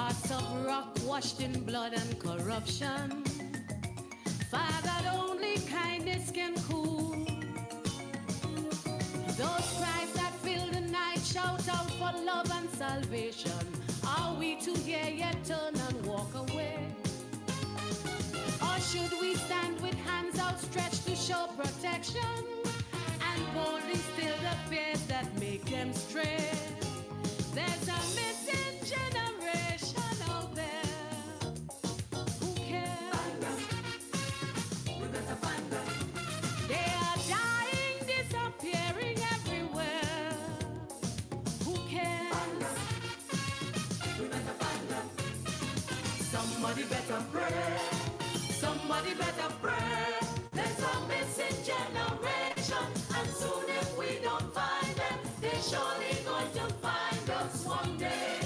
Hearts of rock washed in blood and corruption. Fire that only kindness can cool. Those cries that fill the night shout out for love and salvation. Are we to hear yet turn and walk away? Or should we stand with hands outstretched to show protection and boldly still the fears that make them stray? There's a missing generation out there who cares. We better find them. They are dying, disappearing everywhere. Who cares? We better find them. Somebody better pray. Somebody better pray. There's a missing generation, and soon if we don't find them, they're surely going to find us one day.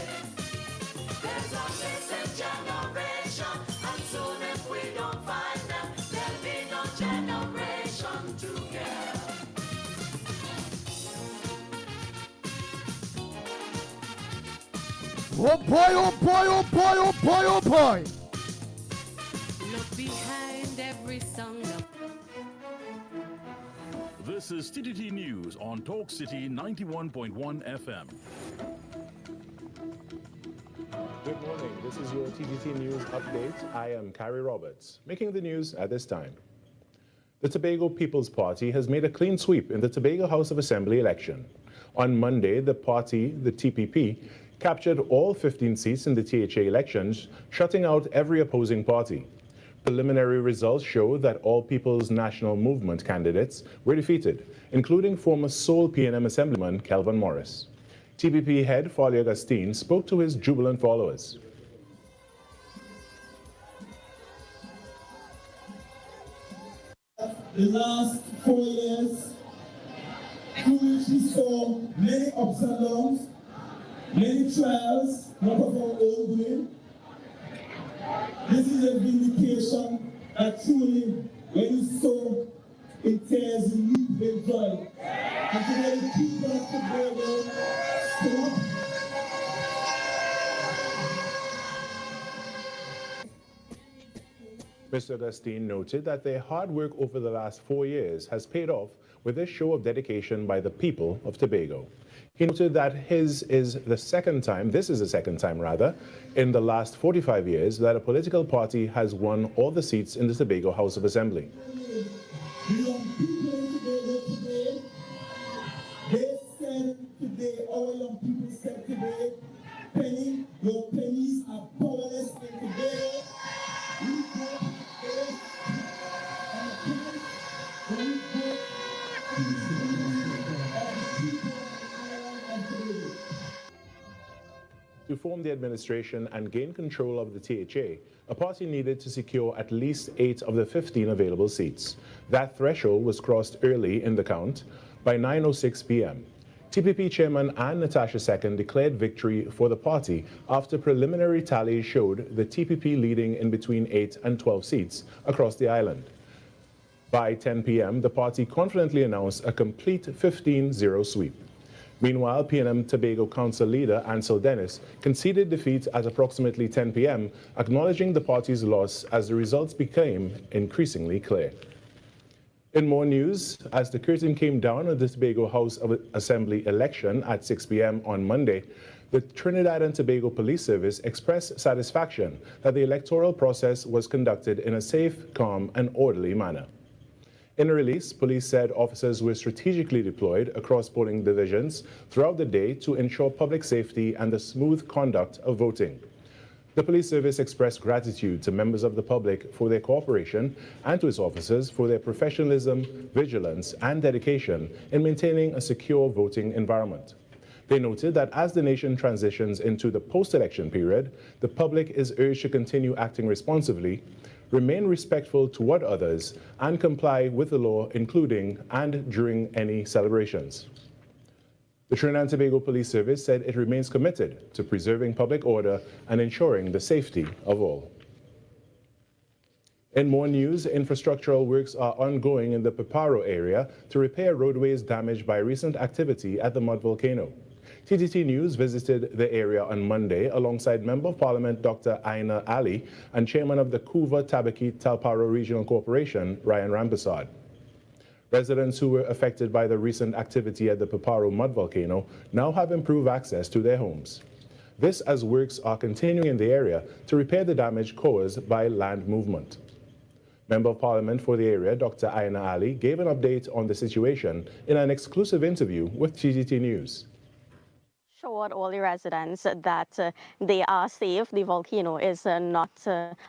There's a missing generation, and soon if we don't find them, there'll be no generation to care. Oh boy, oh boy, oh boy, oh boy, oh boy. Look behind every song. This is TTT News on Talk City 91.1 FM. Good morning. This is your TTT News update. I am Carrie Roberts, making the news at this time. The Tobago People's Party has made a clean sweep in the Tobago House of Assembly election. On Monday, the party, the TPP, captured all 15 seats in the THA elections, shutting out every opposing party. Preliminary results show that all People's National Movement candidates were defeated, including former Seoul PNM Assemblyman Kelvin Morris. TPP head Farley Augustine spoke to his jubilant followers. The last 4 years, through which we saw many ups and downs, many trials, not of our own doing. This is a vindication that truly, when you sow in tears, you reap with joy. And today, the people of Tobago stood up. Mr. Augustine noted that their hard work over the last 4 years has paid off with this show of dedication by the people of Tobago. He noted that this is the second time, in the last 45 years that a political party has won all the seats in the Tobago House of Assembly. The young people in Tobago today, they said today, our young people said today, Penny, your pennies are powerless in Tobago. We vote today, and we vote to To form the administration and gain control of the THA, a party needed to secure at least 8 of the 15 available seats. That threshold was crossed early in the count by 9:06 p.m. TPP Chairman Ann Natasha II declared victory for the party after preliminary tallies showed the TPP leading in between 8 and 12 seats across the island. By 10 p.m., the party confidently announced a complete 15-0 sweep. Meanwhile, PNM Tobago Council leader Ansel Dennis conceded defeat at approximately 10 p.m., acknowledging the party's loss as the results became increasingly clear. In more news, as the curtain came down on the Tobago House of Assembly election at 6 p.m. on Monday, the Trinidad and Tobago Police Service expressed satisfaction that the electoral process was conducted in a safe, calm, and orderly manner. In a release, police said officers were strategically deployed across polling divisions throughout the day to ensure public safety and the smooth conduct of voting. The police service expressed gratitude to members of the public for their cooperation and to its officers for their professionalism, vigilance, and dedication in maintaining a secure voting environment. They noted that as the nation transitions into the post-election period, the public is urged to continue acting responsibly, remain respectful toward others, and comply with the law, including and during any celebrations. The Trinidad and Tobago Police Service said it remains committed to preserving public order and ensuring the safety of all. In more news, infrastructural works are ongoing in the Piparo area to repair roadways damaged by recent activity at the mud volcano. TTT News visited the area on Monday alongside Member of Parliament Dr. Aina Ali and Chairman of the Couva Tabaki Talparo Regional Corporation, Ryan Rampersad. Residents who were affected by the recent activity at the Paparo mud volcano now have improved access to their homes. This as works are continuing in the area to repair the damage caused by land movement. Member of Parliament for the area, Dr. Aina Ali, gave an update on the situation in an exclusive interview with TTT News. Assured all the residents that they are safe. The volcano is not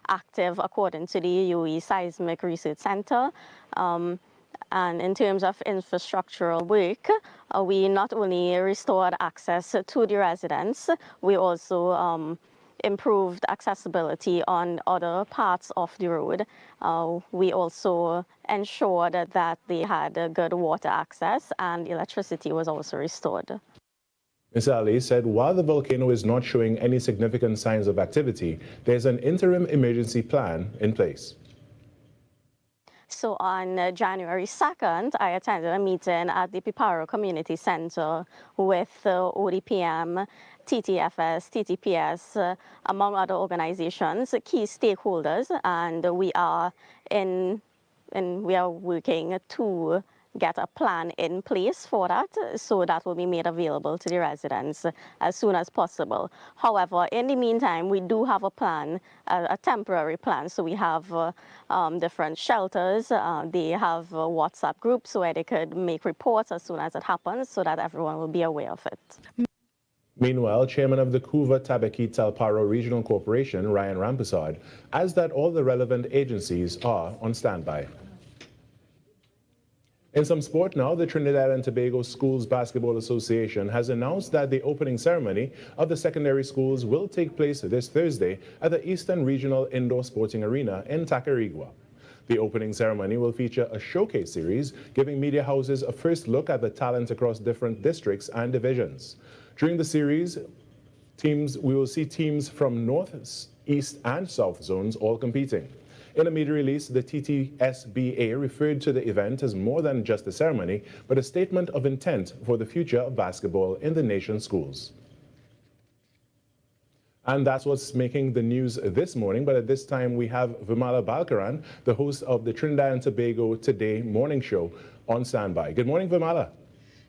active according to the UE Seismic Research Center. And in terms of infrastructural work, we not only restored access to the residents, we also improved accessibility on other parts of the road. We also ensured that they had good water access and electricity was also restored. Ms. Ali said while the volcano is not showing any significant signs of activity, there's an interim emergency plan in place. So on January 2nd, I attended a meeting at the Paparo Community Center with ODPM, TTFS, TTPS, among other organizations, key stakeholders, and we are working to get a plan in place for that, so that will be made available to the residents as soon as possible. However, in the meantime, we do have a plan, a temporary plan. So we have different shelters. They have WhatsApp groups where they could make reports as soon as it happens so that everyone will be aware of it. Meanwhile, Chairman of the Couva Tabaki Talparo Regional Corporation, Ryan Rampersad, adds that all the relevant agencies are on standby. In some sport now, the Trinidad and Tobago Schools Basketball Association has announced that the opening ceremony of the secondary schools will take place this Thursday at the Eastern Regional Indoor Sporting Arena in Tacarigua. The opening ceremony will feature a showcase series, giving media houses a first look at the talent across different districts and divisions. During the series, we will see teams from North, East, and South zones all competing. In a media release, the TTSBA referred to the event as more than just a ceremony, but a statement of intent for the future of basketball in the nation's schools. And that's what's making the news this morning. But at this time, we have Vimala Balkaran, the host of the Trinidad and Tobago Today morning show, on standby. Good morning, Vimala.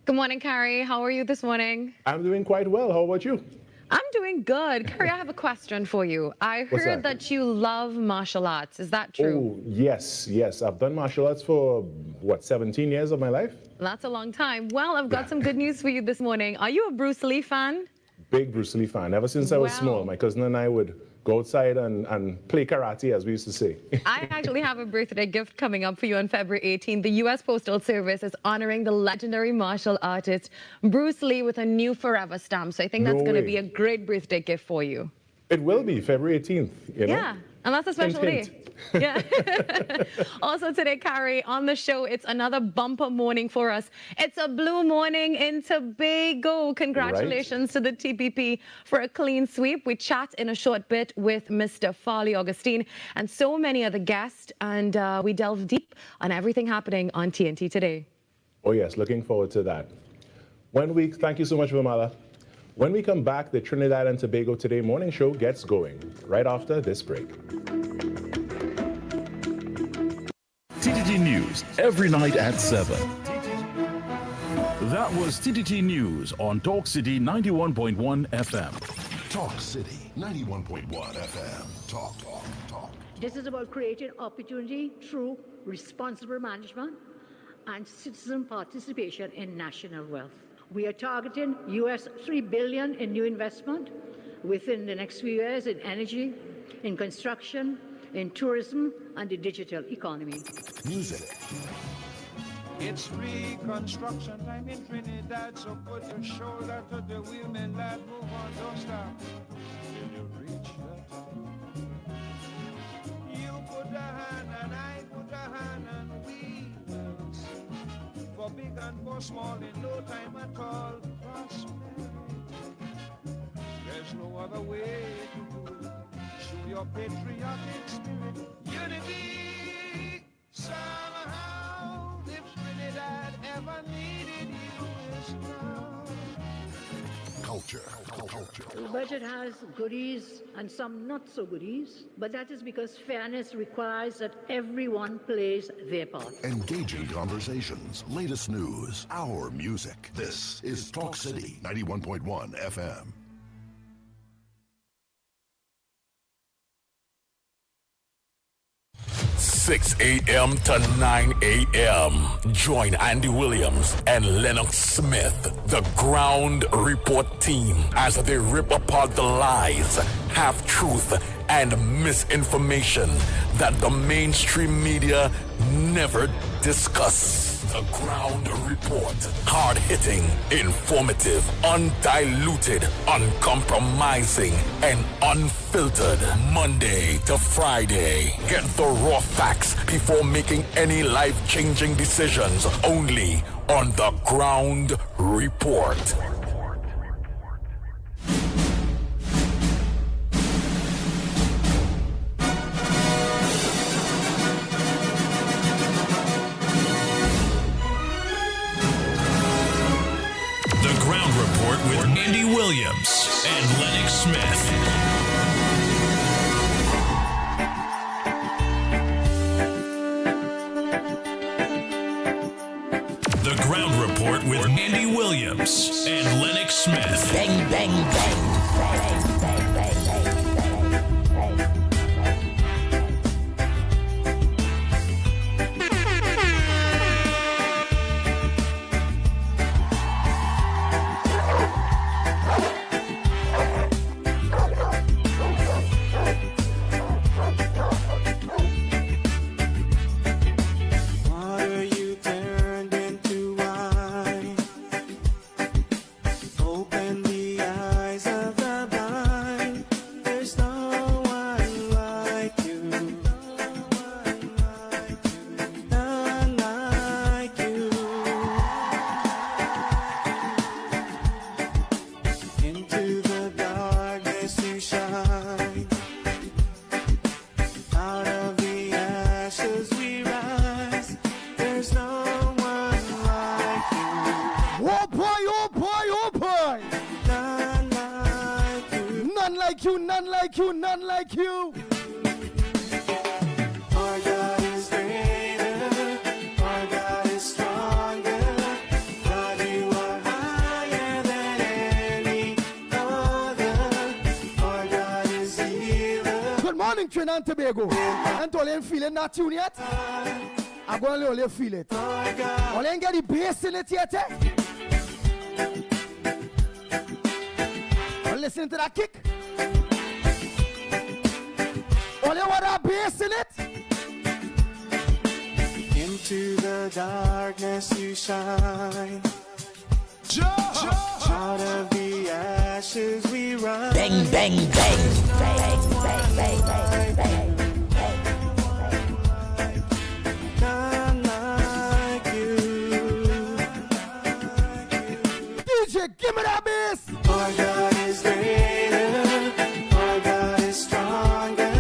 Good morning, Carrie. How are you this morning? I'm doing quite well. How about you? I'm doing good. Carrie, I have a question for you. I heard that you love martial arts. Is that true? Oh, yes. I've done martial arts for, 17 years of my life? That's a long time. Well, I've got some good news for you this morning. Are you a Bruce Lee fan? Big Bruce Lee fan. Ever since I was small, my cousin and I would go outside and play karate, as we used to say. I actually have a birthday gift coming up for you on February 18th. The U.S. Postal Service is honoring the legendary martial artist Bruce Lee with a new forever stamp. So I think that's going to be a great birthday gift for you. It will be February 18th, you know? Yeah, and that's a special day. Yeah. Also today, Carrie, on the show, it's another bumper morning for us. It's a blue morning in Tobago. Congratulations to the TPP for a clean sweep. We chat in a short bit with Mr. Farley Augustine and so many other guests, and we delve deep on everything happening on TNT today. Oh yes, looking forward to that. Thank you so much, Vimala. When we come back, the Trinidad and Tobago Today morning show gets going right after this break. TTT News every night at 7. That was TTT News on Talk City 91.1 FM. Talk City 91.1 FM. Talk. This is about creating opportunity through responsible management and citizen participation in national wealth. We are targeting US $3 billion in new investment within the next few years in energy, in construction, in tourism, and the digital economy. Music. It's reconstruction time in Trinidad, so put your shoulder to the wheel, man, lad, move on, don't stop. Till you reach the top. You put a hand and I put a hand and we will sing. For big and for small in no time at all. Prosperity. There's no other way to do it. Show your patriotic spirit. Unity. Somehow, if Trinidad ever needed you, is now. Culture. The budget has goodies and some not so goodies, but that is because fairness requires that everyone plays their part. Engaging conversations, latest news, our music. This is Talk City 91.1 FM. 6 a.m. to 9 a.m. Join Andy Williams and Lennox Smith, the Ground Report team, as they rip apart the lies, half-truth, and misinformation that the mainstream media never discuss. The Ground Report. Hard-hitting, informative, undiluted, uncompromising, and unfiltered. Monday to Friday. Get the raw facts before making any life-changing decisions. Only on The Ground Report. With Andy Williams and Lennox Smith. The Ground Report with Andy Williams and Lennox Smith. Bang, bang, bang. Bang, bang, bang. None like you, none like you. Our God is greater, our God is stronger. God, you are higher than any other. Our God is healer. Good morning, Trinidad and Tobago. And all you feeling that tune yet? I'm going to let you feel it. All you get the bass in it yet, eh? Listen to that kick. All you want that bass in it? Into the darkness you shine. Out of the ashes we rise. Bang, bang, bang. Bang, bang, bang, bang, bang. None like you. DJ, give me that bass. Our God is greater, our God is stronger.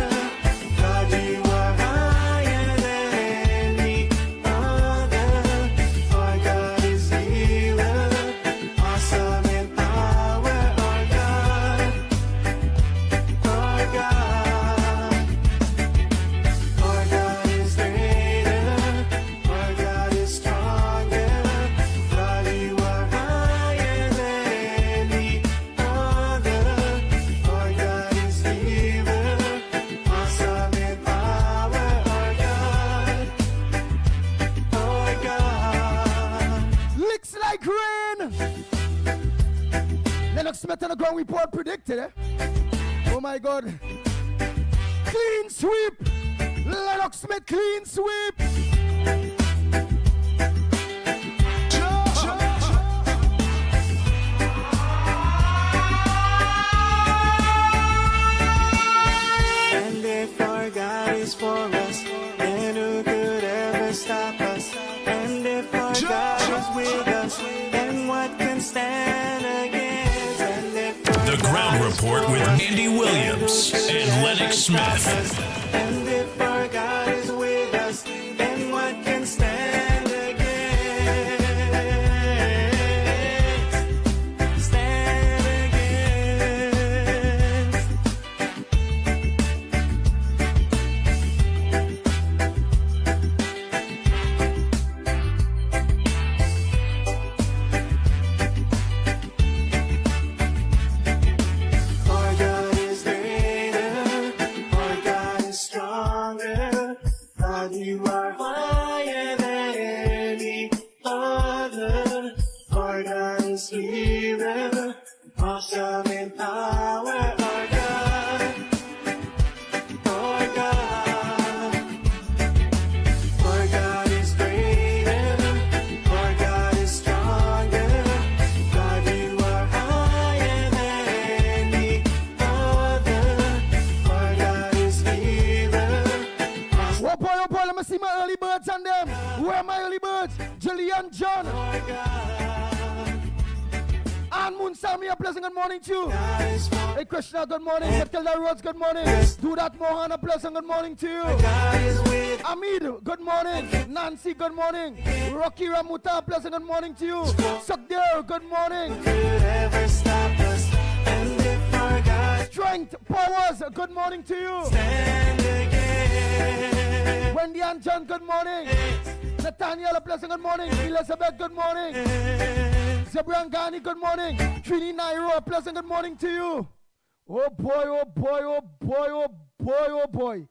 God, you are higher than any other. Our God is healer, awesome in power. Our God, our God. Our God is greater, our God is stronger. God, you are higher than any other. Our God is healer, awesome in power. Our God. Licks like rain. Lennox Smith on the Ground Report predicted, eh? Oh my God. Clean sweep. Lennox Smith, clean sweep. And if our God is for us, then who could ever stop us? And if our God is with us, then what can stand against? And if our The Ground Report with Andy Williams and Lennox Smith. And if our God is with us, then what can stand against? Stand against. And my early birds, Jillian John. And Munsami, a pleasant good morning to you. Hey Krishna, good morning. Matilda Rhodes, good morning. Do that Mohan, a pleasant good morning to you. Amid, good morning. Nancy, good morning. Rocky Ramuta, a pleasant good morning to you. Sakdir, good morning. Strength, Powers, good morning to you. Wendy and John, good morning. Nathaniel, a pleasant good morning. Elizabeth, good morning. Zebrangani, good morning. Trini Nairo, a pleasant good morning to you. Oh boy, oh boy, oh boy, oh boy, oh boy.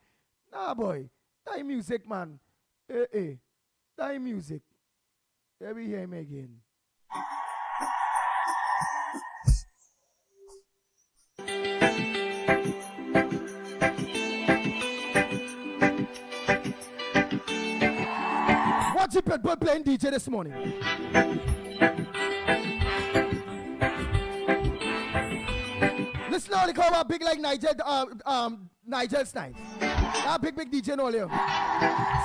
Nah, boy. That music, man. That music. Let me hear him again. What's it people playing DJ this morning? Listen now, they call about big like Nigel Snipes. That big DJ no here.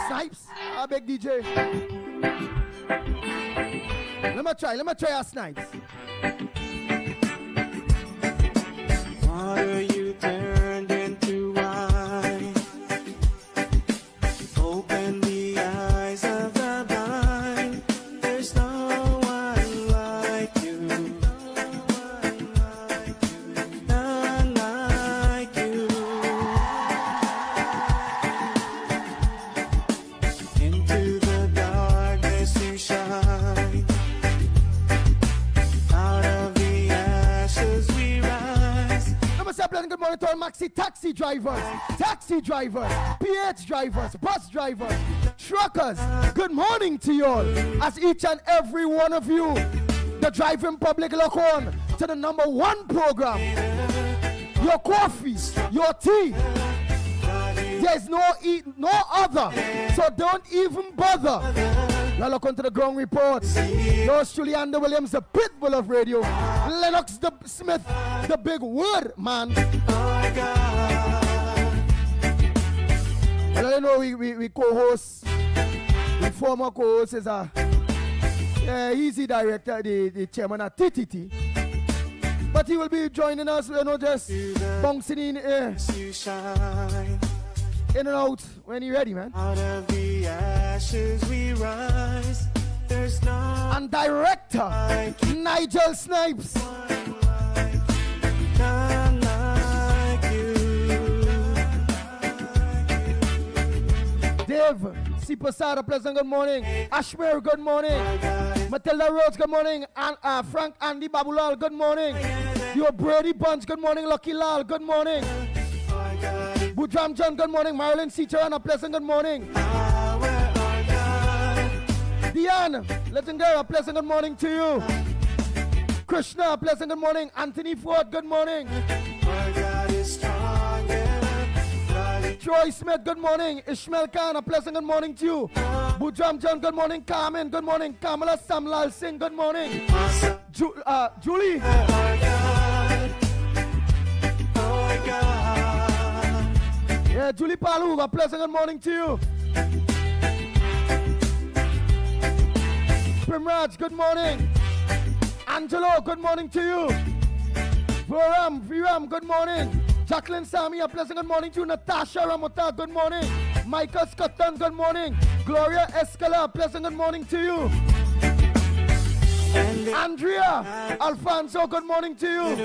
Snipes, a big DJ. Let me try a Snipes. Water you turned into wine. Open the eyes of the blind. There's no one like you. None like you. Into the darkness you shine. Out of the ashes we rise. Good morning to all maxi taxi drivers, PH drivers, bus drivers, truckers. Good morning to you all. As each and every one of you, the driving public, look on to the #1 program. Your coffee, your tea. There's no other, so don't even bother. Now look onto the ground report. Yours truly, Andy Williams, the pitbull of radio. Lennox the Smith, the big word man. Well, I know we co-host. The former co-host is easy director, the chairman at TTT. But he will be joining us, just bouncing in and out when you're ready, man. Out of the ashes we rise. There's no. And director Nigel Snipes. None like you. Dave Sipasada, pleasant good morning. Ashmer, good morning. Matilda Rhodes, good morning. And Frank Andy Babulal, good morning. Your Brady Bunch, good morning. Lucky Lal, good morning. Budram John, good morning. Marilyn Seacher, a pleasant good morning. Diane, legendary, a pleasant good morning to you. Krishna, a pleasant good morning. Anthony Ford, good morning. Troy Smith, good morning. Ishmael Khan, a pleasant good morning to you. Budram John, good morning. Carmen, good morning. Kamala Samlal Singh, good morning. Julie. Yeah, Julie Palu, a pleasant good morning to you. Primraj, good morning. Angelo, good morning to you. Viram, good morning. Jacqueline Sami, a pleasant good morning to you. Natasha Ramota, good morning. Michael Scotton, good morning. Gloria Escala, a pleasant good morning to you. Andrea Alfonso, good morning to you.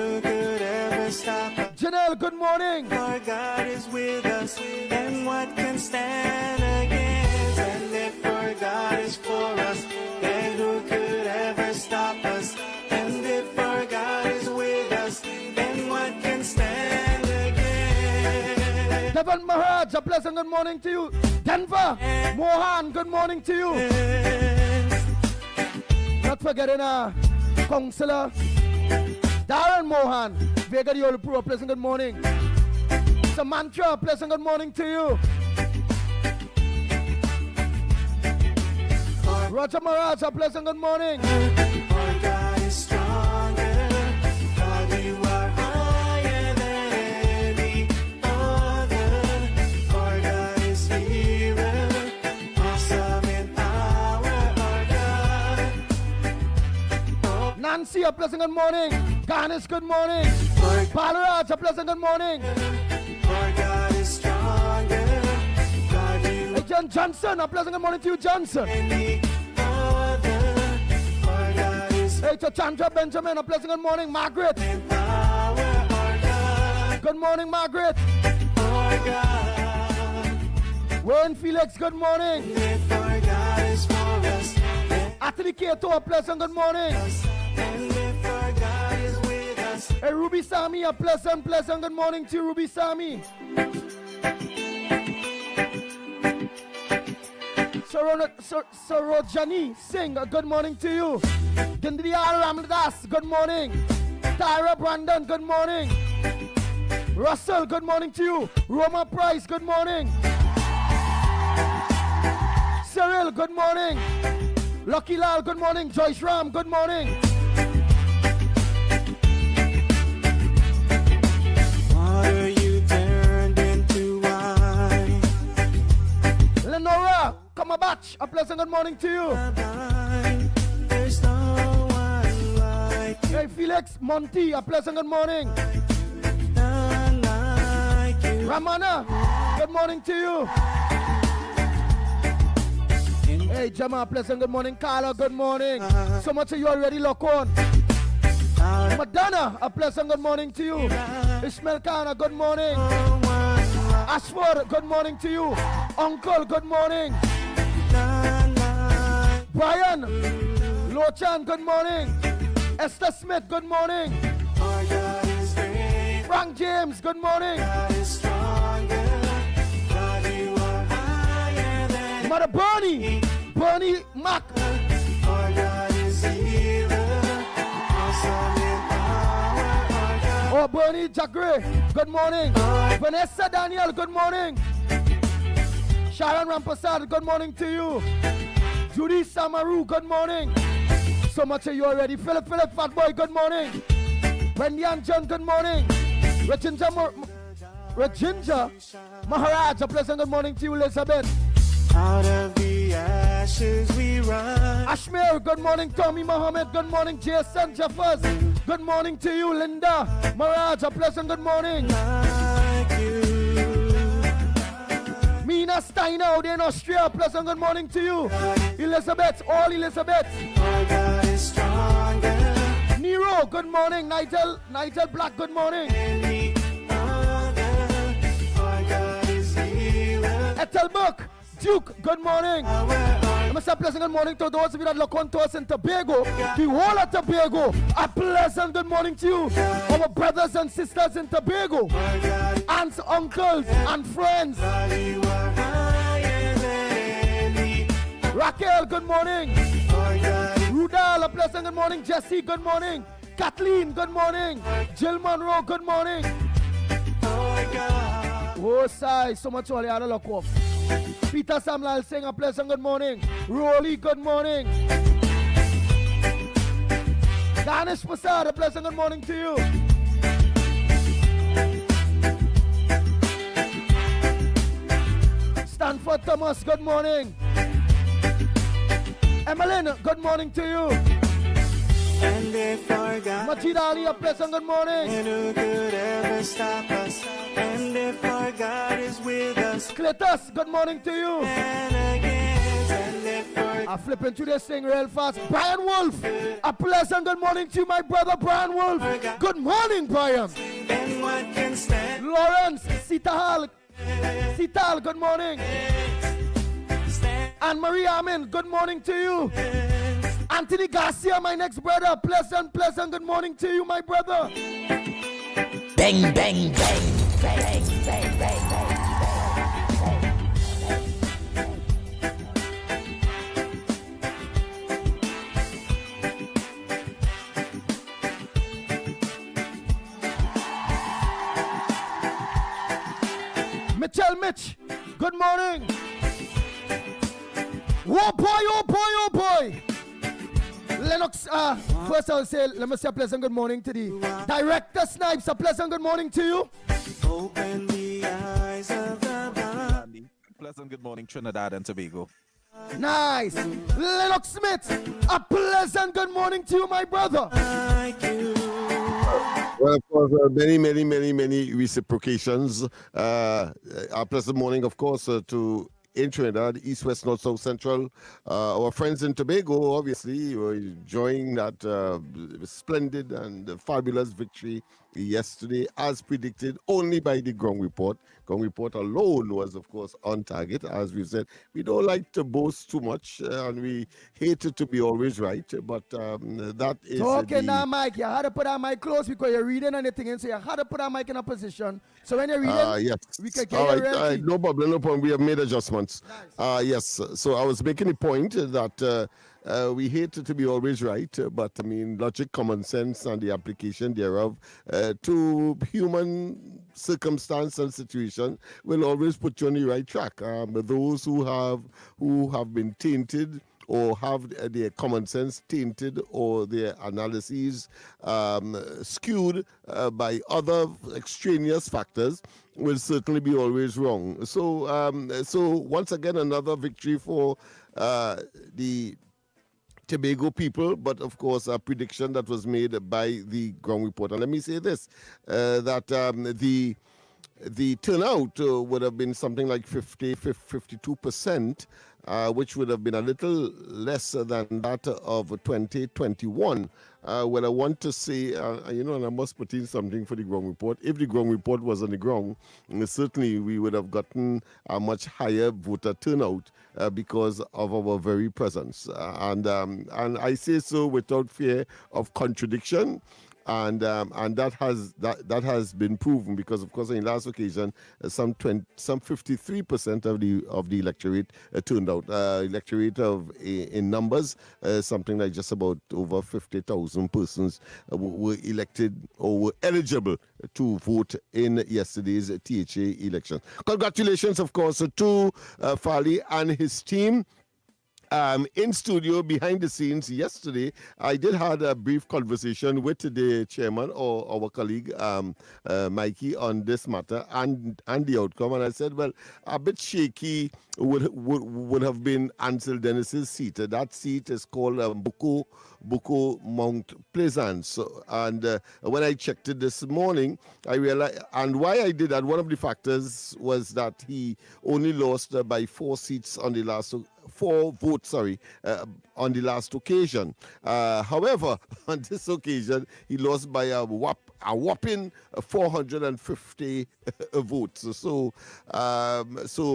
Janelle, good morning. Our God is with us, and what can stand against? And if our God is for us, then who could ever stop us? And if our God is with us, then what can stand against? Devon Maharaj, a pleasant good morning to you. Denver Mohan, good morning to you. Not forgetting Councillor Darren Mohan, Vega Yolu Pro, pleasant good morning. Samantha, pleasant good morning to you. Roger Maharaj, a pleasant good morning. Our God is stronger. God, you are higher than any other. Our God is healer, awesome in power. a pleasant good morning. Garnish, good morning. Balaraj, a pleasant good morning. God is stronger. God, you Hey, John Johnson, a pleasant good morning to you, Johnson. any other. Our God is Hey, to Chandra Benjamin, a pleasant good morning. Margaret, power. Our God, good morning, Margaret. our God. Wayne Felix, good morning. If our God is for us, Anthony Kato, a pleasant good morning. and if our God is with us, Hey, Ruby Sami, a pleasant good morning to you, Ruby Sami. Sarojani Singh, a good morning to you. Gindriyal Ramdas, good morning. Tyra Brandon, good morning. Russell, good morning to you. Roma Price, good morning. Cyril, good morning. Lucky Lal, good morning. Joyce Ram, good morning. water you turned into wine. Lenora, Kamabach, a pleasant good morning to you. There's no one like you, Hey, Felix Monty, a pleasant good morning. none like you. Ramana, good morning to you. Hey, Jama, pleasant good morning. Carla, good morning. So much of you already lock on. Madonna, a pleasant good morning to you. Ishmael Khan, good morning. Ashford, good morning to you. Uncle, good morning. Brian, Lochan, good morning. Esther Smith, good morning. Our God is great, Frank James, good morning. God is stronger. God, you are higher than Mother Bernie Mack. our God is healer. Awesome in power, our God. Oh, Bernie Jagre, good morning. Vanessa Daniel, good morning. Sharon Rampasad, good morning to you. Judy Samaru, good morning. So much of you already. Philip Fatboy, good morning. Wendy and John, good morning. Rajinja Maharaj, a pleasant good morning to you, Elizabeth. Out of the ashes we rise. Ashmir, good morning. Tommy Mohammed, good morning. Jason Jaffers, good morning to you. Linda Maharaj, a pleasant good morning. Like you. Mina Steiner out in Austria, pleasant good morning to you. Elizabeth, all Elizabeth. Our God is stronger. Nero, good morning. Nigel Black, good morning. Any other. Our God is healer. Ethel Burke, Duke, good morning. I'm say pleasant good morning to those of you that look on to us in Tobago. The whole of Tobago, a pleasant good morning to you. Our brothers and sisters in Tobago. Aunts, uncles, and friends. God, you are higher than any. Raquel, good morning. Our God is Rudal, a pleasant good morning. Jesse, good morning. Kathleen, good morning. Jill Monroe, good morning. our God. Oh, sigh, so much all you had to look off. Peter Samlal saying a pleasant good morning. Rolly, good morning. Danish Prasad, a pleasant good morning to you. Stanford Thomas, good morning. Emmeline, good morning to you. And if our God, Majid Ali, a pleasant good morning. and who could ever stop us? And if our God is with us, Cletus, good morning to you. and again, and if our I'm flipping through this thing real fast. Brian Wolf, a pleasant good morning to you, my brother Brian Wolf. Good morning, Brian. then what can stand? Lawrence, Sital, good morning. Anne Marie Amin, good morning to you. Anthony Garcia, my next brother, pleasant good morning to you, my brother. Bang, bang, bang, bang, bang, bang, bang. Mitchell Mitch, good morning. Oh boy, oh boy, oh boy. Lennox, first I'll say, let me say a pleasant good morning to the director Snipes. A pleasant good morning to you. Open the eyes of the blind. Pleasant good morning, Trinidad and Tobago. Nice. Lennox Smith, a pleasant good morning to you, my brother. Well, of course, many reciprocations. A pleasant morning, of course, to in Trinidad, East, West, North, South, Central. Our friends in Tobago, obviously, were enjoying that splendid and fabulous victory yesterday, as predicted only by the ground report. Ground report alone was, of course, on target. As we've said, we don't like to boast too much, and we hate it to be always right. But that is talking that mic. You had to put that mic close because you're reading anything, and so you had to put that mic in a position. So when you're reading, yes. we can get you no problem. We have made adjustments. Nice. Yes. So I was making a point that we hate to be always right, but I mean, logic, common sense, and the application thereof to human circumstance and situation will always put you on the right track. Those who have been tainted or have their common sense tainted or their analyses skewed by other extraneous factors will certainly be always wrong. So once again, another victory for the Tobago people, but of course a prediction that was made by the ground report. And let me say this, that the turnout would have been something like 52%, which would have been a little less than that of 2021. Well, I want to say, and I must put in something for the ground report. If the ground report was on the ground, certainly we would have gotten a much higher voter turnout because of our very presence. And I say so without fear of contradiction. And that has been proven because, of course, in the last occasion, some 53% of the electorate turned out. Electorate in numbers, something like just about over 50,000 persons were elected or were eligible to vote in yesterday's THA election. Congratulations, of course, to Farley and his team. In studio, behind the scenes, yesterday, I did have a brief conversation with the chairman or our colleague, Mikey, on this matter and the outcome. And I said, well, a bit shaky would have been Ansel Dennis's seat. That seat is called Bucco Mount Pleasant. So, and when I checked it this morning, I realized, and why I did that, one of the factors was that he only lost by 4 seats on the last 4 votes, on the last occasion. However, on this occasion, he lost by a whopping 450 votes. So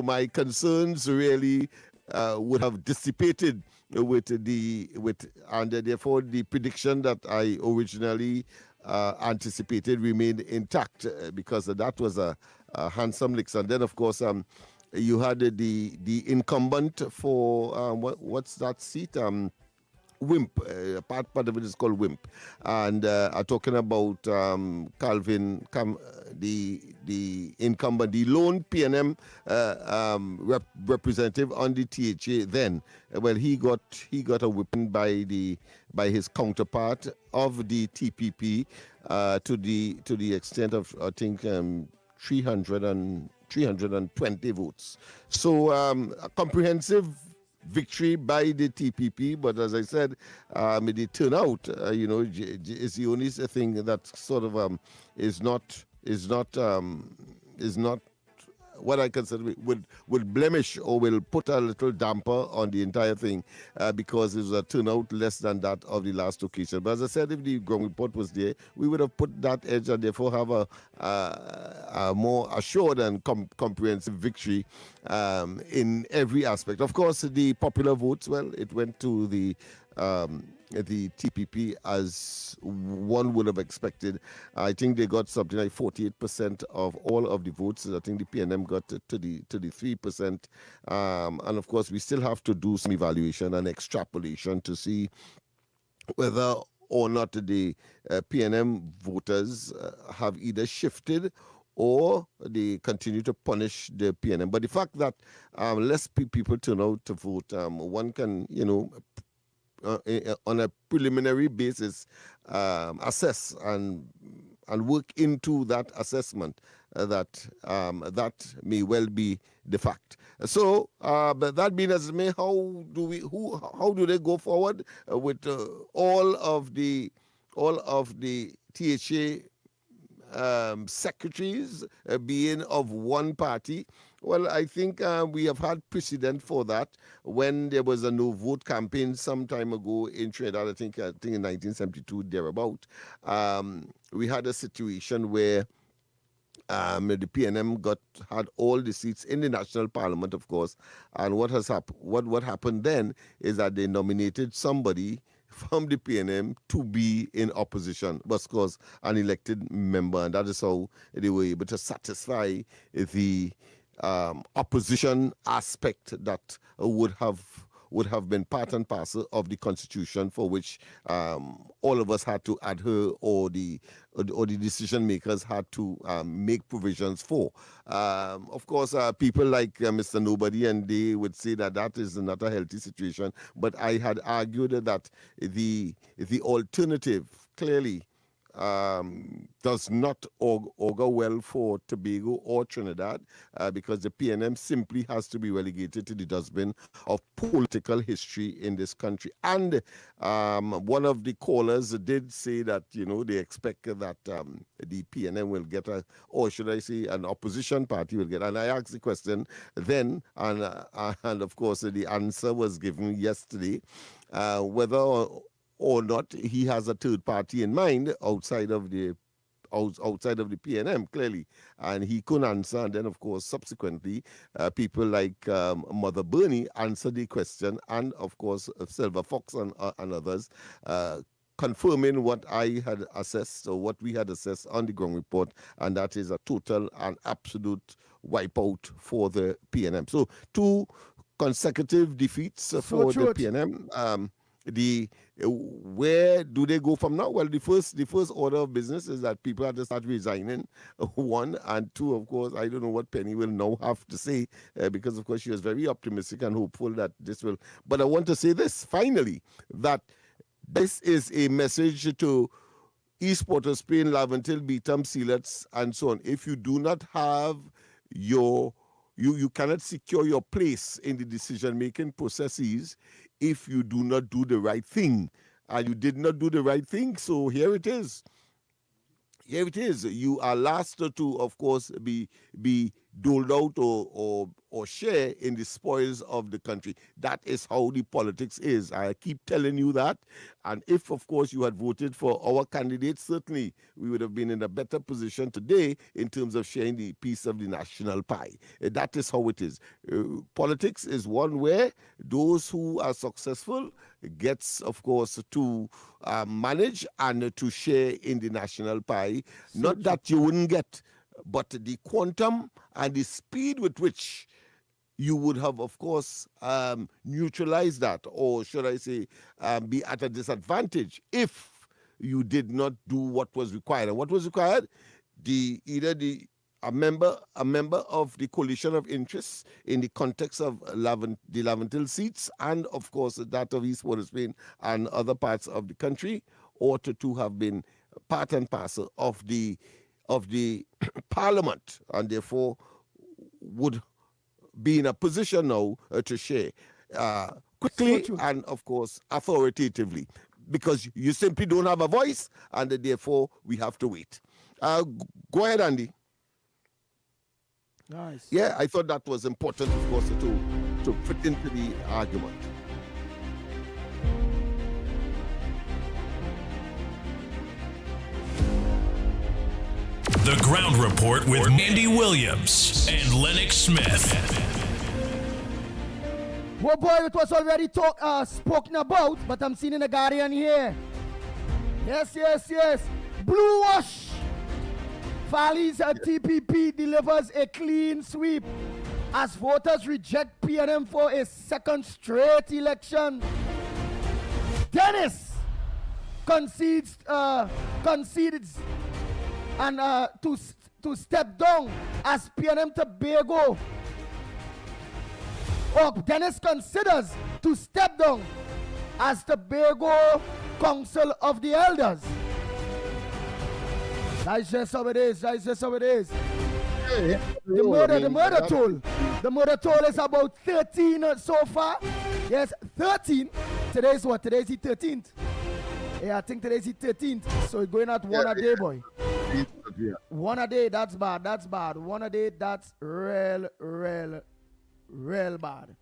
my concerns really would have dissipated and therefore the prediction that I originally anticipated remained intact because that was a handsome licks. And then, of course, you had the incumbent for what's that seat? WIMP. Part of it is called WIMP, and talking about Calvin, the incumbent, the lone PNM representative on the THA. Then, well, he got a whipping by his counterpart of the TPP to the extent of, I think, 320 votes. So a comprehensive victory by the TPP, but as I said, the turnout, is the only thing that sort of is not what I consider would blemish or will put a little damper on the entire thing because it was a turnout less than that of the last occasion. But as I said, if the ground report was there, we would have put that edge and therefore have a more assured and comprehensive victory in every aspect. Of course, the popular votes, well, it went to the TPP as one would have expected. I think they got something like 48% of all of the votes. I think the PNM got to the 3%. And of course, we still have to do some evaluation and extrapolation to see whether or not the PNM voters have either shifted or they continue to punish the PNM. But the fact that less people turn out to vote, one can, on a preliminary basis, assess and work into that assessment that may well be the fact. So, but that being as it may, how do they go forward with all of the THA secretaries being of one party? Well, I think we have had precedent for that when there was a no vote campaign some time ago in Trinidad. I think in 1972 thereabout. We had a situation where the PNM had all the seats in the national parliament, of course. And what happened then is that they nominated somebody from the PNM to be in opposition, but of course an elected member, and that is how they were able to satisfy the opposition aspect that would have been part and parcel of the constitution, for which all of us had to adhere, or the decision makers had to make provisions for. Of course, people like Mr. Nobody, and they would say that is not a healthy situation. But I had argued that the alternative clearly does not augur well for Tobago or Trinidad, because the PNM simply has to be relegated to the dustbin of political history in this country. And one of the callers did say that, they expect that the PNM will get or should I say an opposition party will get. And I asked the question then, and of course the answer was given yesterday, whether or not he has a third party in mind outside of the PNM, clearly. And he couldn't answer. And then, of course, subsequently, people like Mother Bernie answered the question, and, of course, Silver Fox and others, confirming what I had assessed, or what we had assessed on the ground report, and that is a total and absolute wipeout for the PNM. So 2 consecutive defeats for the PNM. Where do they go from now? Well, the first order of business is that people have to start resigning, 1, and 2, of course, I don't know what Penny will now have to say, because of course she was very optimistic and hopeful that this will. But I want to say this finally, that this is a message to East Port of Spain, Laventille, Beetham, Sealets, and so on. If you do not have you cannot secure your place in the decision-making processes if you do not do the right thing. And you did not do the right thing, so here it is. Here it is. You are last to, of course, be doled out or share in the spoils of the country. That is how the politics is. I keep telling you that. And if, of course, you had voted for our candidate, certainly we would have been in a better position today in terms of sharing the piece of the national pie. That is how it is. Politics is one where those who are successful gets, of course, to manage and to share in the national pie. Not that you wouldn't get, but the quantum and the speed with which you would have, of course, neutralized that, or should I say, be at a disadvantage if you did not do what was required. And what was required? A member of the coalition of interests in the context of the Laventille seats, and of course that of East Port of Spain and other parts of the country, ought to have been part and parcel of the parliament, and therefore would be in a position now to share quickly and, of course, authoritatively, because you simply don't have a voice, and therefore we have to wait. Go ahead, Andy. Nice. Yeah, I thought that was important, of course, to fit into the argument. The Ground Report with Andy Williams and Lennox Smith. Well, boy, it was already spoken about, but I'm seeing in the Guardian here. Yes. Blue wash. Valleys and TPP delivers a clean sweep as voters reject PNM for a second straight election. Dennis concedes and to step down as PNM Tobago. Dennis considers to step down as Tobago Council of the Elders. That's just how it is. The murder toll is about 13 so far. Yes, 13. Today's what? Today's the 13th. Yeah, I think today's the 13th. So it's going at one a day, boy. Yeah. One a day, that's bad. That's bad. One a day, that's real bad.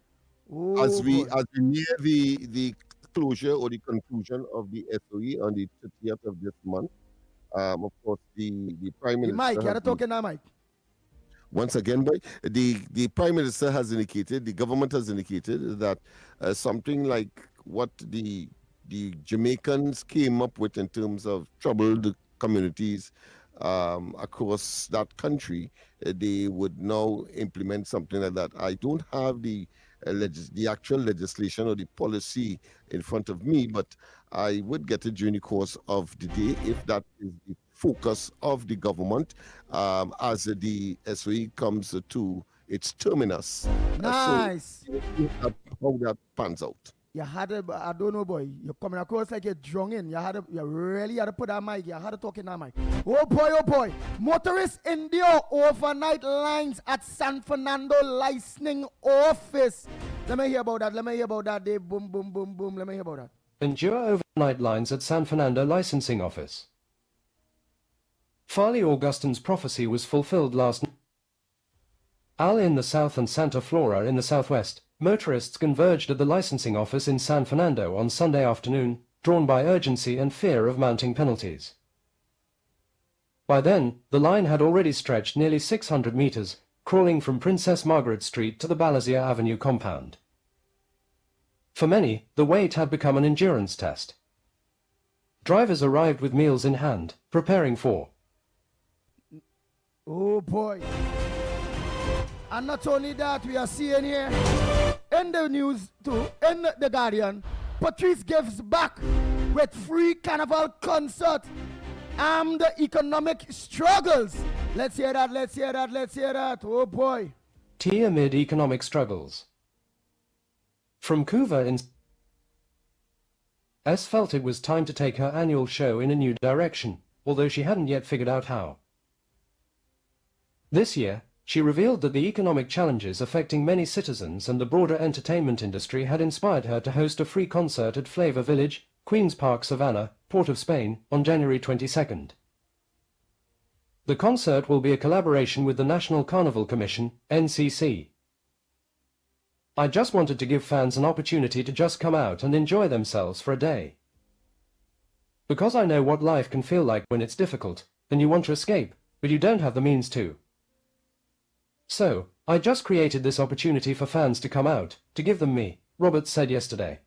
Oh, as we near the closure or the conclusion of the SOE on the 30th of this month, of course, the Prime Minister. Mike, you're talking now, Mike. Once again, boy, the Prime Minister has indicated, the government has indicated that something like what the Jamaicans came up with in terms of troubled communities across that country, they would now implement something like that. I don't have the actual legislation or the policy in front of me, but I would get it during the course of the day if that is the focus of the government as the SOE comes to its terminus. Nice. How that pans out. You had to, I don't know, boy. You're coming across like you're drunk in. You really had to put that mic. You had to talk in that mic. Oh boy. Motorists endure overnight lines at San Fernando licensing office. Let me hear about that. They boom. Let me hear about that. Endure overnight lines at San Fernando licensing office. Farley Augustin's prophecy was fulfilled last night. Al in the south and Santa Flora in the southwest. Motorists converged at the licensing office in San Fernando on Sunday afternoon, drawn by urgency and fear of mounting penalties. By then, the line had already stretched nearly 600 meters, crawling from Princess Margaret Street to the Balasier Avenue compound. For many, the wait had become an endurance test. Drivers arrived with meals in hand, preparing for. Oh boy. And not only that, we are seeing here in the news too, in the Guardian, Patrice gives back with free carnival concert. The economic struggles. Let's hear that. Oh boy. Tea amid economic struggles. From Couva in S felt it was time to take her annual show in a new direction, although she hadn't yet figured out how. This year, she revealed that the economic challenges affecting many citizens and the broader entertainment industry had inspired her to host a free concert at Flavor Village, Queen's Park, Savannah, Port of Spain, on January 22nd. The concert will be a collaboration with the National Carnival Commission, NCC. I just wanted to give fans an opportunity to just come out and enjoy themselves for a day. Because I know what life can feel like when it's difficult, and you want to escape, but you don't have the means to. So, I just created this opportunity for fans to come out, to give them me, Roberts said yesterday.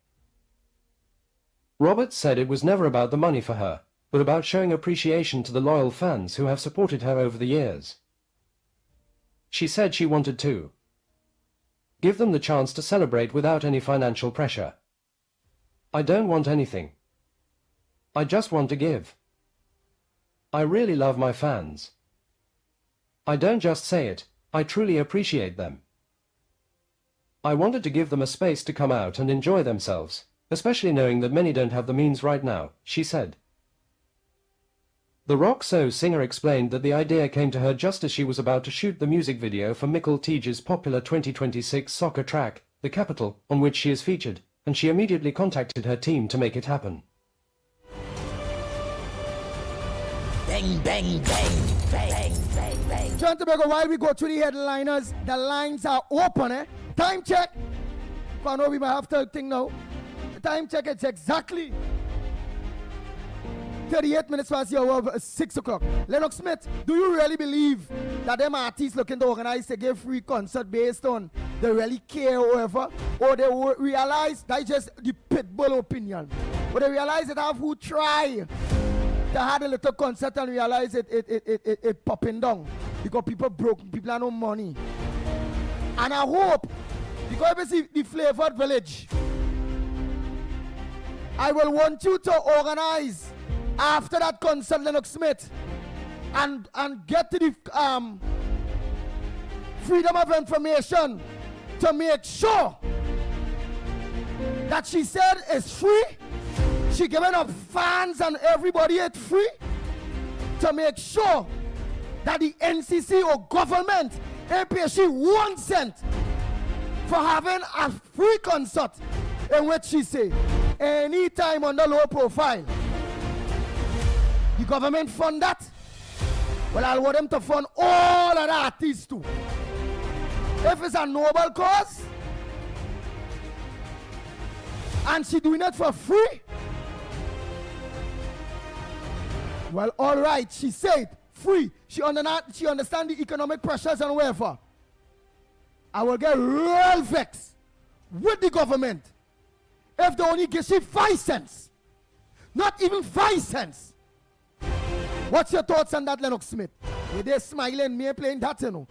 Roberts said it was never about the money for her, but about showing appreciation to the loyal fans who have supported her over the years. She said she wanted to give them the chance to celebrate without any financial pressure. I don't want anything. I just want to give. I really love my fans. I don't just say it, I truly appreciate them. I wanted to give them a space to come out and enjoy themselves, especially knowing that many don't have the means right now, she said. The rock show singer explained that the idea came to her just as she was about to shoot the music video for Michael Teage's popular 2026 soccer track, The Capital, on which she is featured, and she immediately contacted her team to make it happen. Bang, bang, bang, bang, bang, bang. John Tobago, while we go through the headliners, the lines are open, eh? Time check. I know we might have to think now. Time check, it's exactly 38 minutes past the hour of 6 o'clock. Lennox Smith, do you really believe that them artists looking to organize a give free concert based on they really care or whatever? Or they realize that's just the pitbull opinion? Or they realize that have who try to have a little concert and realize it popping down because people broke, people have no money. And I hope, because we see the Flavored Village, I will want you to organize after that concert, Lennox Smith, and get to the Freedom of Information to make sure that she said it's free. She giving up fans and everybody it free to make sure that the NCC or government ain't pay she 1 cent for having a free concert in which she say anytime on the low profile. The government fund that. Well, I want them to fund all of the artists too. If it's a noble cause and she doing it for free, well, all right, she said free. She understand the economic pressures and whatever. I will get real vexed with the government if they only give she 5 cents. Not even 5 cents. What's your thoughts on that, Lennox Smith? They're smiling, me playing that, you know.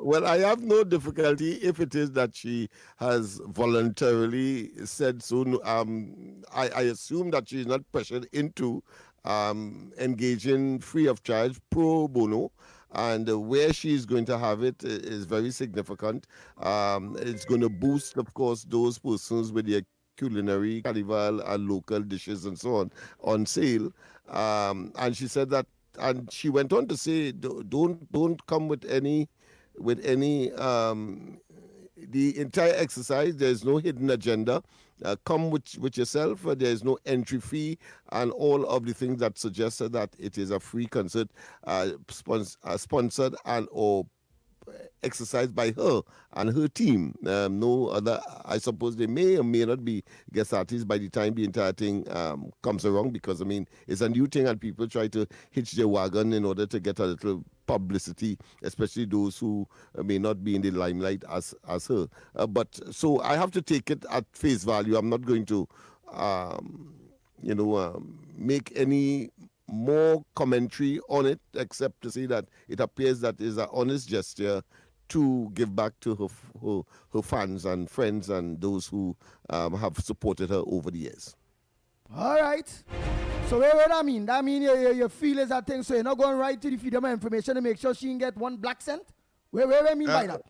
Well, I have no difficulty if it is that she has voluntarily said so. I assume that she is not pressured into engaging free of charge pro bono, and where she's going to have it is very significant. It's going to boost, of course, those persons with their culinary, carnival, and local dishes and so on sale. And she said that, and she went on to say, don't come with any the entire exercise. There's no hidden agenda. Come with yourself. There is no entry fee, and all of the things that suggest that it is a free concert, sponsored and or exercised by her and her team. No other, I suppose they may or may not be guest artists by the time the entire thing comes around, because I mean it's a new thing and people try to hitch their wagon in order to get a little publicity, especially those who may not be in the limelight as her. But so I have to take it at face value. I'm not going to make any more commentary on it, except to say that it appears that is an honest gesture to give back to her fans and friends and those who have supported her over the years. All right. So what I mean? That mean you feel is that thing, so you're not going right to the Freedom of Information to make sure she can get 1 black cent? Where I mean by that?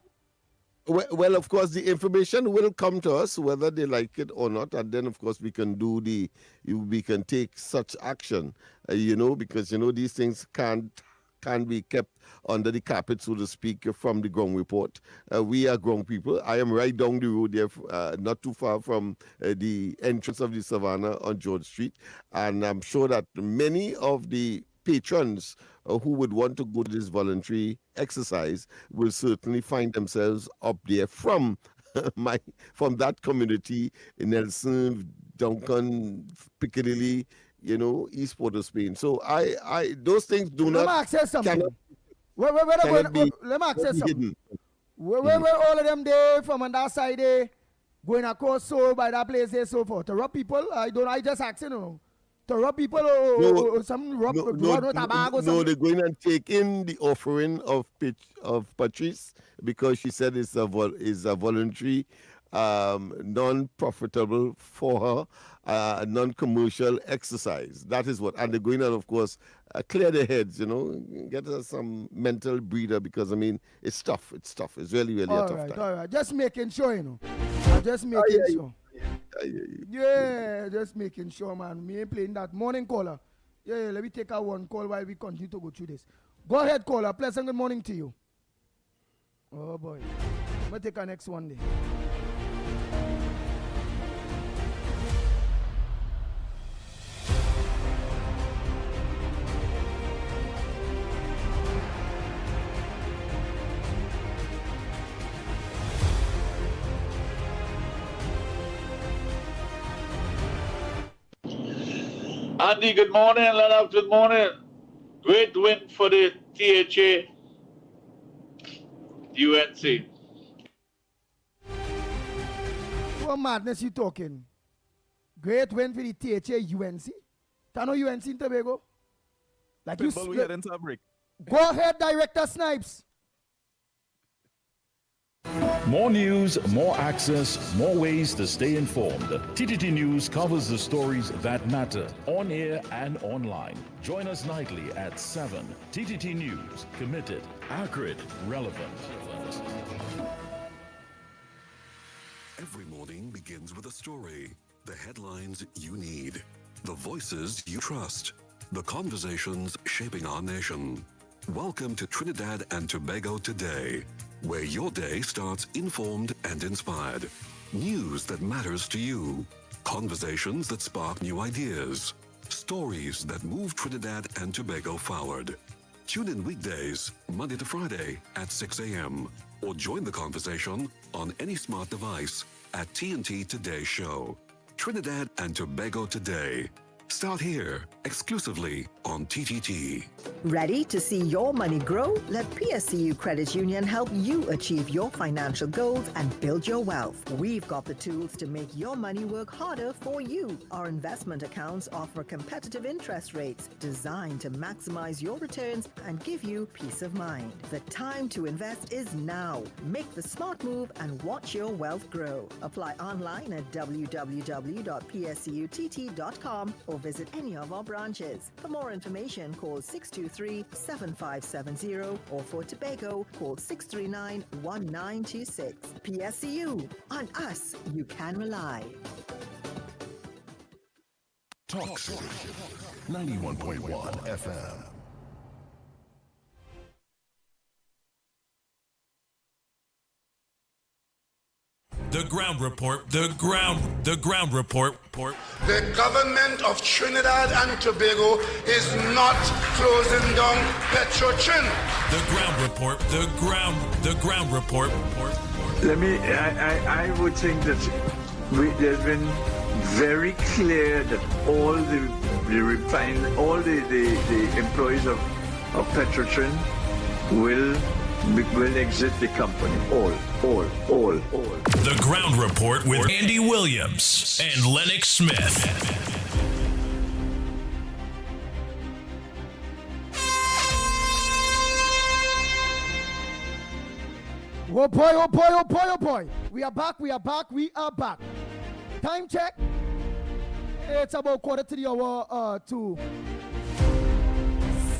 Well, of course, the information will come to us whether they like it or not, and then, of course, we can take such action, because these things can't be kept under the carpet, so to speak, from the ground report. We are ground people. I am right down the road there, not too far from the entrance of the Savannah on George Street, and I'm sure that many of the patrons who would want to go to this voluntary exercise will certainly find themselves up there from that community in Nelson, Duncan, Piccadilly, East Port of Spain. So I those things do not. Let me access something. Let me access something. Where all of them there from on that side there going across so by that place there so forth to rob people? I just asking to rob people or some rob tobacco. No, they're going and take in the offering of Patrice, because she said it's a voluntary, non-profitable for her, non-commercial exercise. That is what, and they're going out, of course, clear their heads, get us some mental breather, because I mean it's tough. It's really a tough time. All right, just making sure, just making sure. Yeah, just making sure, man. Me ain't playing that. Morning caller. Yeah, let me take our one call while we continue to go through this. Go ahead, caller. Pleasant good morning to you. Oh boy. I'm gonna take our next one day. Andy, good morning. Lennox, good morning. Great win for the THA UNC. What madness you talking? Great win for the THA UNC? Tano UNC in Tobago? Like you Go ahead, Director Snipes. More news, more access, more ways to stay informed. TTT News covers the stories that matter on air and online. Join us nightly at 7. TTT News, committed, accurate, relevant. Every morning begins with a story. The headlines you need. The voices you trust. The conversations shaping our nation. Welcome to Trinidad and Tobago Today, where your day starts informed and inspired. News that matters to you. Conversations that spark new ideas. Stories that move Trinidad and Tobago forward. Tune in weekdays, Monday to Friday at 6 a.m. or join the conversation on any smart device at TNT Today Show. Trinidad and Tobago Today. Start here, exclusively on TTT. Ready to see your money grow? Let PSCU Credit Union help you achieve your financial goals and build your wealth. We've got the tools to make your money work harder for you. Our investment accounts offer competitive interest rates designed to maximize your returns and give you peace of mind. The time to invest is now. Make the smart move and watch your wealth grow. Apply online at www.pscutt.com or visit any of our branches. For more information, call 623-7570 or for Tobago, call 639-1926. PSCU, on us you can rely. Talk City 91.1 FM. The ground report. The ground report. The government of Trinidad and Tobago is not closing down Petrotrin. The ground report. The ground report. I would think that there's been very clear that all the employees of Petrotrin will exit the company. All. The ground report with Andy Williams and Lennox Smith. Oh boy. We are back. Time check. It's about 1:45 to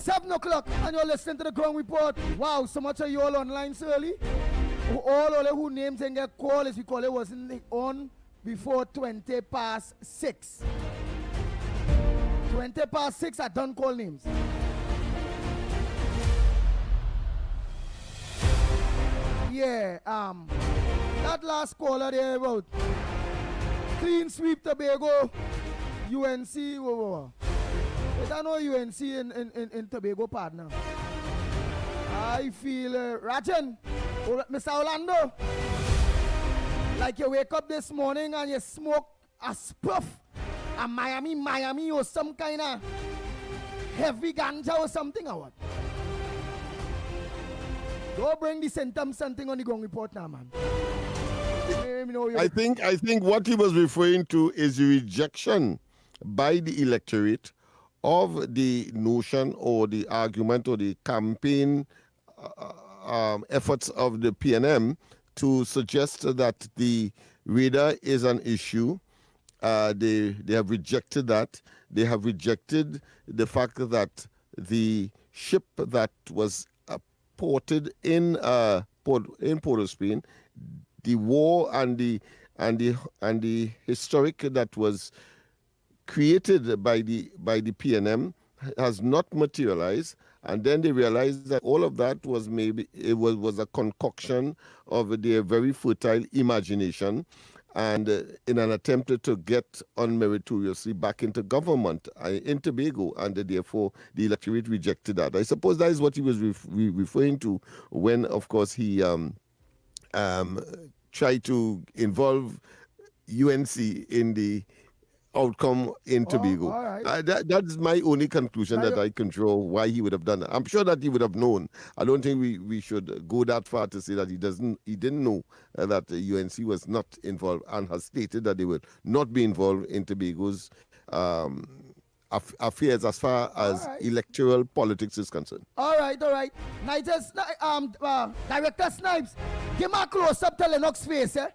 7 o'clock, and you're listening to the ground report. Wow, so much of you all online so early. All who names and get called, as we call it, wasn't on before 20 past 6. 20 past 6, I don't call names. Yeah, that last caller there about clean sweep Tobago, UNC, whoa. I don't know UNC in Tobago, partner. I feel, Rajan, Mr. Orlando, like you wake up this morning and you smoke a spuff, a Miami or some kind of heavy ganja or something or what? Don't bring the symptoms something on the ground report now, man. I think what he was referring to is the rejection by the electorate of the notion or the argument or the campaign efforts of the PNM to suggest that the radar is an issue. They have rejected that. They have rejected the fact that the ship that was ported in Port of Spain, the war and the historic that was created by the PNM has not materialized, and then they realized that all of that was was a concoction of their very fertile imagination, and in an attempt to get unmeritoriously back into government in Tobago, and therefore the electorate rejected that. I suppose that is what he was referring to when, of course, he tried to involve UNC in the outcome in Tobago. Right. That is my only conclusion that I can draw why he would have done that. I'm sure that he would have known. I don't think we should go that far to say that he didn't know that UNC was not involved, and has stated that they will not be involved in Tobago's affairs as far as electoral politics is concerned. All right. Director Snipes, give me a close-up to Lennox face, eh?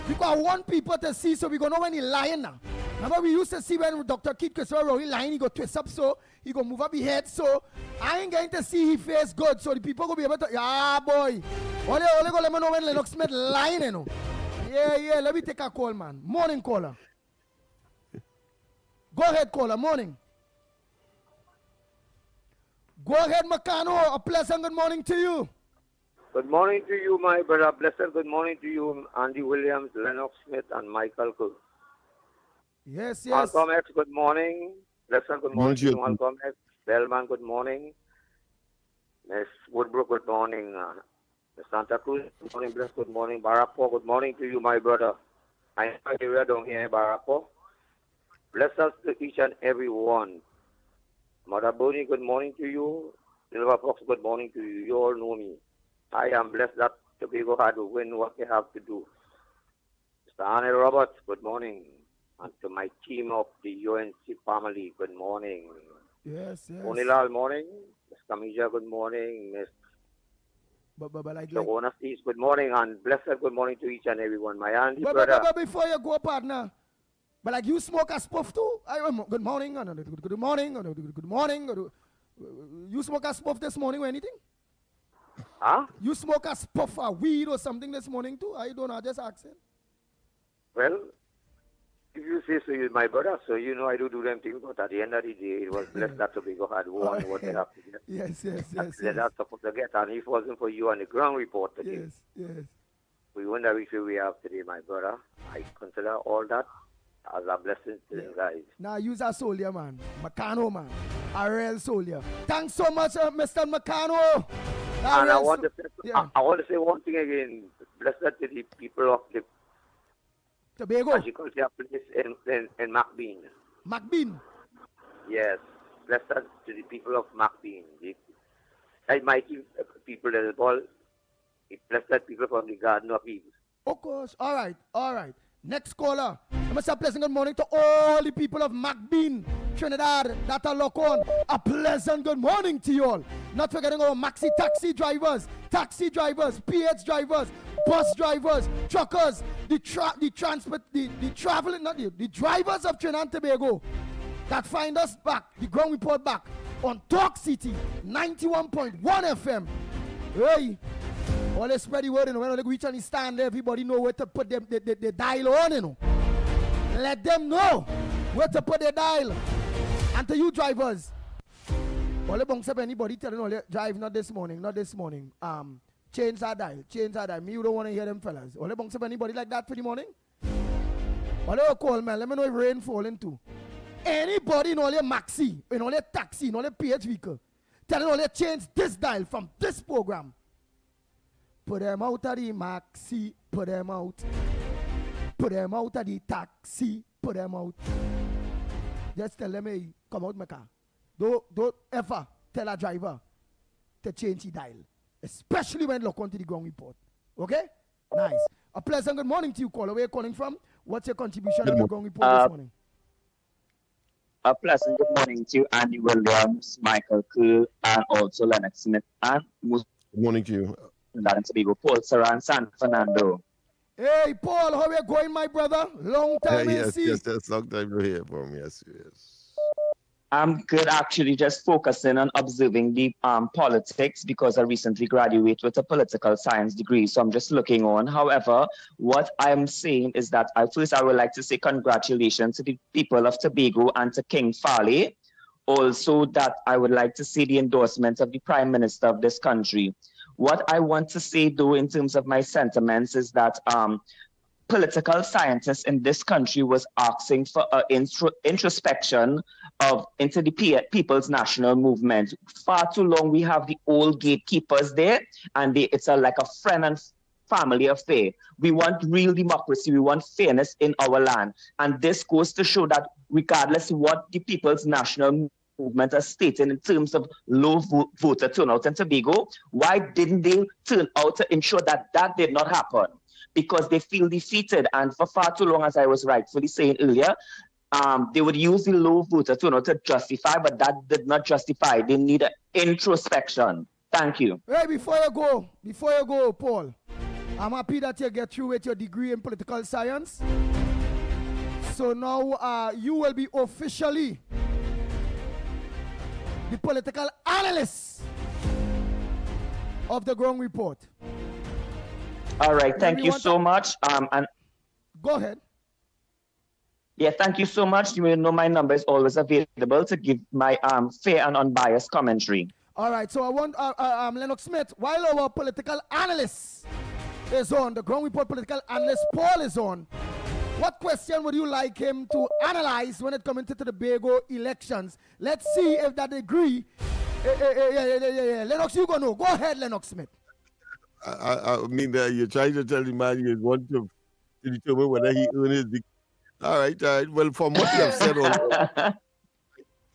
Because I want people to see, so we're going to know when he's lying now. Remember, we used to see when Dr. Keith Christopher Rory lying, he go twist up so, he go move up his head so. I ain't going to see his face good, so the people go be able to, yeah, boy. Only go let me know when Lennox Smith lying, you know. Yeah, let me take a call, man. Morning, caller. Go ahead, caller, morning. Go ahead, Macano. A pleasant good morning to you. Good morning to you, my brother. Blessed good morning to you, Andy Williams, Lennox Smith, and Michael Cook. Yes. Malcolm X, good morning. Blessed good morning to you, Malcolm X. Bellman, good morning. Miss Woodbrook, good morning. Miss Santa Cruz, good morning. Blessed good morning. Barapo, good morning to you, my brother. I know you are down here in Barapo. Bless us to each and every one. Mother Bonnie, good morning to you. Silver Fox, good morning to you. You all know me. I am blessed that Tobago had to win what they have to do. Mr. Arnold Roberts, good morning. And to my team of the UNC family, good morning. Yes. Onilal, morning. Ms. Kamija, good morning. Ms. Shagona Steves, good morning. And blessed good morning to each and every one. My Andy brother. But before you go, partner, but like you smoke a spuff too? Good morning. Good morning. Good morning. You smoke a spuff this morning or anything? Huh? You smoke a spuff or weed or something this morning too? I don't know, just asking. Well, if you say so, you're my brother, so you know I do them things, but at the end of the day, it was blessed that Tobago had won what they have to get. Yes. They're not supposed to get, and if it wasn't for you on the ground report today, yes. we wouldn't have reached where we have today, my brother. I consider all that as a blessing to you guys. Now use a soldier, man. Macano, man. A real soldier. Thanks so much, Mr. Macano. And I want to say one thing again. Blessed to the people of the Tobago agriculture place in McBean. McBean? Yes. Blessed to the people of McBean. The mighty people that is called blessed people from the Garden of Eden. Of course. All right. Next caller. I must say a pleasant good morning to all the people of McBean, Trinidad, that are locked on. A pleasant good morning to you all. Not forgetting our maxi taxi drivers, PH drivers, bus drivers, truckers, the drivers of Trinidad and Tobago that find us back, the ground report back on Talk City 91.1 FM. Hey. All they spread the word, when they reach on the stand, everybody know where to put them, the dial on, Let them know where to put the dial. And to you drivers, all the bunks up anybody telling all drive not this morning. Change that dial. Me, you don't want to hear them fellas. All the bunks up anybody like that for the morning? All they call, man, let me know if rain falling too. Anybody in all your maxi, in all your taxi, in all your PH vehicle, telling all they change this dial from this program. Put them out of the maxi, put them out. Put them out of the taxi, put them out. Just tell them, hey, come out my car. Don't ever tell a driver to change the dial. Especially when look onto the ground report. Okay? Nice. A pleasant good morning to you, caller. Where are you calling from? What's your contribution to the ground report this morning? A pleasant good morning to you, Andy Williams, Michael Cool, and also Lennox Smith, and good morning to you. Trinidad and Tobago, Paul Saran, San Fernando. Hey, Paul, how are you going, my brother? Long time yes, see. Yes, long time to hear from. Yes. I'm good, actually, just focusing on observing the politics because I recently graduated with a political science degree, so I'm just looking on. However, what I'm saying is that I would like to say congratulations to the people of Tobago and to King Farley. Also, that I would like to see the endorsement of the Prime Minister of this country. What I want to say, though, in terms of my sentiments, is that political scientists in this country was asking for an introspection into the People's National Movement. Far too long, we have the old gatekeepers there, and it's like a friend and family affair. We want real democracy. We want fairness in our land. And this goes to show that regardless of what the People's National Movement are stating in terms of low voter turnout in Tobago, why didn't they turn out to ensure that that did not happen? Because they feel defeated, and for far too long, as I was rightfully saying earlier, they would use the low voter turnout to justify, but that did not justify. They need an introspection. Thank you. Hey, before you go, Paul, I'm happy that you get through with your degree in political science. So now you will be officially the political analyst of the ground report. All right, thank you so much. And go ahead. Yeah, thank you so much. You will know my number is always available to give my fair and unbiased commentary. All right, so I want Lennox Smith, while our political analyst is on, the Ground Report political analyst Paul is on, what question would you like him to analyze when it comes into the Tobago elections? Let's see if that agree. Lennox, you go know. Go ahead, Lennox Smith. I mean, you're trying to tell the man you want to determine whether he earned his victory. All right. Well, from what you have said,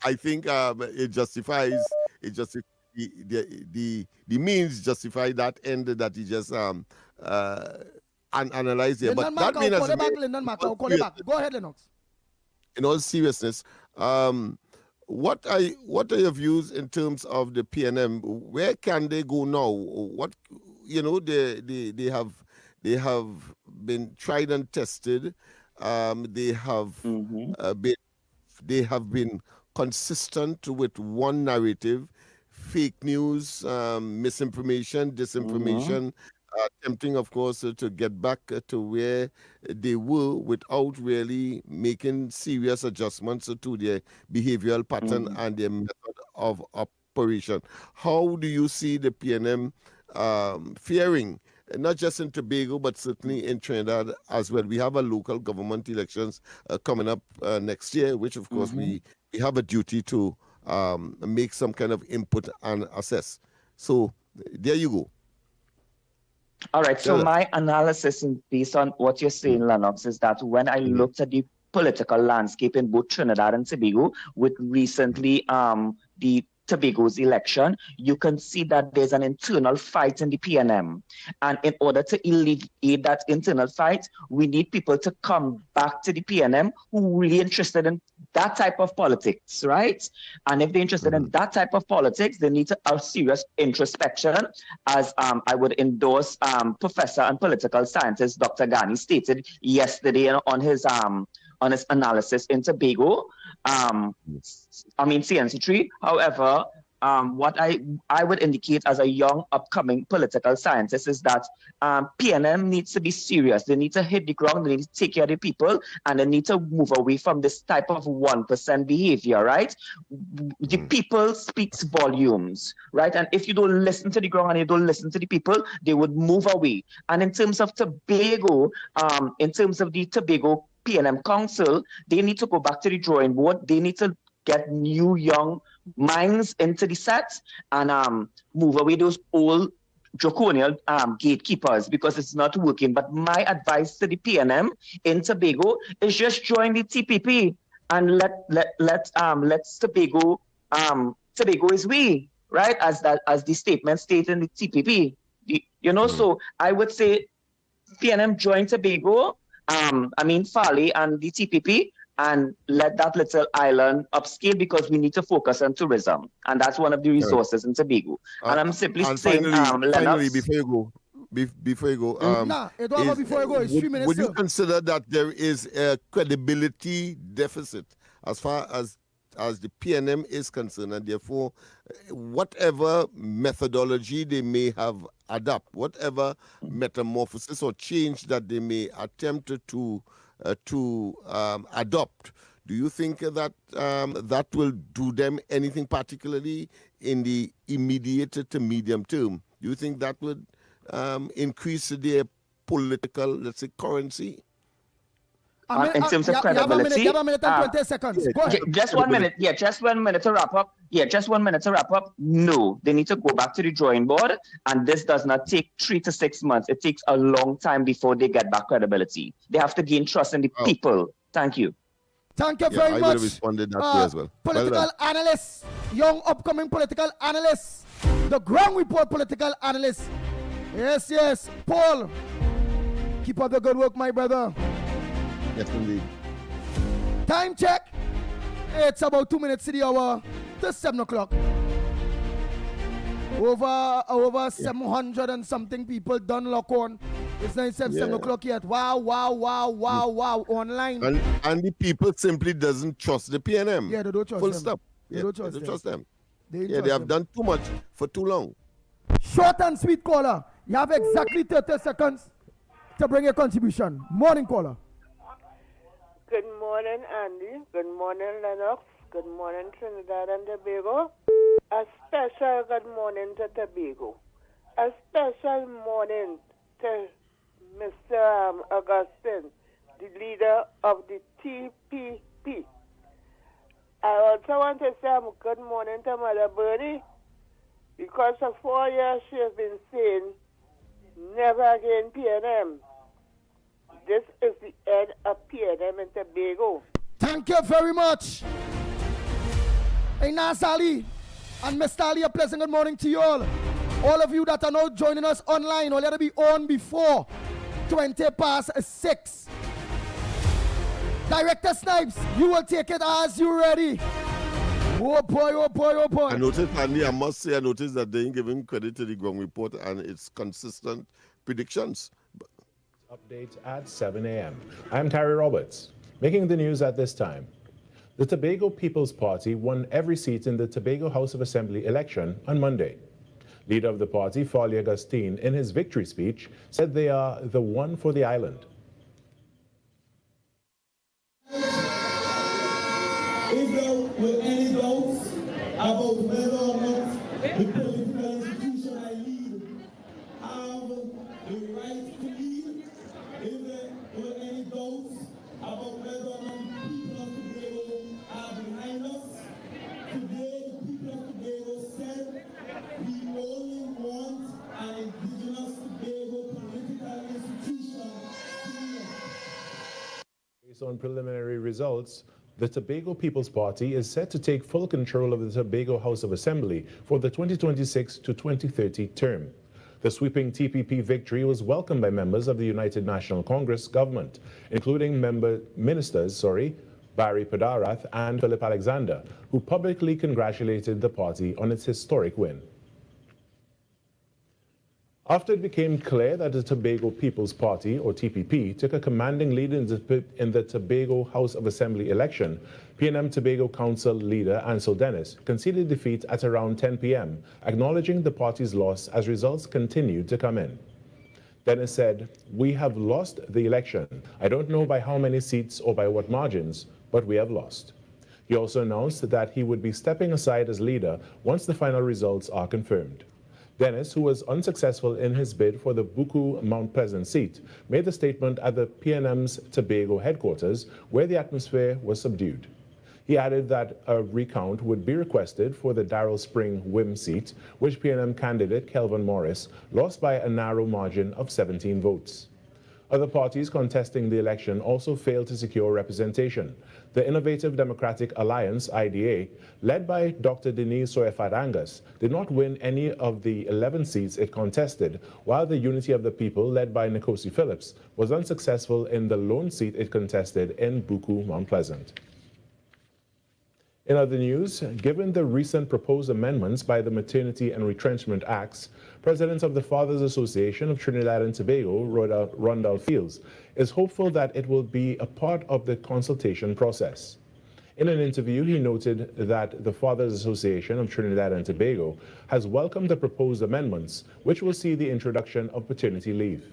I think it justifies the means justify that end that he just analyzed there. But that means, go ahead, Lennox. In all seriousness, what are your views in terms of the PNM? Where can they go now? What they have been tried and tested. They have been consistent with one narrative, fake news, misinformation, disinformation, attempting, of course, to get back to where they were without really making serious adjustments to their behavioral pattern and their method of operation. How do you see the PNM faring? Not just in Tobago, but certainly in Trinidad as well. We have a local government elections coming up next year, which, of course, we have a duty to make some kind of input and assess. So there you go. All right. So my analysis, based on what you're saying, Lennox, is that when I looked at the political landscape in both Trinidad and Tobago, with recently the Tobago's election, you can see that there's an internal fight in the PNM. And in order to alleviate that internal fight, we need people to come back to the PNM who are really interested in that type of politics, right? And if they're interested in that type of politics, they need to have serious introspection, as I would endorse professor and political scientist Dr. Ghani stated yesterday on his analysis in Tobago. CNC3. However, what I would indicate as a young upcoming political scientist is that PNM needs to be serious. They need to hit the ground, they need to take care of the people, and they need to move away from this type of 1% behavior, right? The people speaks volumes, right? And if you don't listen to the ground and you don't listen to the people, they would move away. And in terms of Tobago, in terms of the Tobago PNM Council, they need to go back to the drawing board. They need to get new young minds into the set and move away those old draconian gatekeepers, because it's not working. But my advice to the PNM in Tobago is just join the TPP and let Tobago Tobago is we, right? As the statement stated in the TPP. So I would say PNM join Tobago, Farley and the TPP, and let that little island upscale, because we need to focus on tourism, and that's one of the resources in Tobago. And I'm simply saying, finally, before you go, before you go, it's 3 minutes. Would you consider that there is a credibility deficit as far as the PNM is concerned, and therefore, whatever methodology they may have adopt, whatever metamorphosis or change that they may attempt to adopt, do you think that that will do them anything particularly in the immediate to medium term? Do you think that would increase their political, let's say, currency? In terms of credibility, you have a minute and 20 seconds. Go ahead. Just 1 minute. Yeah, just 1 minute to wrap up. No, they need to go back to the drawing board, and this does not take 3 to 6 months. It takes a long time before they get back credibility. They have to gain trust in the people. Thank you. Thank you very much. I would have responded that way as well. Political analyst, young upcoming political analyst, the Ground Report political analyst. Yes, Paul. Keep up the good work, my brother. Yes, indeed. Time check. It's about 2 minutes to the hour to 7 o'clock. Over 700 and something people done lock on. It's not 7 o'clock yet. Wow. Online. And the people simply doesn't trust the PNM. Yeah, they don't trust Full them. stop. They don't trust them. They have done too much for too long. Short and sweet caller. You have exactly 30 seconds to bring your contribution. Morning caller. Good morning, Andy. Good morning, Lennox. Good morning, Trinidad and Tobago. a special good morning to Tobago. A special morning to Mr. Augustine, the leader of the TPP. I also want to say good morning to Mother Bernie, because for 4 years she has been saying, never again PNM. This is the end of PNM in Tobago. Thank you very much. Hey, Nazali and Mr. Ali, a pleasant good morning to you all. All of you that are now joining us online, or let it be on before 6:20. Director Snipes, you will take it as you ready. Oh boy, oh boy, oh boy. I noticed, Andy, I must say, I noticed that they ain't giving credit to the ground report and its consistent predictions. Update at 7 a.m. I'm Terry Roberts. Making the news at this time. The Tobago People's Party won every seat in the Tobago House of Assembly election on Monday. Leader of the party, Farley Augustine, in his victory speech, said they are the one for the island. If there were any doubts about whether or not the political institution I lead have the right to lead, if there were any doubts about whether or not the people of Tobago are behind us, today the people of Tobago said we only want an indigenous Tobago political institution. Based on preliminary results, the Tobago People's Party is set to take full control of the Tobago House of Assembly for the 2026 to 2030 term. The sweeping TPP victory was welcomed by members of the United National Congress government, including ministers Barry Padarath and Philip Alexander, who publicly congratulated the party on its historic win. After it became clear that the Tobago People's Party, or TPP, took a commanding lead in the Tobago House of Assembly election, PNM Tobago Council leader Ansel Dennis conceded defeat at around 10 p.m., acknowledging the party's loss as results continued to come in. Dennis said, "We have lost the election. I don't know by how many seats or by what margins, but we have lost." He also announced that he would be stepping aside as leader once the final results are confirmed. Dennis, who was unsuccessful in his bid for the Buku Mount Pleasant seat, made the statement at the PNM's Tobago headquarters, where the atmosphere was subdued. He added that a recount would be requested for the Darrell Spring Wim seat, which PNM candidate Kelvin Morris lost by a narrow margin of 17 votes. Other parties contesting the election also failed to secure representation. The Innovative Democratic Alliance, IDA, led by Dr. Denise Soyafat Angus, did not win any of the 11 seats it contested, while the Unity of the People, led by Nkosi Phillips, was unsuccessful in the lone seat it contested in Buku Mount Pleasant. In other news, given the recent proposed amendments by the Maternity and Retrenchment Acts, President of the Fathers Association of Trinidad and Tobago, Rondell Fields, is hopeful that it will be a part of the consultation process. In an interview, he noted that the Fathers Association of Trinidad and Tobago has welcomed the proposed amendments, which will see the introduction of paternity leave.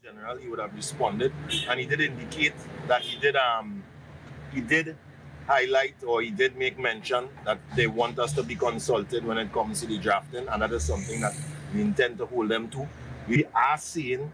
General, he would have responded, and he did indicate that he did highlight, or he did make mention that they want us to be consulted when it comes to the drafting, and that is something that we intend to hold them to. We are saying,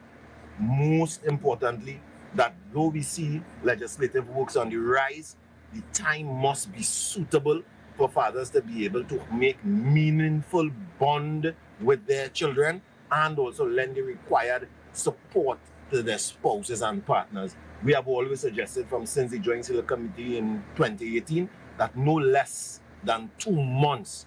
most importantly, that though we see legislative works on the rise, the time must be suitable for fathers to be able to make meaningful bond with their children and also lend the required support to their spouses and partners. We have always suggested since the Joint Select Committee in 2018 that no less than 2 months,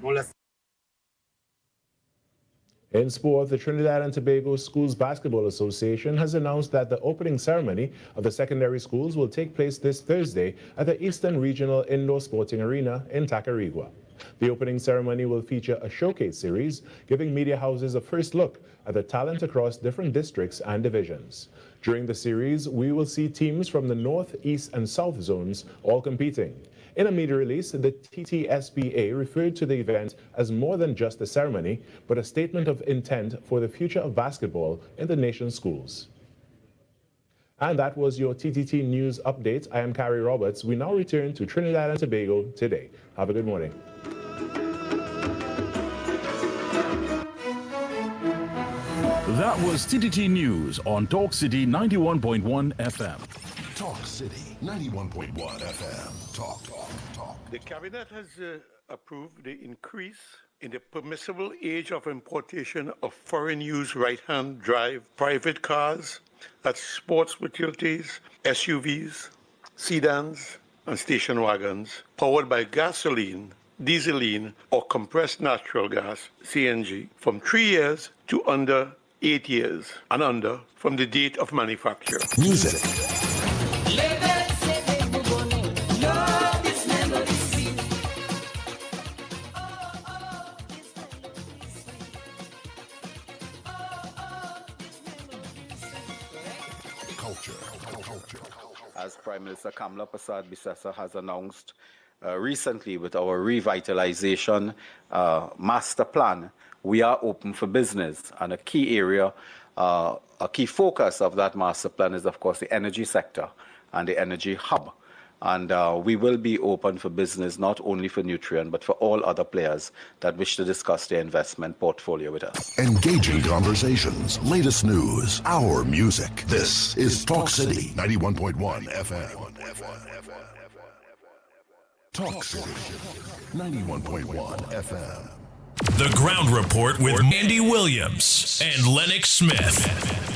In sport, the Trinidad and Tobago Schools Basketball Association has announced that the opening ceremony of the secondary schools will take place this Thursday at the Eastern Regional Indoor Sporting Arena in Tacarigua. The opening ceremony will feature a showcase series, giving media houses a first look at the talent across different districts and divisions. During the series, we will see teams from the North, East, and South zones all competing. In a media release, the TTSBA referred to the event as more than just a ceremony, but a statement of intent for the future of basketball in the nation's schools. And that was your TTT News Update. I am Carrie Roberts. We now return to Trinidad and Tobago today. Have a good morning. That was TTT News on Talk City 91.1 FM. Talk City 91.1 FM. Talk. The Cabinet has approved the increase in the permissible age of importation of foreign-use right-hand drive private cars, that's sports utilities, SUVs, sedans, and station wagons, powered by gasoline, dieseline, or compressed natural gas, CNG, from 3 years to under 8 years, and under from the date of manufacture. Music. As Prime Minister Kamla Persad-Bissessar has announced recently with our revitalization master plan, we are open for business. And a key area, a key focus of that master plan is, of course, the energy sector and the energy hub. And we will be open for business, not only for Nutrien, but for all other players that wish to discuss their investment portfolio with us. Engaging conversations, latest news, our music. This is Talk City 91.1 FM. Talk City 91.1 FM. The Ground Report with Andy Williams and Lennox Smith.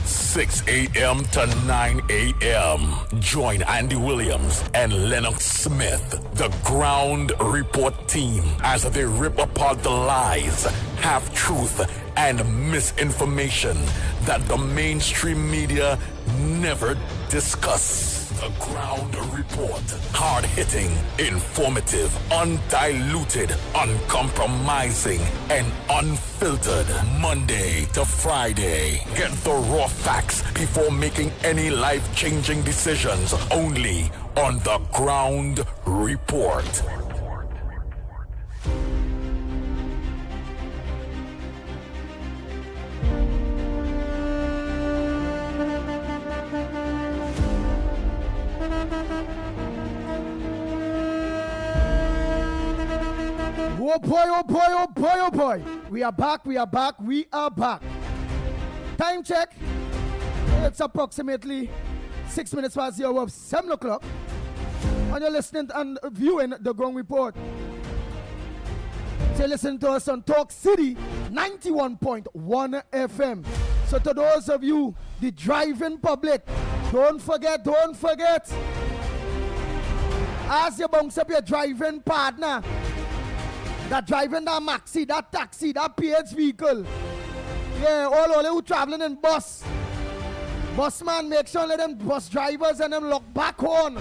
6 a.m. to 9 a.m. Join Andy Williams and Lennox Smith, the Ground Report team, as they rip apart the lies, half-truth, and misinformation that the mainstream media never discuss. The Ground Report. Hard-hitting, informative, undiluted, uncompromising, and unfiltered. Monday to Friday. Get the raw facts before making any life-changing decisions. Only on The Ground Report. Oh boy, oh boy, oh boy, oh boy. We are back. Time check. It's approximately 6 minutes past the hour of 7 o'clock. And you're listening and viewing the Ground Report. So listen to us on Talk City 91.1 FM. So to those of you, the driving public, don't forget, as you bounce up your driving partner, that driving that maxi, that taxi, that PH vehicle. Yeah, all who traveling in bus. Bus man, make sure let them bus drivers and them lock back horn.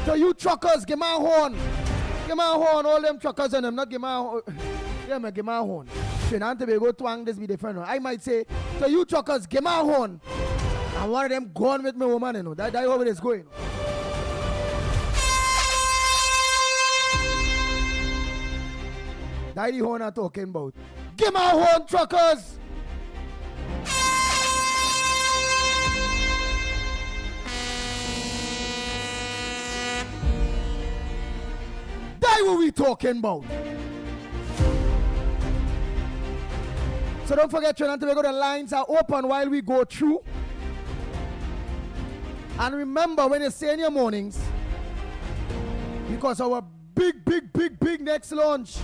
So you truckers, give me a horn. Give me a horn, all them truckers and them, not give me a horn. Yeah, man, give me a horn. Trinidad and Tobago twang this be different. I might say, so you truckers, give me a horn. And one of them gone with me woman, you know. That's how it is going. That's the horn I'm talking about. Give me a horn, truckers! That's what we talking about. So don't forget, Trinidad and Tobago, the lines are open while we go through. And remember, when you say in your mornings, because our big next launch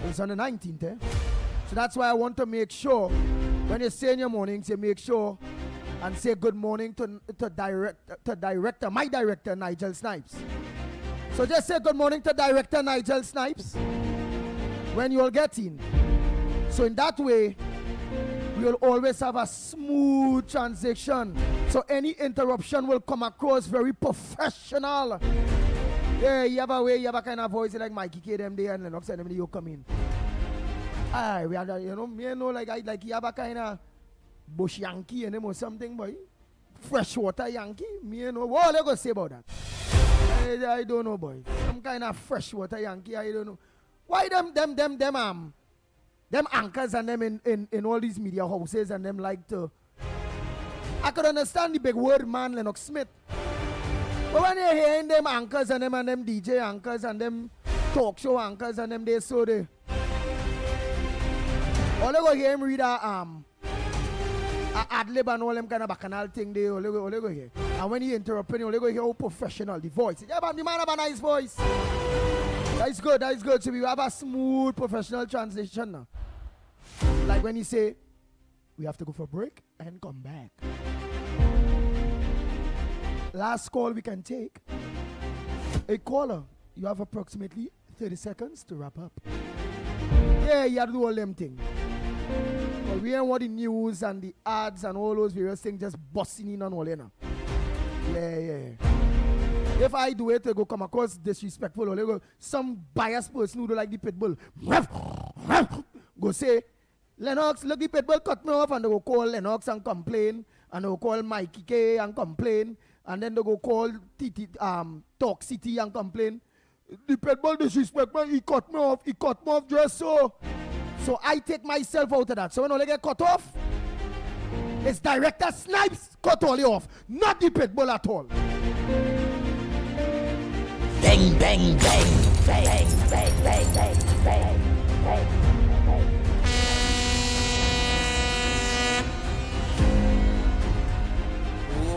is on the 19th, eh? So that's why I want to make sure when you say in your mornings, you make sure and say good morning to my director Nigel Snipes. So just say good morning to director Nigel Snipes when you'll get in. So in that way, we'll always have a smooth transition. So any interruption will come across very professional. Yeah, you have a kind of voice like Mikey K them there and Lennox and them you come in. Aye, we have like you have a kind of bush Yankee and them or something, boy. Freshwater Yankee. Me know what they gonna say about that. I don't know, boy. Some kind of freshwater Yankee, I don't know. Why them anchors and them in all these media houses and them like to I could understand the big word man, Lennox Smith. But when you're hearing them anchors and them DJ anchors and them talk show anchors and them they so they all they go hear him read a ad-lib and all them kind of bacchanal thing they all they go hear. And when he interrupting, all they go hear how professional the voice. Yeah, but the man have a nice voice. That's good. So we have a smooth professional transition now. Like when he say, we have to go for a break and come back. Last call we can take. A caller, you have approximately 30 seconds to wrap up. Yeah, you have to do all them things. But we ain't want the news and the ads and all those various things just busting in on all you know. Yeah. If I do it, they go come across disrespectful or they go some biased person who do like the pit bull. Go say, Lennox, look, the pit bull cut me off, and they go call Lennox and complain, and they go call Mikey K and complain, and then they go call Talk City and complain. The pit bull disrespect me, he cut me off just so. So I take myself out of that. So when I get cut off, it's director Snipes cut all you off, not the pit bull at all. Bang, bang, bang, bang, bang, bang, bang, bang, bang.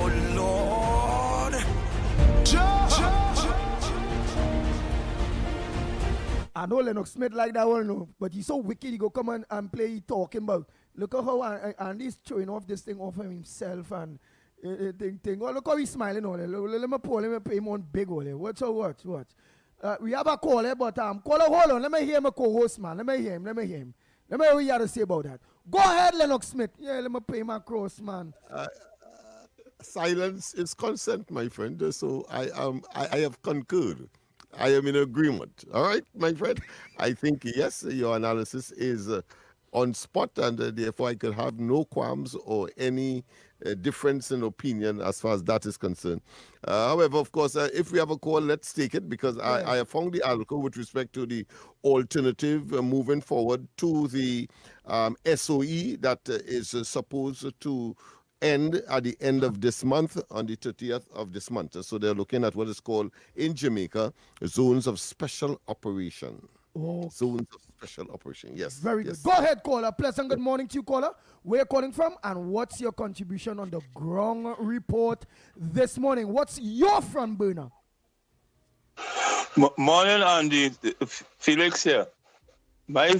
Oh Lord, I know Lennox Smith like that one, no, but he's so wicked. He go come and play. He talking about look at how and he's showing off this thing off of himself and thing. Oh, look how he's smiling all. Let me pull him and pay him on big all. Watch. We have a caller, but caller, hold on. Let me hear my co-host, man. Let me hear him. Let me hear what you have to say about that. Go ahead, Lennox Smith. Yeah, let me pay my cross, man. Silence is consent, my friend. So I have concurred. I am in agreement. All right, my friend. I think yes, your analysis is on spot, and therefore I could have no qualms or any difference in opinion as far as that is concerned. However, of course, if we have a call, let's take it, because I have found the article with respect to the alternative moving forward to the SOE that is supposed to end at the end of this month, on the 30th of this month. So they're looking at what is called in Jamaica zones of special operation. Oh. Zones of special operation. Yes. Very good. Go ahead, caller. Pleasant good morning to you, caller. Where you calling from, and what's your contribution on the ground report this morning? What's your front burner? Morning, Andy. Felix here. My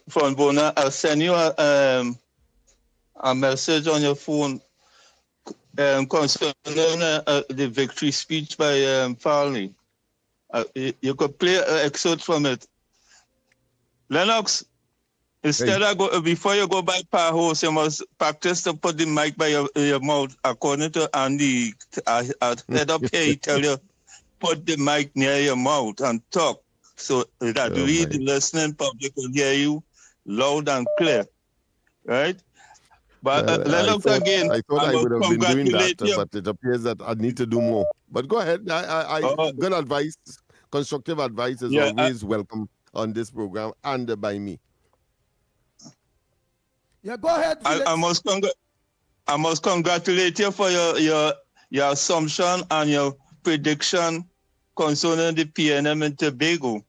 front burner, I'll send you a message on your phone concerning the victory speech by Farley. You could play an excerpt from it. Lennox, instead of before you go by power horse, you must practice to put the mic by your mouth. According to Andy, head up here, he tell you put the mic near your mouth and talk, so that we, the listening public, will hear you loud and clear. Right? But Lennox, again, I thought I would have been doing that, but it appears that I need to do more. But go ahead. Good advice, constructive advice is always welcome on this program and by me. Yeah, go ahead. I must congratulate you for your assumption and your prediction concerning the PNM in Tobago.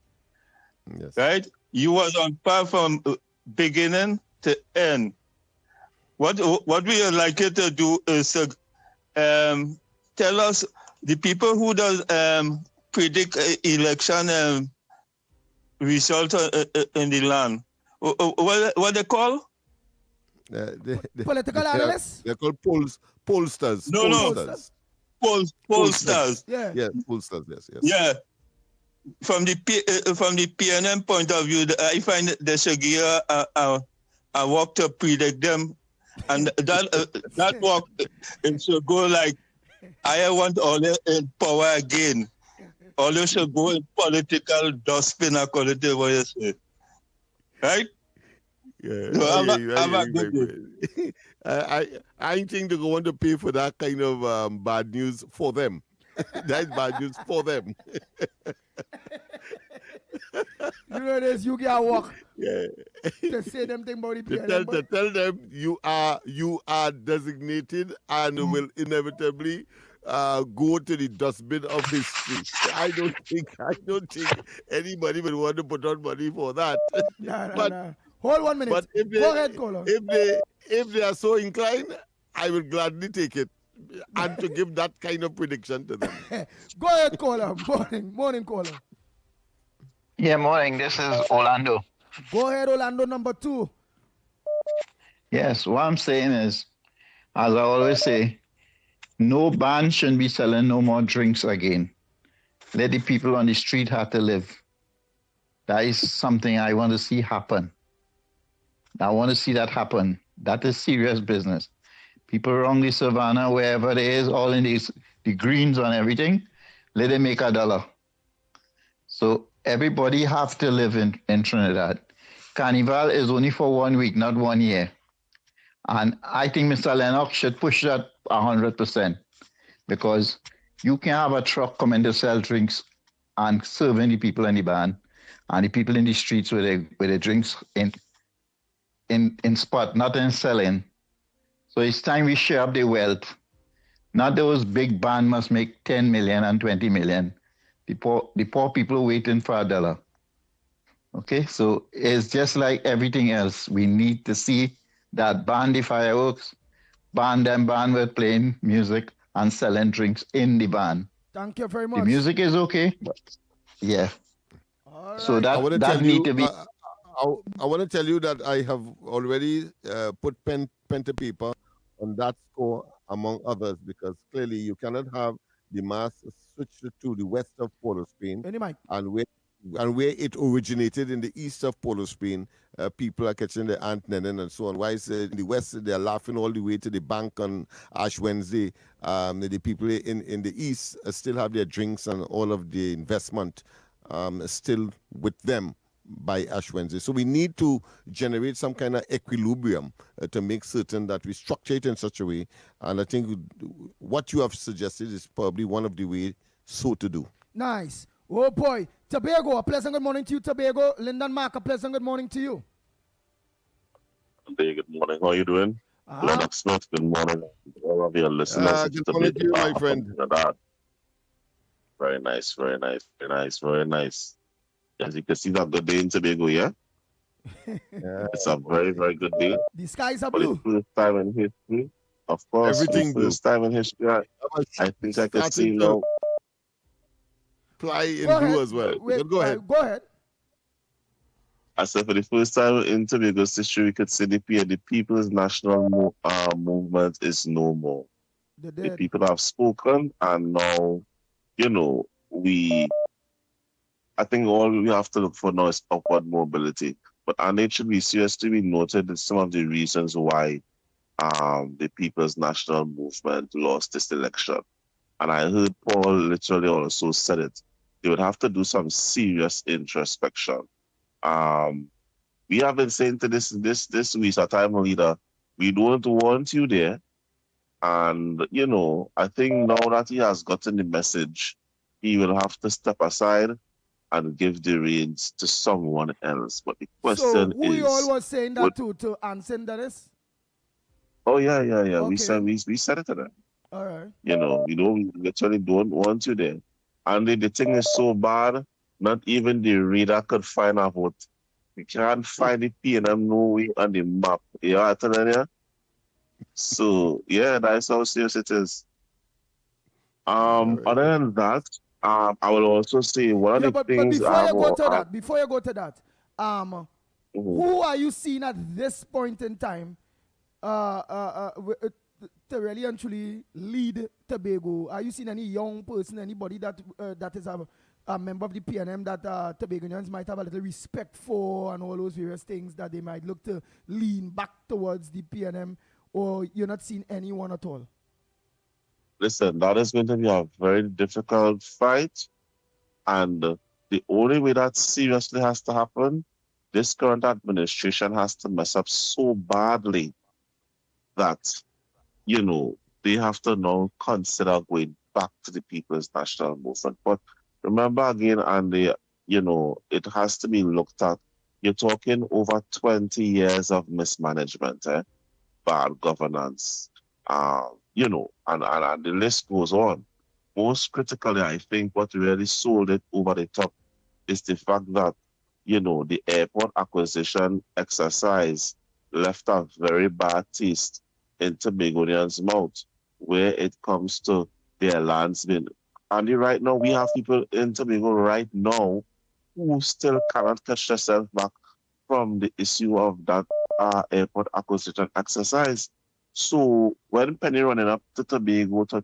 Yes. Right? You was on par from beginning to end. What we would like you to do is tell us the people who does predict election result in the land. What they call? Political analysts? They're called pollsters. Pollsters. Yeah, pollsters. Yes. Yeah. From the PNM point of view, I find they should give a work to predict them. And that work, it should go like, I want all in power again. All you should go in political dustbin according to what you say. Right? Yeah. So I think they're going to pay for that kind of bad news for them. That's bad news for them. You know this, you get walk. Yeah. To say them thing about the To PNM. tell them you are designated and will inevitably go to the dustbin of history. I don't think anybody would want to put on money for that. Nah. Hold 1 minute. But Go ahead, caller. if they are so inclined, I will gladly take it and to give that kind of prediction to them. Go ahead, caller. Morning, caller. Yeah, morning. This is Orlando. Go ahead, Orlando number 2. Yes, what I'm saying is, as I always say, no ban shouldn't be selling no more drinks again. Let the people on the street have to live. That is something I want to see happen. I want to see that happen. That is serious business. People around the savannah, wherever it is, all in the greens and everything, let them make $1. So everybody have to live in Trinidad. Carnival is only for 1 week, not 1 year. And I think Mr. Lennox should push that 100% because you can have a truck coming to sell drinks and serving the people in the band and the people in the streets with their drinks in spot, not in selling. So it's time we share up the wealth. Not those big band must make 10 million and 20 million. The poor people waiting for $1. Okay, so it's just like everything else. We need to see that ban the fireworks, ban with playing music and selling drinks in the ban. Thank you very much. The music is okay, but yeah. Right. So that need to be. I want to tell you that I have already put pen to paper on that score, among others, because clearly you cannot have the mass switched to the west of Port of Spain, and where it originated in the east of Port of Spain, people are catching the ant nennen and so on. Why is in the west they're laughing all the way to the bank on Ash Wednesday? The people in the east still have their drinks and all of the investment still with them by Ash Wednesday. So we need to generate some kind of equilibrium to make certain that we structure it in such a way. And I think what you have suggested is probably one of the ways so to do. Nice. Oh boy. Tobago, a pleasant good morning to you, Tobago. Lyndon Mark, a pleasant good morning to you. Good morning. How are you doing? Lennox Smith, good morning. All of your listeners. Good morning to you, my friend. Very nice, very nice, very nice, very nice. As you can see, that's a good day in Tobago, yeah? It's a very, very good day. The skies are blue. For the first time in history, of course. Everything for the first time in history, I think I can see now. Fly in blue as well. Go ahead. Go ahead. I said for the first time in Tobago's history, we could say the People's National Movement is no more. The people have spoken, and now, I think all we have to look for now is upward mobility. And it should be seriously be noted that some of the reasons why the People's National Movement lost this election. And I heard Paul literally also said it. They would have to do some serious introspection. We have been saying to this week's time leader, we don't want you there. And, I think now that he has gotten the message, he will have to step aside and give the reins to someone else. But the question is... So who you all was saying that to Anson Dennis? Oh, yeah. Okay. We said it to them. All right. We literally don't want you there. And the thing is so bad, not even the reader could find a vote. We can't find the PNM no way on the map. You know what I'm telling you? So, yeah, that's how serious it is. Other than that, I will also say one of the things. But before you go to that, who are you seeing at this point in time to really and truly lead Tobago? Are you seeing any young person, anybody that is a member of the PNM that Tobagonians might have a little respect for, and all those various things that they might look to lean back towards the PNM, or you're not seeing anyone at all? Listen, that is going to be a very difficult fight. And the only way that seriously has to happen, this current administration has to mess up so badly that, they have to now consider going back to the People's National Movement. But remember again, Andy, it has to be looked at. You're talking over 20 years of mismanagement, bad governance, and the list goes on. Most critically, I think what really sold it over the top is the fact that, the airport acquisition exercise left a very bad taste in Tobagonians' mouth where it comes to their lands being. And right now, we have people in Tobago right now who still cannot catch themselves back from the issue of that airport acquisition exercise. So when Penny running up to Tobago to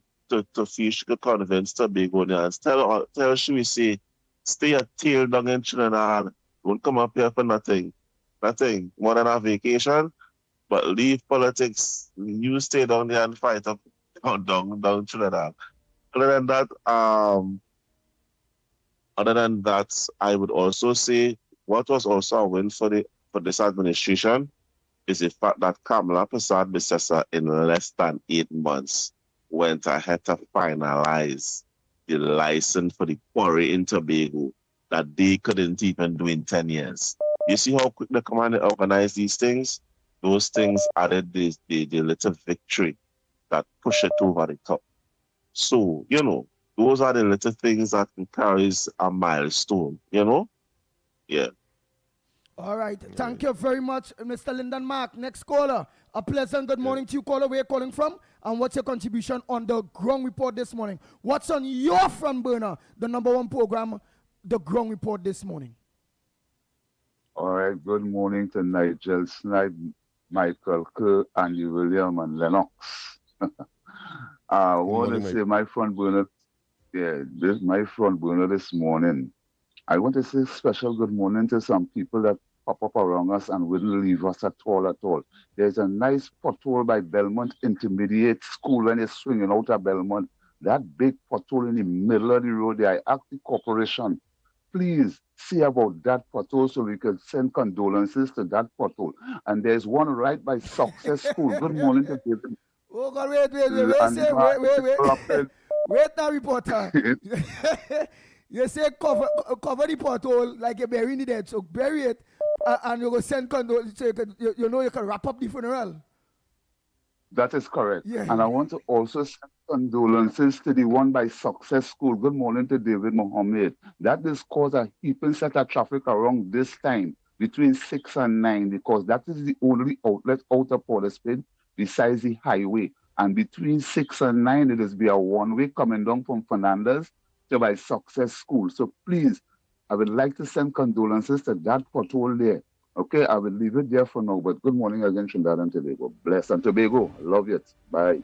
fish, to convince Tobagonians, tell she we say, stay a tail down in Trinidad. Don't come up here for nothing. Nothing. More than a vacation. But leave politics. You stay down there and fight up down Trinidad. Other than that, I would also say what was also a win for this administration is the fact that Kamala Persad-Bissessar in less than 8 months went ahead to finalize the license for the quarry in Tobago that they couldn't even do in 10 years. You see how quick they come and organize these things? Those things added the little victory that push it over the top. So, those are the little things that carries a milestone, Yeah. All right. Thank you very much, Mr. Lyndon Mark. Next caller. A pleasant good morning to you, caller. Where you calling from? And what's your contribution on the Ground Report this morning? What's on your front burner, the #1 program, the Ground Report this morning? All right. Good morning to Nigel Snipe, Michael Kerr, Andy William, and Lennox. I want to say my front burner, my front burner this morning. I want to say special good morning to some people that pop up around us and wouldn't leave us at all. There's a nice pothole by Belmont Intermediate School when you're swinging out of Belmont. That big pothole in the middle of the road there, I ask the corporation, please see about that pothole so we can send condolences to that pothole. And there's one right by Success School. Good morning to David. Oh, God, wait. Wait now, reporter. You say cover the pothole like you're burying the dead. So bury it and you go send condolences so you can wrap up the funeral. That is correct. Yeah. And I want to also send condolences to the one by Success School. Good morning to David Mohammed. That has caused a heaping set of traffic around this time between 6 and 9 because that is the only outlet out of Port of Spain besides the highway. And between 6 and 9, it is be a one-way coming down from Fernandez to by Success School. So please, I would like to send condolences to that pothole there. Okay, I will leave it there for now. But good morning again, Trinidad and Tobago. Bless and Tobago. Love you. Bye.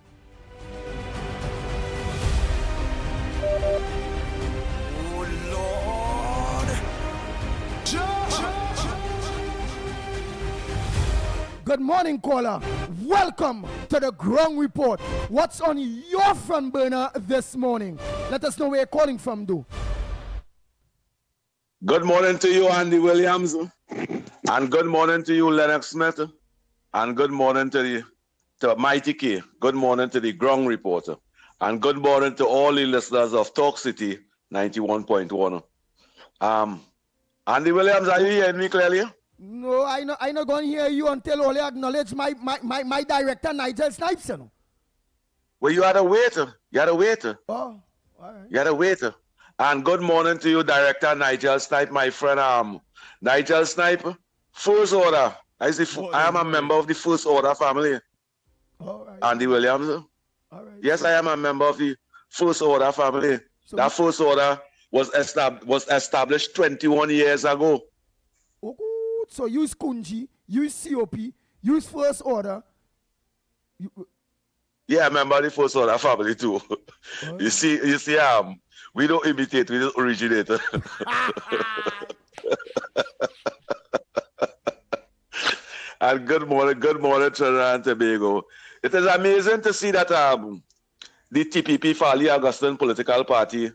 Good morning, caller. Welcome to the Ground Report. What's on your front burner this morning? Let us know where you're calling from, though. Good morning to you, Andy Williams. And good morning to you, Lennox Smith. And good morning to Mighty K. Good morning to the Ground Reporter. And good morning to all the listeners of Talk City 91.1. Andy Williams, are you hearing me clearly? No, I not going to hear you until only acknowledge my director, Nigel Snipes. Well, you are the waiter. Oh, all right. You're the waiter. And good morning to you, Director Nigel Snipe, my friend. Nigel Snipe, First Order. I am a member of the First Order family. All right. Andy Williams. All right. Yes, I am a member of the First Order family. So that First Order was established 21 years ago. Oh, so use Kunji, use COP, use First Order. Yeah, I remember the First Order family too. Right. You see, we don't imitate, we just originate. And good morning, Trinidad and Tobago. It is amazing to see that the TPP, Fali Augustine Political Party,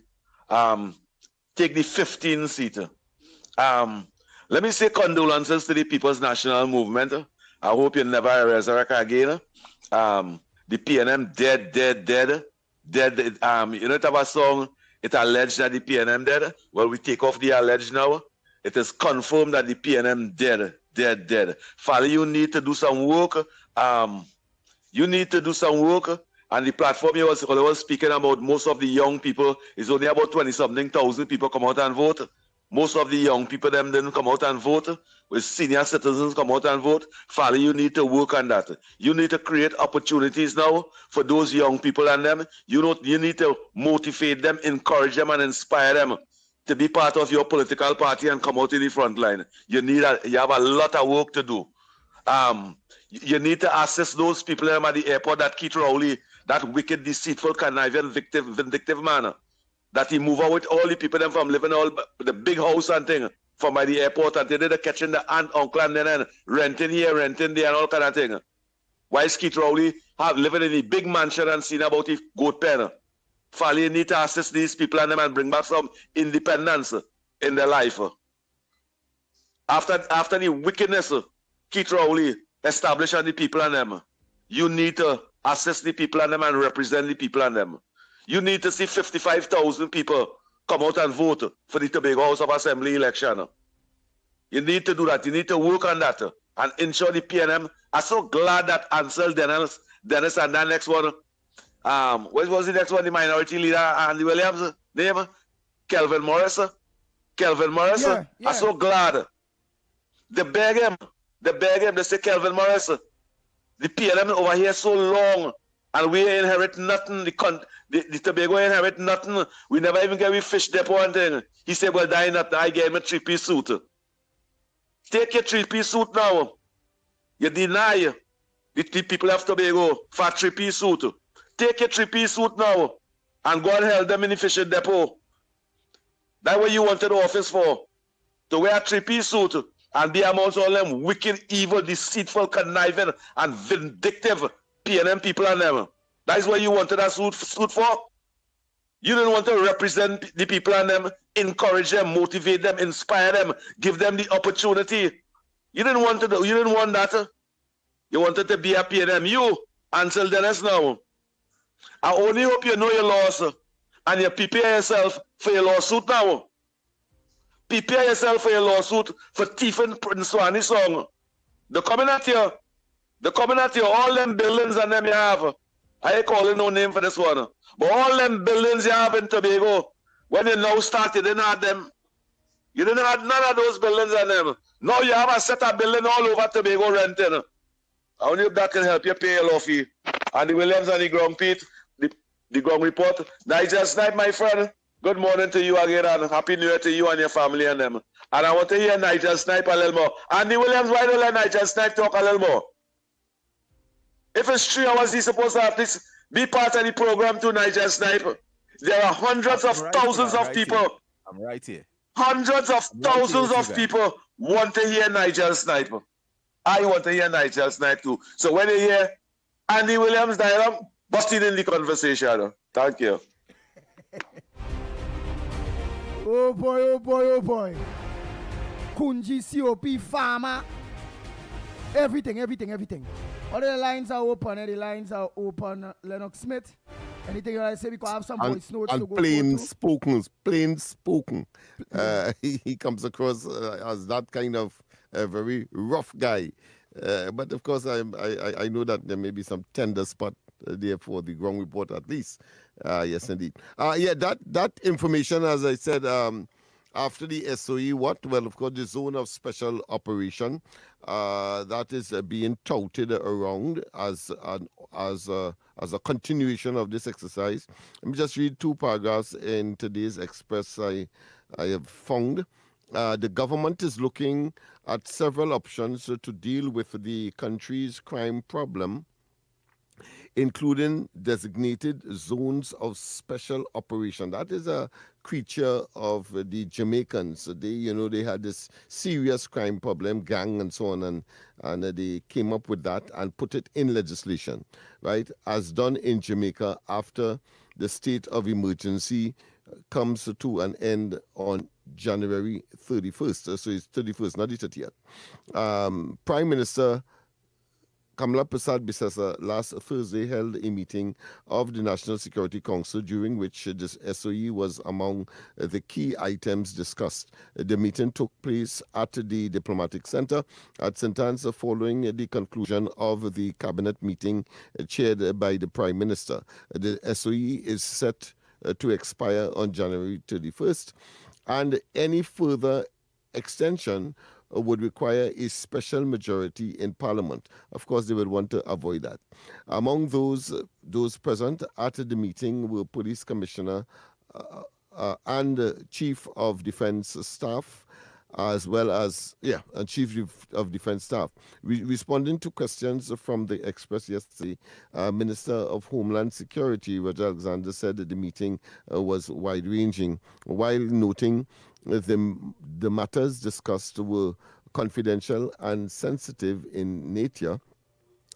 take the 15th seat. Let me say condolences to the People's National Movement. I hope you never resurrect again. The PNM dead. You know, it have a song It alleged that the PNM dead. Well, we take off the alleged now. It is confirmed that the PNM dead. Fally, you need to do some work. You need to do some work. And the platform you was speaking about, most of the young people, is only about 20-something thousand people come out and vote. Most of the young people them didn't come out and vote. With senior citizens come out and vote. Fally, you need to work on that. You need to create opportunities now for those young people and them. You need to motivate them, encourage them, and inspire them to be part of your political party and come out in the front line. You have a lot of work to do. You need to assess those people at the airport that Keith Rowley, that wicked, deceitful, conniving, vindictive man, that he move out with all the people them from living all the big house and thing from by the airport, and they did catching the aunt, uncle, and then renting here, renting there, and all kind of thing. While Keith Rowley have living in a big mansion and seen about the goat pen. Fally, you need to assist these people and them and bring back some independence in their life. After the wickedness Keith Rowley established on the people and them, you need to assist the people and them and represent the people and them. You need to see 55,000 people come out and vote for the Tobago House of Assembly election. You need to do that. You need to work on that and ensure the PNM. I'm so glad that Ansel Dennis and that next one, what was the next one, the minority leader, Andy Williams' name? Kelvin Morris. Yeah. I'm so glad. They beg him, they say, Kelvin Morris, the PNM over here so long, and we inherit nothing, the Tobago inherit nothing. We never even get a fish depot and thing. He said, well, I gave him a 3-piece suit. Take your 3-piece suit now. You deny the people of Tobago for a 3-piece suit. Take your 3-piece suit now and go and help them in the fishing depot. That's what you wanted the office for. To wear a 3-piece suit and be amongst all them wicked, evil, deceitful, conniving, and vindictive PNM people and them. That is what you wanted that suit for. You didn't want to represent the people and them, encourage them, motivate them, inspire them, give them the opportunity. You didn't want that. You wanted to be a PNM. You, Ansel Dennis now. I only hope you know your laws and you prepare yourself for your lawsuit now. Prepare yourself for your lawsuit for thieving Prince Swani song. They're coming at you. All them buildings and them you have. I ain't calling no name for this one. But all them buildings you have in Tobago, when you now start, you didn't have them. You didn't have none of those buildings and them. Now you have a set of building all over Tobago renting. I only hope that can help you pay your law fee. And the Williams and the Ground Pete, the Ground Report. Nigel Snipe, my friend. Good morning to you again and Happy New Year to you and your family and them. And I want to hear Nigel Snipe a little more. Andy Williams, why don't let Nigel Snipe talk a little more? If it's 3 hours, he's supposed to have this be part of the program to Nigel Snipe. There are hundreds of thousands of people. I'm right here. Hundreds of thousands of people want to hear Nigel Snipe. I want to hear Nigel Snipe too. So when you hear Andy Williams dialogue, busting in the conversation. Thank you. Oh boy. Kunji, COP, Farmer. Everything. All the lines are open. Lennox Smith. Anything you want to say? Because I have some voice notes to go plain spoken. He comes across as that kind of a very rough guy. But of course, I know that there may be some tender spot there for the Ground Report at least. Yes, indeed. That information, as I said, after the SOE, what? Well, of course, the zone of special operation that is being touted around as a continuation of this exercise. Let me just read 2 paragraphs in today's Express I have found. The government is looking at several options to deal with the country's crime problem, including designated zones of special operation. That is a creature of the Jamaicans. They had this serious crime problem, gang and so on, and they came up with that and put it in legislation, right? As done in Jamaica after the state of emergency comes to an end on January 31st. So it's 31st, not the 30th. Prime Minister Kamala Prasad Bisasa last Thursday held a meeting of the National Security Council during which this SOE was among the key items discussed. The meeting took place at the Diplomatic Center at St. Anne's following the conclusion of the cabinet meeting chaired by the Prime Minister. The SOE is set to expire on January 31st, and any further extension would require a special majority in Parliament. Of course, they would want to avoid that. Among those present at the meeting were Police Commissioner and Chief of Defense Staff, as well as, Chief of Defense Staff. Responding to questions from the Express yesterday, Minister of Homeland Security, Roger Alexander, said that the meeting was wide-ranging, while noting the matters discussed were confidential and sensitive in nature.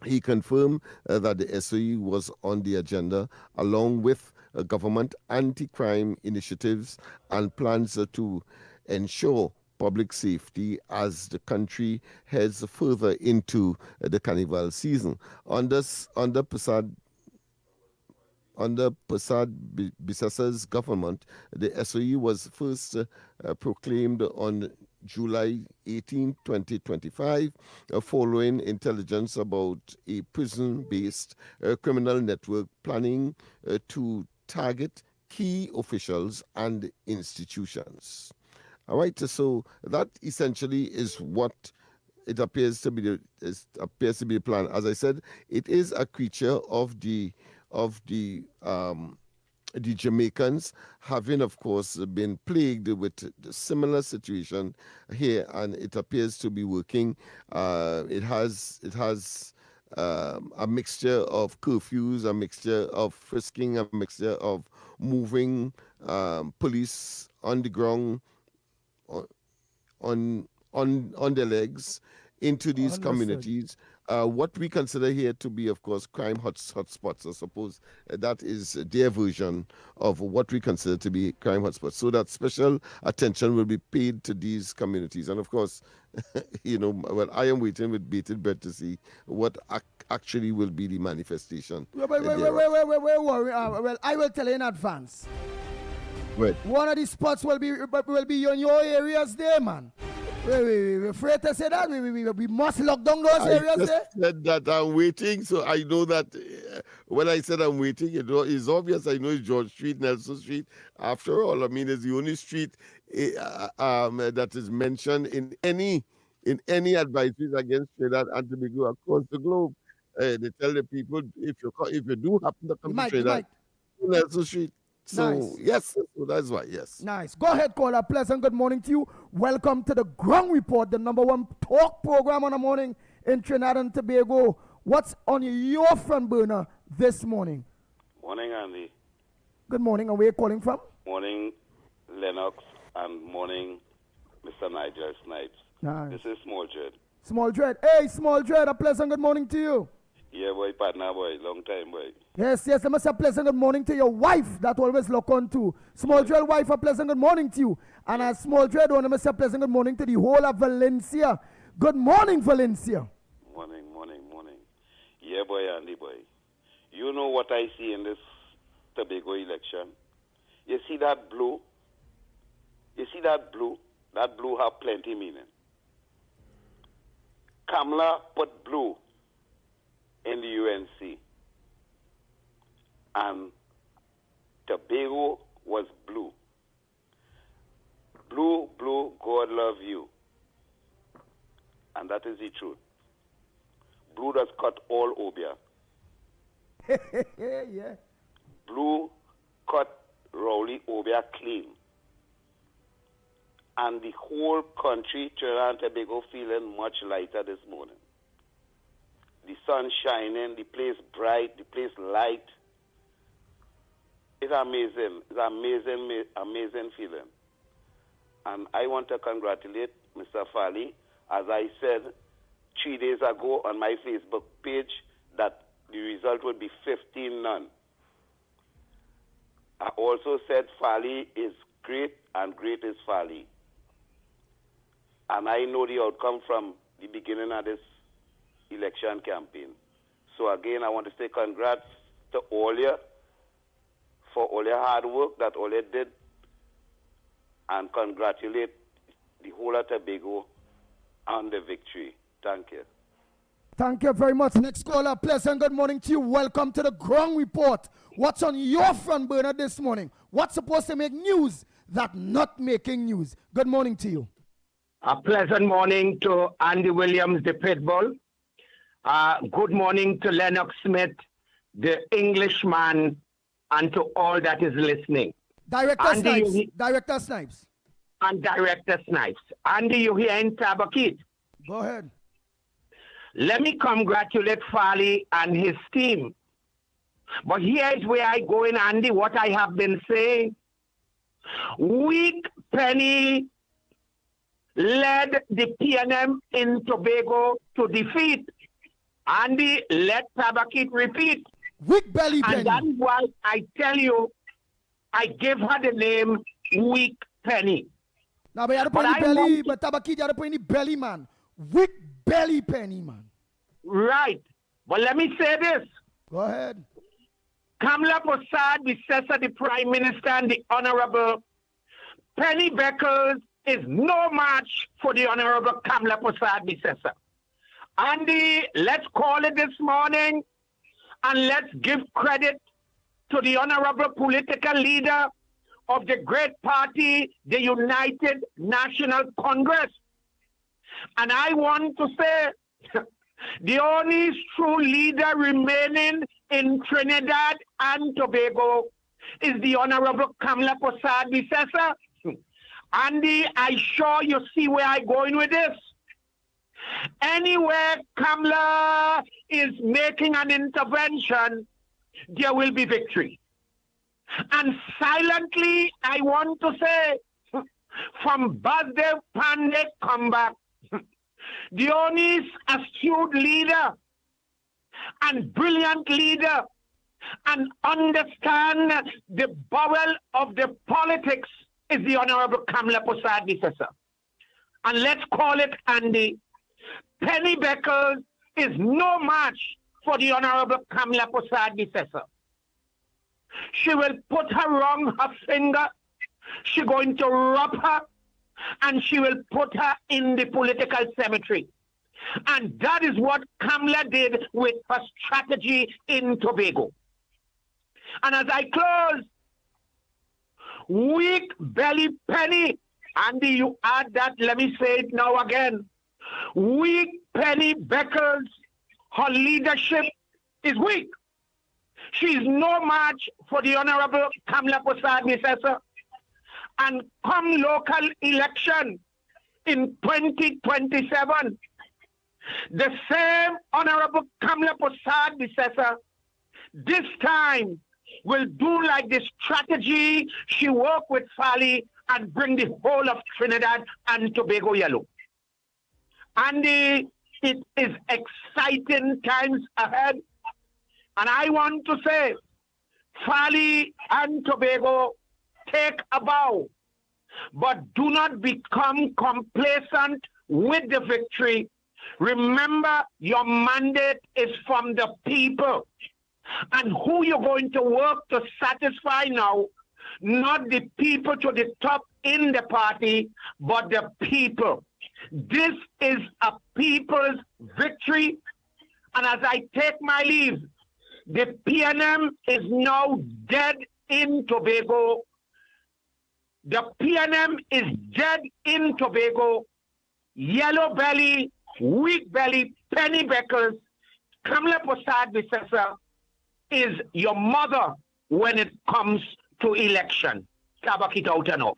He confirmed that the SOE was on the agenda, along with government anti-crime initiatives and plans to ensure public safety as the country heads further into the carnival season. Under Prasad Bisasa's government, the SOE was first proclaimed on July 18, 2025, following intelligence about a prison-based criminal network planning to target key officials and institutions. All right, so that essentially is what it appears to be the plan. As I said, it is a creature of the Jamaicans, having, of course, been plagued with the similar situation here, and it appears to be working. It has a mixture of curfews, a mixture of frisking, a mixture of moving police on the ground, on their legs into these communities. What we consider here to be, of course, crime hotspots. I suppose that is their version of what we consider to be crime hotspots. So that special attention will be paid to these communities. And of course, I am waiting with bated breath to see what actually will be the manifestation. Well, I will tell you in advance. Right. One of these spots will be in your areas there, man. We're afraid to say that. We must lock down those areas there. I said that I'm waiting, so I know that when I said I'm waiting, it's obvious. I know it's George Street, Nelson Street. After all, I mean, it's the only street that is mentioned in any advisories against Trinidad and Tobago across the globe. They tell the people if you do happen to come to Trinidad, Nelson Street. So, nice. Yes, so that's why, yes. Nice. Go ahead, caller. Pleasant good morning to you. Welcome to the Ground Report, the #1 talk program on the morning in Trinidad and Tobago. What's on your front burner this morning? Morning, Andy. Good morning. And where are you calling from? Morning, Lennox, and morning, Mr. Nigel Snipes. Nice. This is Small Dread. Small Dread. Hey, Small Dread, a pleasant good morning to you. Yeah, boy, partner, boy. Long time, boy. Yes, I must say a pleasant good morning to your wife that always look on to. Small Dread wife, a pleasant good morning to you. And a Small Dread one, I must say a pleasant good morning to the whole of Valencia. Good morning, Valencia. Morning. Yeah, boy, Andy, boy. You know what I see in this Tobago election? You see that blue? That blue have plenty meaning. Kamala put blue in the UNC. And Tobago was blue. Blue, God love you. And that is the truth. Blue does cut all Obia. Yeah. Blue cut Rowley Obia clean. And the whole country, Trinidad and Tobago, feeling much lighter this morning. The sun shining, the place bright, the place light. It's amazing. It's amazing feeling. And I want to congratulate Mr. Fali, as I said 3 days ago on my Facebook page, that the result would be 15-0. I also said Fali is great and great is Fali. And I know the outcome from the beginning of this election campaign. So again, I want to say congrats to all you for all your hard work that all you did, and congratulate the whole of Tobago on the victory. Thank you. Thank you very much. Next caller, pleasant good morning to you. Welcome to the Ground Report. What's on your front burner this morning? What's supposed to make news that not making news? Good morning to you. A pleasant morning to Andy Williams, the Pitbull. Good morning to Lennox Smith, the Englishman, and to all that is listening. Director Snipes. Director Snipes. And Director Snipes. Andy, you here in Tabakit? Go ahead. Let me congratulate Farley and his team. But here's where I go in, Andy, what I have been saying. Weak Penny led the PNM in Tobago to defeat. Andy, let Tabakit repeat. Weak Belly Penny. And that's why I tell you, I give her the name Weak Penny. Now, but you have to put any belly, but Tabakit, you have to put any belly, man. Weak Belly Penny, man. Right. But let me say this. Go ahead. Kamla Prasad, the successor, the Prime Minister, and the Honorable Penny Beckles is no match for the Honorable Kamla Prasad, the successor. Andy, let's call it this morning, and let's give credit to the Honorable political leader of the great party, the United National Congress. And I want to say, the only true leader remaining in Trinidad and Tobago is the Honorable Kamla Prasad, the successor. Andy, I sure you see where I'm going with this. Anywhere Kamla is making an intervention, there will be victory. And silently, I want to say, from Basdev Pandey comeback, the only astute leader and brilliant leader and understand the bowel of the politics is the Honorable Kamla Prasad, the successor. And let's call it, Andy, Penny Beckles is no match for the Honorable Kamla Prasad, the successor. She will put her finger, she's going to rub her, and she will put her in the political cemetery. And that is what Kamla did with her strategy in Tobago. And as I close, Weak Belly Penny, Andy, you add that, let me say it now again. Weak Penny Beckles, her leadership is weak. She is no match for the Honorable Kamla Prasad, the successor. And come local election in 2027, the same Honorable Kamla Prasad, the successor, this time will do like the strategy she worked with Farley and bring the whole of Trinidad and Tobago yellow. And it is exciting times ahead. And I want to say, Farley and Tobago, take a bow, but do not become complacent with the victory. Remember, your mandate is from the people. And who you're going to work to satisfy now, not the people to the top in the party, but the people. This is a people's victory. And as I take my leave, the PNM is now dead in Tobago. The PNM is dead in Tobago. Yellow belly, weak belly, Penny Beckles, Kamla Prasad, the successor, is your mother when it comes to election. Tabak it out and off.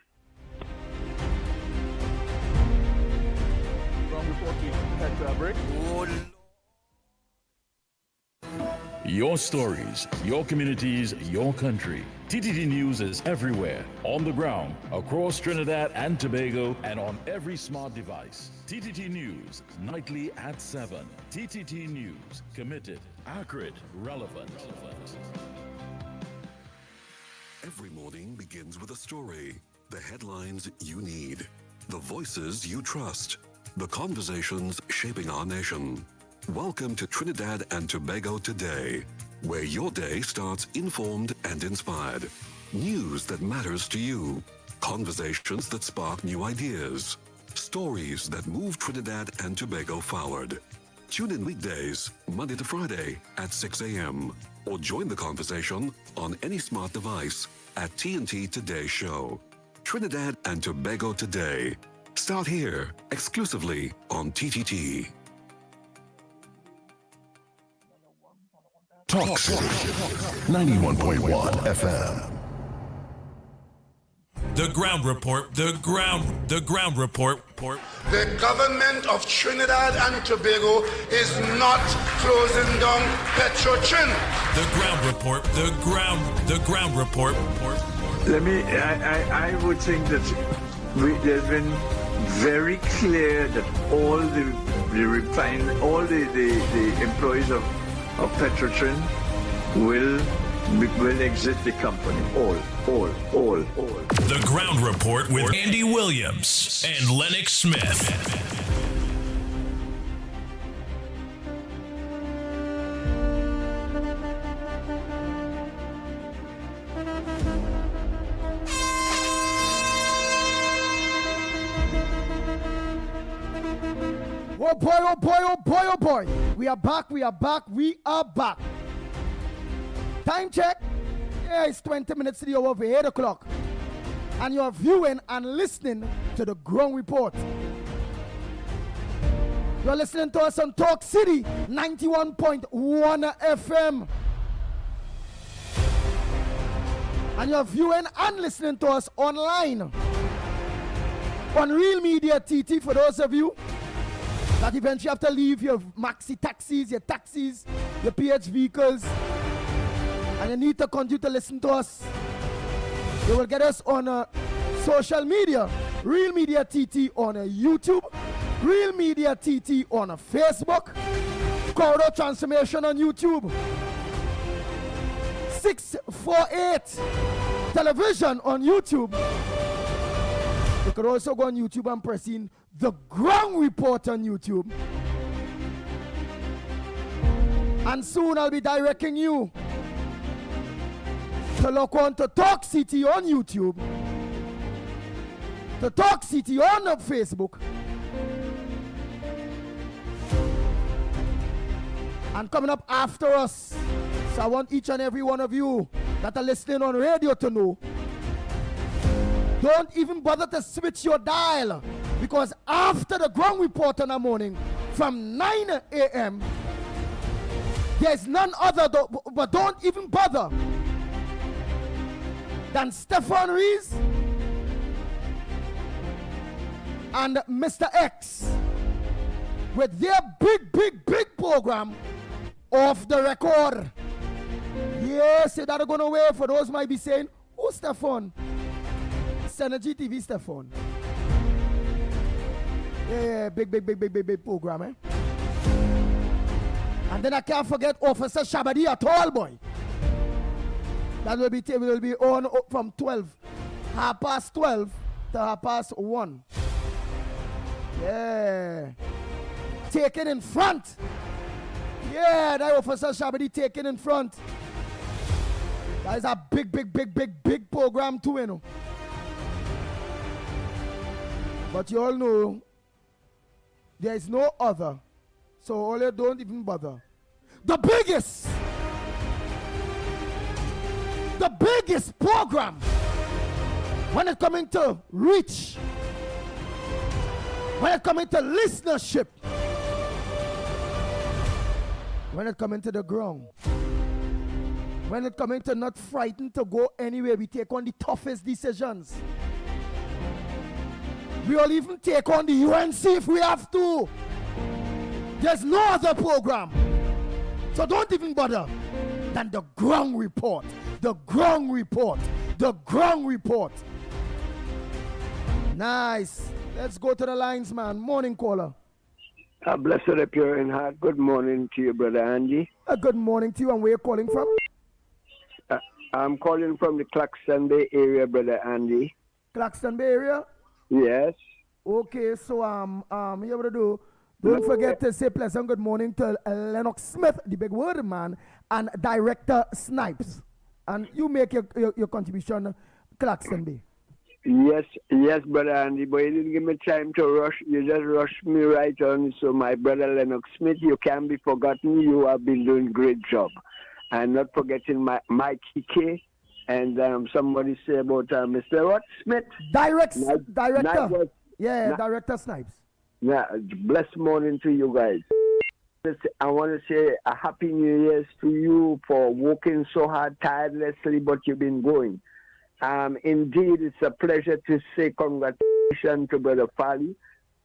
Your stories, your communities, your country. TTT News is everywhere, on the ground, across Trinidad and Tobago, and on every smart device. TTT News, nightly at 7. TTT News, committed, accurate, relevant. Every morning begins with a story. The headlines you need. The voices you trust. The conversations shaping our nation. Welcome to Trinidad and Tobago Today, where your day starts informed and inspired. News that matters to you. Conversations that spark new ideas. Stories that move Trinidad and Tobago forward. Tune in weekdays, Monday to Friday at 6 a.m. or join the conversation on any smart device at TNT Today Show. Trinidad and Tobago Today. Start here, exclusively on TTT. Talk City 91.1 FM. The ground report. The ground report. The government of Trinidad and Tobago is not closing down Petrotrin. The ground report. The ground report. I would think that there's been very clear that all the employees of Petrotrin will exit the company. All. The ground report with Andy Williams and Lennox Smith. Oh boy, oh boy, oh boy, oh boy. We are back. Time check. Yeah, it's 20 minutes to the hour of 8 o'clock. And you're viewing and listening to the Ground Report. You're listening to us on Talk City 91.1 FM. And you're viewing and listening to us online on Real Media TT for those of you that eventually have to leave your maxi taxis, your taxis, your PH vehicles, and you need to continue to listen to us. You will get us on social media, Real Media TT on YouTube, Real Media TT on Facebook, Corridor Transformation on YouTube, 648 Television on YouTube. You could also go on YouTube and press in The Ground Report on YouTube. And soon I'll be directing you to log on to Talk City on YouTube, to Talk City on Facebook, and coming up after us. So I want each and every one of you that are listening on radio to know, don't even bother to switch your dial, because after the Ground Report in the morning from 9 a.m., there's none other, but don't even bother, than Stefan Rees and Mr. X with their big program, Off the Record. Yes, that are going away. For those might be saying, who's Stefan? Synergy TV Stefan. Yeah, big program, eh? And then I can't forget Officer Shabadi at all, boy. That will be on from 12, 12:30 to 1:30. Yeah. Taken in front. Yeah, that Officer Shabadi taken in front. That is a big program too, you know. But you all know there is no other. So all you don't even bother. The biggest program when it's coming to reach, when it's coming to listenership, when it's coming to the ground, when it's coming to not frightened to go anywhere, we take on the toughest decisions. We will even take on the UNC if we have to. There's no other program. So don't even bother than the Ground Report. The Ground Report. The Ground Report. Nice. Let's go to the lines, man. Morning, caller. Blessed and pure in heart. Good morning to you, Brother Angie. Good morning to you. And where are you calling from? I'm calling from the Claxton Bay area, Brother Andy. Claxton Bay area? Yes. Okay, so you able to do Don't forget to say pleasant good morning to Lennox Smith, the big word man, and Director Snipes. And you make your contribution, Claxton Bay. Yes, brother Andy, but you didn't give me time to rush. You just rushed me right on. So, my brother Lennox Smith, you can't be forgotten. You have been doing a great job. And not forgetting Mike Hickey. And somebody say about Mr. What? Smith? Director. Director Snipes. Yeah, blessed morning to you guys. I want to say a happy New Year's to you for working so hard, tirelessly, but you've been going. Indeed, it's a pleasure to say congratulations to Brother Fali,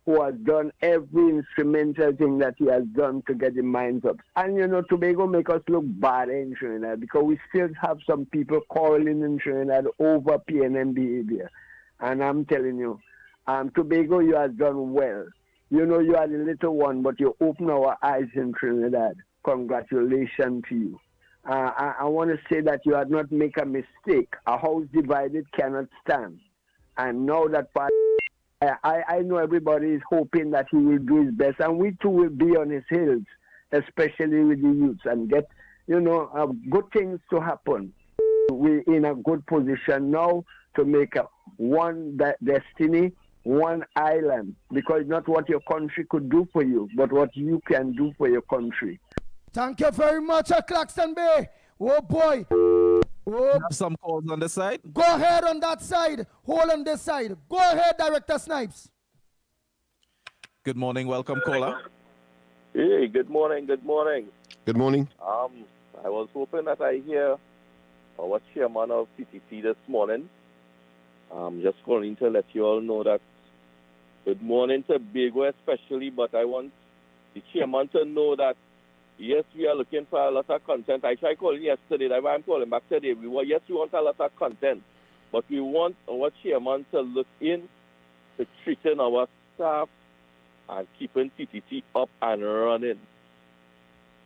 who has done every instrumental thing that he has done to get the minds up. And, you know, Tobago make us look bad in Trinidad because we still have some people quarreling in Trinidad over PNM behavior. And I'm telling you, Tobago, you have done well. You know, you are the little one, but you open our eyes in Trinidad. Congratulations to you. I want to say that you have not make a mistake. A house divided cannot stand. And now that part, I know everybody is hoping that he will do his best, and we too will be on his heels, especially with the youths, and get, you know, good things to happen. We're in a good position now to make one destiny, one island, because not what your country could do for you, but what you can do for your country. Thank you very much, Claxton Bay. Oh boy. Oh. Some calls on the side. Go ahead on that side. Hold on this side. Go ahead, Director Snipes. Good morning. Welcome, caller. Hey, good morning. Good morning. Good morning. I was hoping that I hear our chairman of PTP this morning. Just calling to let you all know that good morning to Tobago especially, but I want the chairman to know that yes, we are looking for a lot of content. I tried calling yesterday, that's why I'm calling back today. We want a lot of content, but we want our chairman to look in to treating our staff and keeping TTT up and running.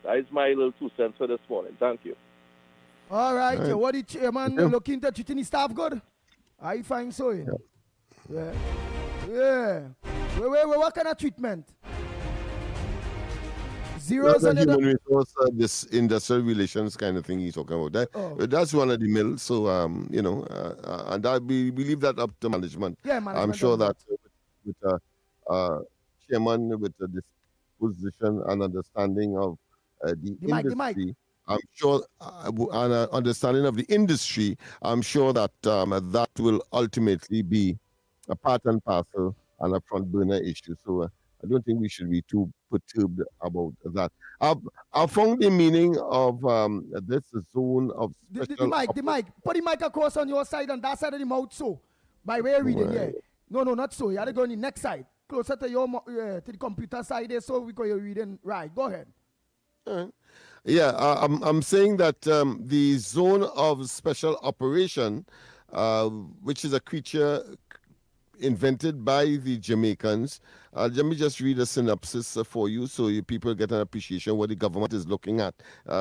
That is my little 2 cents for this morning. Thank you. All right. What the chairman looking to treating the staff good? I find so. Yeah. Wait, what kind of treatment? Zeros and human resource, this industrial relations kind of thing he's talking about. That's one of the mills. So you know, and that we leave that up to management. Yeah, management. I'm sure that with chairman with a disposition and understanding of the industry, I'm sure, and understanding of the industry, I'm sure that that will ultimately be a part and parcel and a front burner issue. So I don't think we should be too perturbed about that. I found the meaning of this zone of special... The mic. Put the mic across on your side and that side of the mouth, so. By way of reading, yeah. No, not so. You have to go on the next side. Closer to your to the computer side there, so we go reading. Right, go ahead. Yeah, I'm saying that the zone of special operation, which is a creature invented by the Jamaicans. Let me just read a synopsis for you so you people get an appreciation what the government is looking at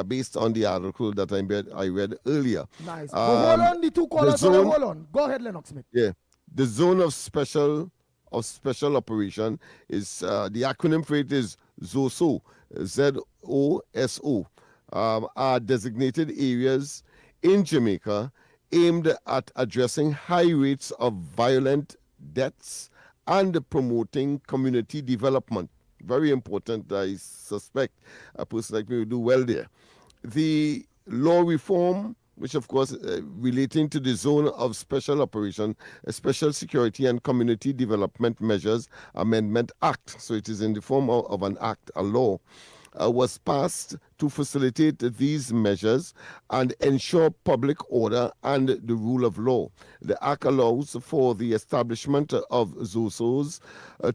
based on the article that I read earlier. Nice. Hold on, the two callers. Hold on. Go ahead, Lennox Smith. Yeah. The zone of special operation is, the acronym for it is ZOSO, ZOSO, are designated areas in Jamaica aimed at addressing high rates of violent deaths and promoting community development. Very important. I suspect a person like me will do well there. The law reform, which of course relating to the zone of special operation, Special Security and Community Development Measures Amendment Act, so it is in the form of an act, a law, was passed to facilitate these measures and ensure public order and the rule of law. The Act allows for the establishment of ZOSOs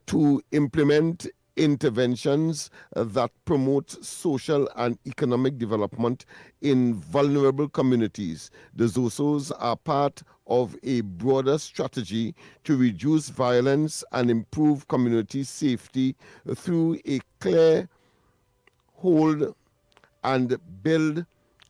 to implement interventions that promote social and economic development in vulnerable communities. The ZOSOs are part of a broader strategy to reduce violence and improve community safety through a clear hold and build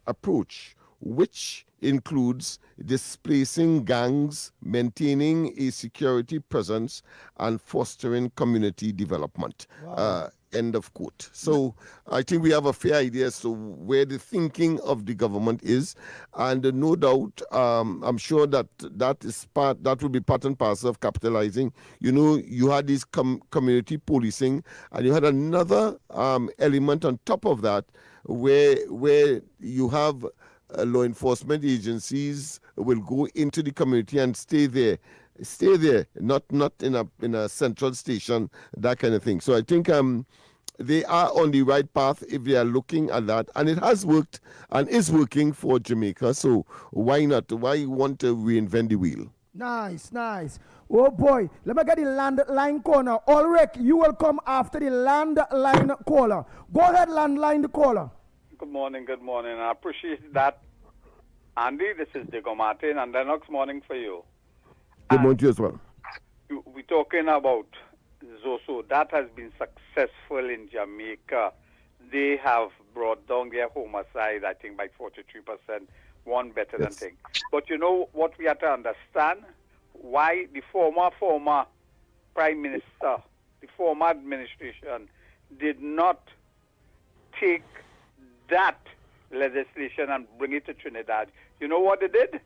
approach, which includes displacing gangs, maintaining a security presence, and fostering community development. Wow. End of quote. So I think we have a fair idea as to where the thinking of the government is, and no doubt, I'm sure that that will be part and parcel of capitalizing. You know, you had this community policing, and you had another element on top of that, where you have law enforcement agencies will go into the community and stay there, not in a central station, that kind of thing. So I think they are on the right path if they are looking at that, and it has worked and is working for Jamaica. So why not? Why want to reinvent the wheel? Nice. Oh boy, let me get the landline corner. Ulrich, you will come after the landline caller. Go ahead, landline caller. Good morning. I appreciate that. Andy, this is Diego Martin, and Lennox morning for you. Good morning to you as well. We're talking about Zoso. That has been successful in Jamaica. They have brought down their homicide, I think, by 43%, one better than thing. But you know what we have to understand? Why the former Prime Minister, the former administration did not take that legislation and bring it to Trinidad. You know what they did?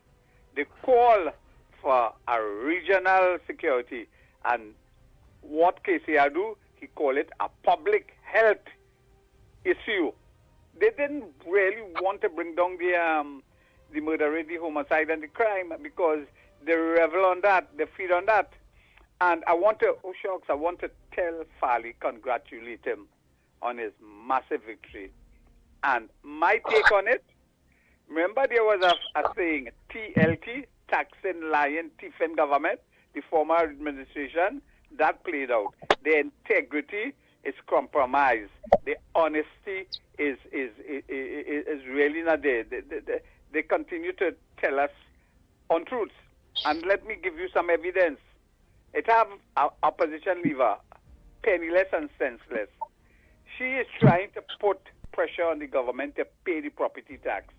They called for a regional security, and what KCR do? He called it a public health issue. They didn't really want to bring down the murder rate, the homicide, and the crime because they revel on that, they feed on that. And I want to tell Fali, congratulate him on his massive victory. And my take on it, remember there was a saying, TLT, taxing, lying, thieving government, the former administration, that played out. The integrity is compromised. The honesty is really not there. They continue to tell us untruths. And let me give you some evidence. It have an opposition leader, penniless and senseless. She is trying to put pressure on the government to pay the property tax.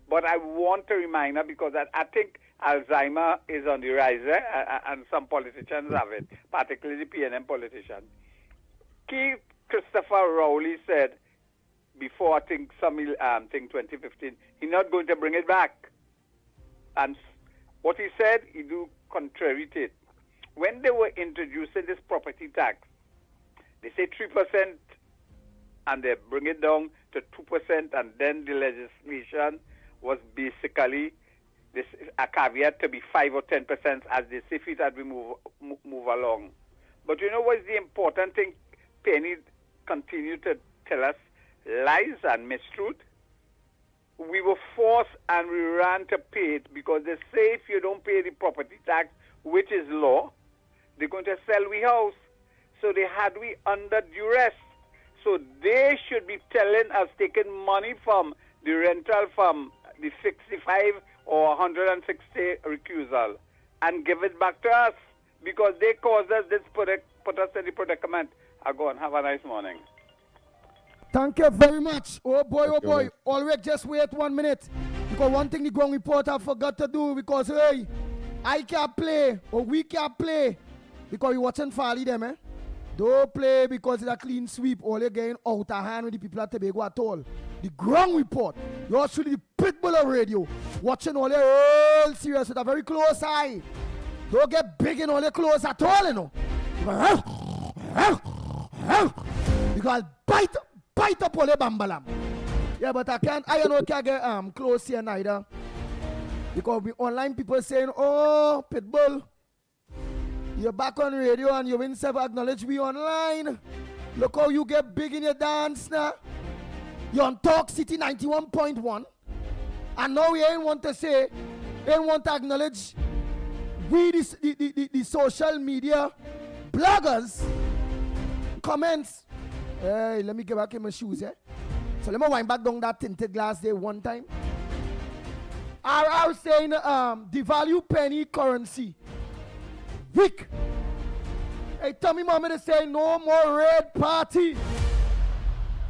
But I want to remind her, because I think Alzheimer is on the rise, and some politicians have it, particularly the PNM politicians. Keith Christopher Rowley said before, I think, 2015, he's not going to bring it back. And what he said, he do contrary to it. When they were introducing this property tax, they say 3%, and they bring it down to 2%, and then the legislation was basically this a caveat to be 5 or 10% as they see fit as we move along. But you know what's the important thing? Penny continued to tell us lies and mistruth. We were forced and we ran to pay it because they say if you don't pay the property tax, which is law, they're going to sell we house. So they had we under duress. So they should be telling us, taking money from the rental from the 65 or 160 recusal and give it back to us because they caused us this, put us in the predicament. I go on. Have a nice morning. Thank you very much. Oh boy. Already just wait 1 minute. Because one thing the ground reporter forgot to do because, hey, I can't play or we can't play because you're watching Fali them, eh? Don't play because it's a clean sweep. All you're getting out of hand with the people at Tobago at all. The ground report. You're actually the pitbull of radio. Watching all your all serious with a very close eye. Don't get big in all your clothes at all, you know. Because bite up all your bambalam. Yeah, but I can't get close here neither. Because we online people saying, oh, pitbull, you're back on radio and you win never acknowledge we online. Look how you get big in your dance now. You're on Talk City 91.1. And now we ain't want to say, ain't want to acknowledge we the social media bloggers comments. Hey, let me get back in my shoes, eh? So let me wind back down that tinted glass there one time. RR saying devalue penny currency. Weak. Hey, Tommy Mohammed is saying no more red party.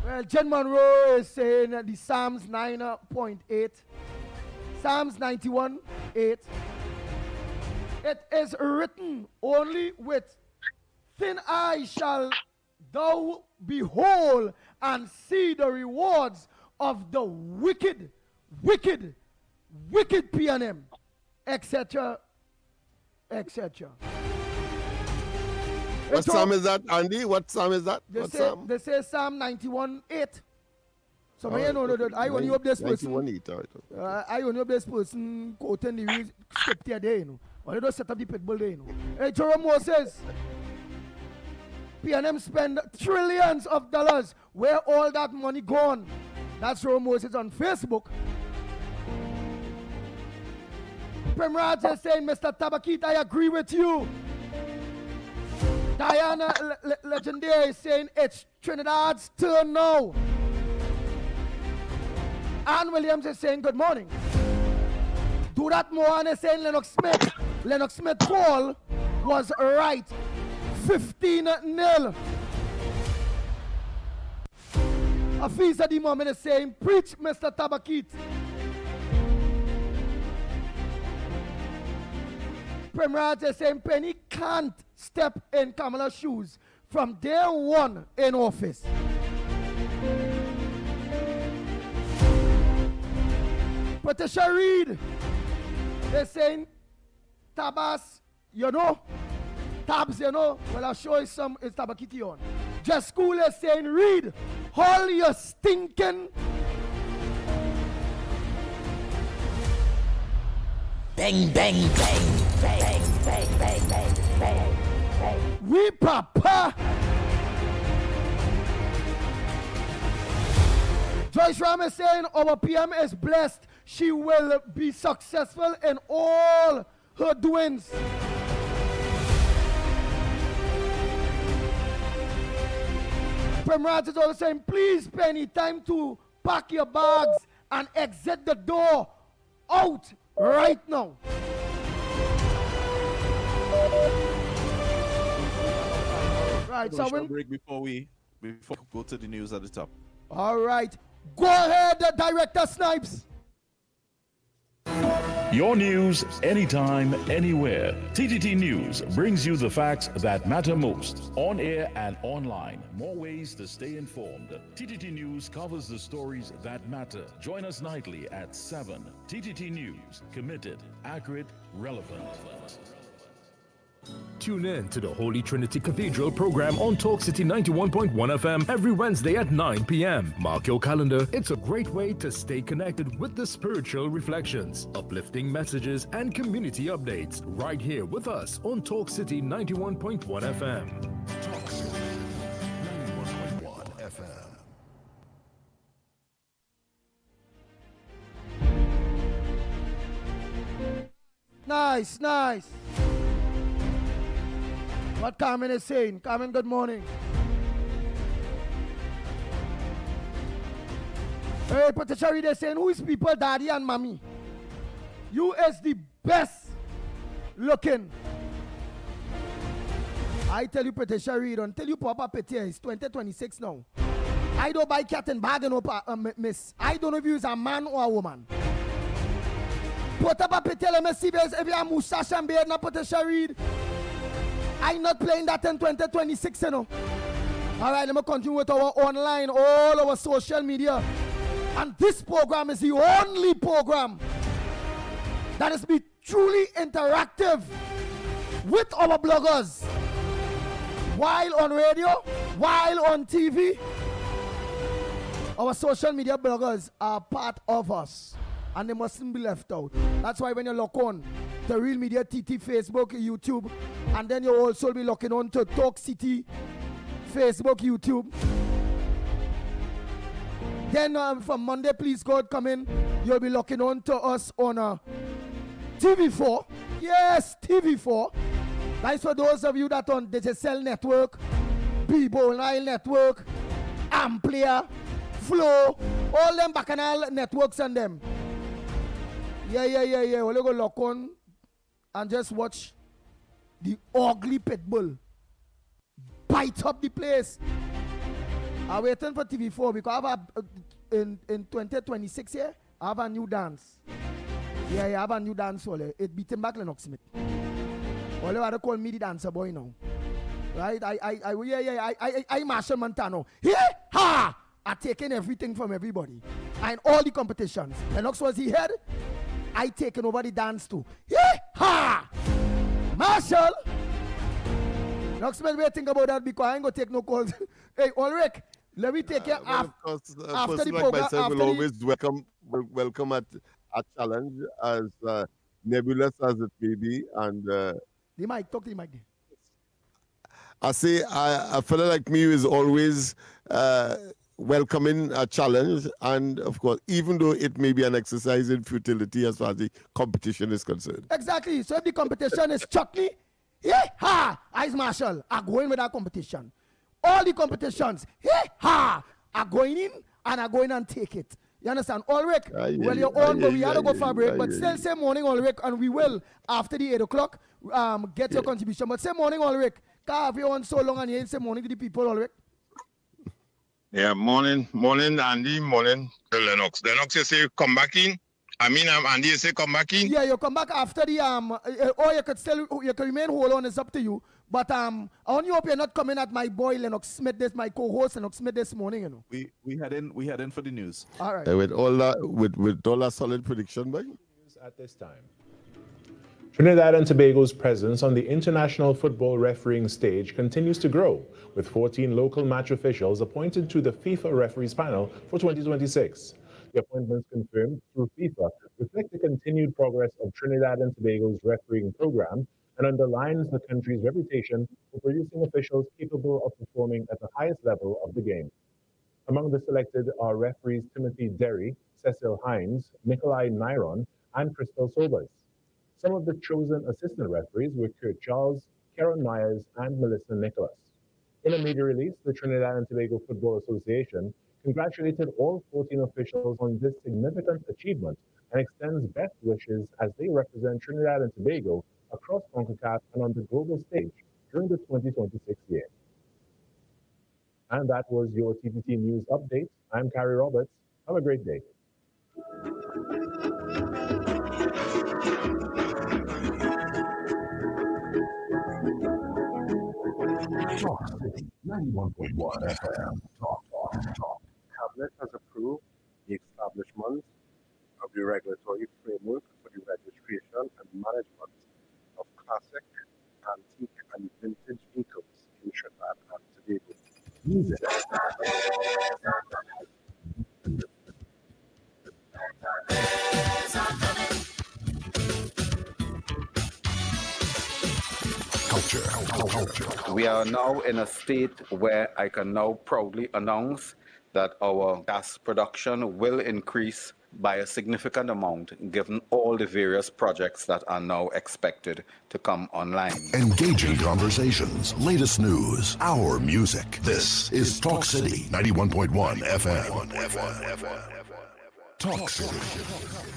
Well, Jen Monroe is saying the Psalms 9.8. Psalms 91.8. It is written only with thin eye shall thou behold and see the rewards of the wicked PNM, etc., etc. What psalm is that, Andy? What psalm is that? They say Psalm 91:8. So I know that I only up this person. 91:8. I only up this person quoting the real scripture there, you know. Only don't set up the pitbull there, you know. Hey, Jerome Moses, PNM spend trillions of dollars. Where all that money gone? That's Jerome Moses on Facebook. Premraj is saying, Mr. Tabakit, I agree with you. Diana Legendary is saying it's Trinidad's turn now. Ann Williams is saying good morning. Do that Mohan is saying Lennox Smith call was right. 15-0. Afisa the moment is saying preach Mr. Tabakit. Premraj is saying Penny can't step in Kamala's shoes from day one in office. Patricia Reed is saying Tabas, you know, Tabs, you know. Well, I'll show you some. It's Tabakiti on. Just School is saying Reed, all your stinking Bang, bang, bang, bang, bang, bang, bang, bang, bang. We papa. Joyce Ram is saying our PM is blessed. She will be successful in all her doings. Premraj is also saying, please, Penny, time to pack your bags and exit the door out right now. Right, so when break before we go to the news at the top. All right, go ahead, Director Snipes. Your news, anytime, anywhere. TTT News brings you the facts that matter most, on air and online. More ways to stay informed. TTT News covers the stories that matter. Join us nightly at 7. TTT News, committed, accurate, relevant. Tune in to the Holy Trinity Cathedral program on Talk City 91.1 FM every Wednesday at 9 p.m. Mark your calendar. It's a great way to stay connected with the spiritual reflections, uplifting messages, and community updates right here with us on Talk City 91.1 FM. Talk City 91.1 FM. Nice, nice. What Carmen is saying. Carmen, good morning. Hey, Patricia Reed is saying, who is people, daddy and mommy? You is the best looking. I tell you, Patricia Reed, until you pop up here, it's 2026 now. I don't buy cat and bag and miss. I don't know if you is a man or a woman. Put up a pity, let me see if you have mustache and beard, not Patricia Reed. I'm not playing that in 2026, you know. All right, let me continue with our online, all our social media. And this program is the only program that is be truly interactive with our bloggers. While on radio, while on TV, our social media bloggers are part of us. And they mustn't be left out. That's why when you log on the Real Media TT, Facebook, YouTube, and then you'll also be logging on to Talk City, Facebook, YouTube. Then from Monday, please God, come in. You'll be logging on to us on TV4. Yes, TV4. That's for those of you that on Digital Network, Bibo Nile Network, Amplia, Flow, all them bacchanal networks and them. Yeah. We'll go lock on and just watch the ugly pit bull bite up the place. I'm waiting for TV4 because I have in 2026 here, I have a new dance. Yeah, I have a new dance. It beating back Lennox Smith. All they call me the dancer boy now. right? I Marshall Montano. Yeah, ha! Are taking everything from everybody. And all the competitions. Lennox was the head. I taken over the dance too. Yeah, ha! Marshall! Lennox, what do you think about that? Because I ain't gonna take no calls. Hey, Ulrich, let me take care after the program. Myself will always welcome at a challenge as nebulous as it may be. And the mic, talk to the mic. I say a fella like me is always welcoming a challenge, and of course, even though it may be an exercise in futility as far as the competition is concerned. Exactly. So if the competition is Chuckney, yeah, ha! Ice Marshall are going with that competition. All the competitions, yeah, ha! Are going in and are going and take it. You understand? Ulrich, well, you're on, but we had to go for a break. But still, say morning, Ulrich, and we will, after the 8 o'clock, get your contribution. But say morning, Ulrich. Have you on so long and you ain't say morning to the people, Ulrich? Yeah, morning, Andy, morning to Lennox. Lennox, you say come back in? Andy, you say come back in? Yeah, you come back after the, or you could remain hold on, it's up to you. But I only hope you're not coming at my boy Lennox Smith, my co-host Lennox Smith this morning, you know. We head in for the news. All right. With all that solid prediction, boy. At this time. Trinidad and Tobago's presence on the international football refereeing stage continues to grow, with 14 local match officials appointed to the FIFA referees panel for 2026. The appointments confirmed through FIFA reflect the continued progress of Trinidad and Tobago's refereeing program and underlines the country's reputation for producing officials capable of performing at the highest level of the game. Among the selected are referees Timothy Derry, Cecil Hines, Nikolai Nyron, and Crystal Sobers. Some of the chosen assistant referees were Kurt Charles, Karen Myers, and Melissa Nicholas. In a media release, the Trinidad and Tobago Football Association congratulated all 14 officials on this significant achievement and extends best wishes as they represent Trinidad and Tobago across CONCACAF and on the global stage during the 2026 year. And that was your TTT News Update. I'm Carrie Roberts. Have a great day. Talk City 91.1 FM. Talk. Cabinet has approved the establishment of the regulatory framework for the registration and management of classic, antique, and vintage vehicles in Trinidad and Tobago. Music. Culture. We are now in a state where I can now proudly announce that our gas production will increase by a significant amount given all the various projects that are now expected to come online. Engaging conversations, latest news, our music. This is Talk City 91.1 FM. Talk City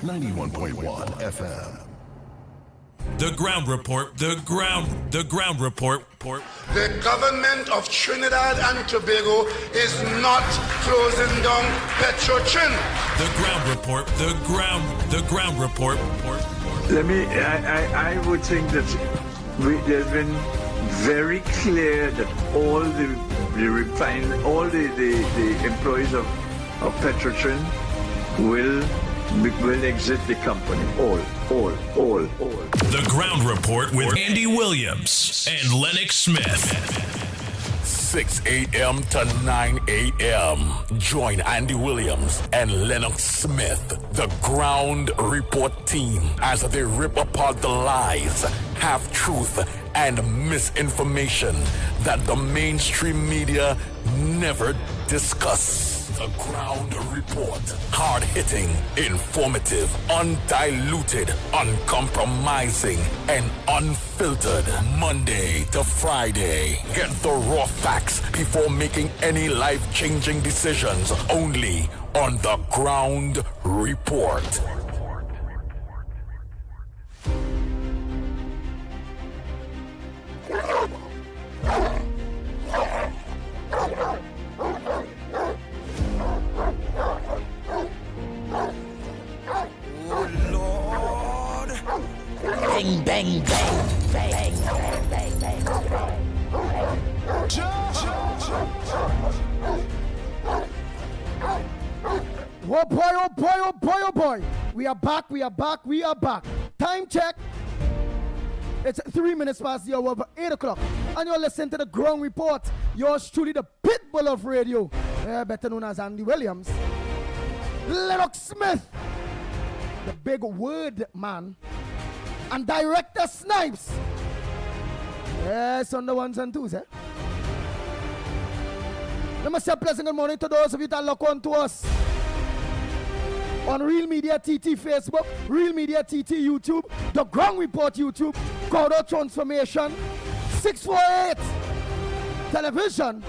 91.1 FM. The ground report. The ground report. The government of Trinidad and Tobago is not closing down Petrotrin. The ground report. The ground report. I would think that there's been very clear that all the employees of Petrotrin will exit the company. All. The ground report with Andy Williams and Lennox Smith. 6 a.m. to 9 a.m. Join Andy Williams and Lennox Smith, the ground report team, as they rip apart the lies, half-truth, and misinformation that the mainstream media never discuss. The Ground Report. Hard-hitting, informative, undiluted, uncompromising, and unfiltered. Monday to Friday. Get the raw facts before making any life-changing decisions. Only on The Ground Report. Bang, bang, bang, bang, bang, bang, bang, bang. Oh boy, oh boy, oh boy, oh boy. We are back, we are back, we are back. Time check. It's 3 minutes past the hour of 8 o'clock. And you're listening to the Ground Report. Yours truly, the pitbull of radio. Better known as Andy Williams. Lennox Smith. The big word man. And Director Snipes. Yes, on the ones and twos, Let me say a pleasant good morning to those of you that look on to us on Real Media TT Facebook, Real Media TT YouTube, The Ground Report YouTube, Corridor Transformation, 648 Television.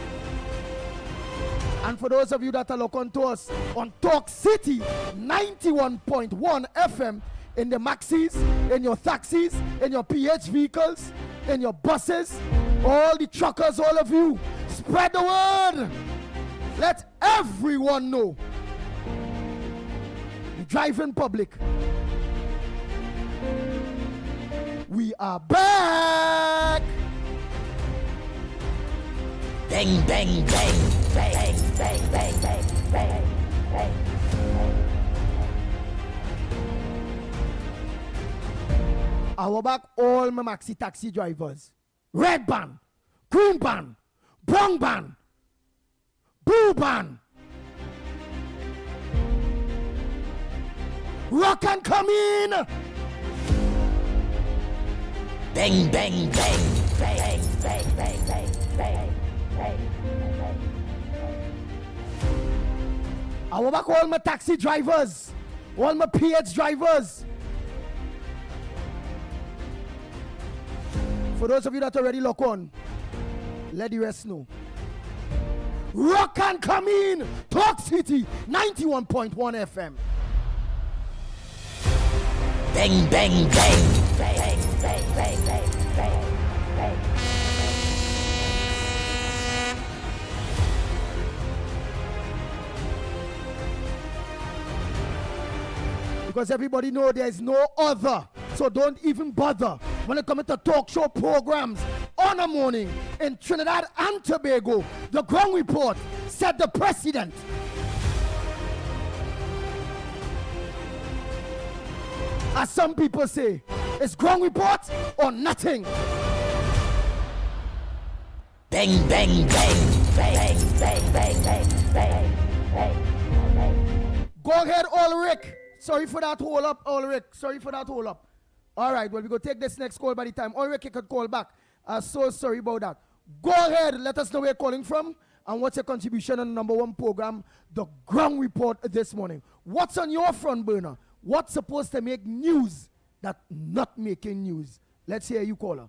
And for those of you that are looking to us on Talk City 91.1 FM in the maxis, in your taxis, in your PH vehicles, in your buses, all the truckers, all of you, spread the word. Let everyone know. The driving public. We are back. Bang, bang, bang, bang, bang, bang, bang, bang, bang. I will back all my maxi taxi drivers. Red band, green band, brown band, blue band. Rock and come in. Bang, bang, bang, bang, bang, bang, bang, bang, bang. I will back all my taxi drivers, all my PH drivers. For those of you that already lock on, let the rest know. Rock and come in. Talk City 91.1 FM. Bang, bang, bang, bang, bang, bang, bang, bang, bang. Because everybody know there's no other. So don't even bother. When it comes to talk show programs on a morning in Trinidad and Tobago, the Ground Report set the precedent. As some people say, it's Ground Report or nothing. Bang, bang, bang, bang, bang, bang, bang, bang, bang. Go ahead, Ulrich. Sorry for that hold up, Ulrich. Sorry for that hold up. All right, well, we go take this next call by the time. Ulrich, you could call back. So sorry about that. Go ahead, let us know where you're calling from and what's your contribution on the number one program, the Ground Report this morning. What's on your front burner? What's supposed to make news that not making news? Let's hear you, caller.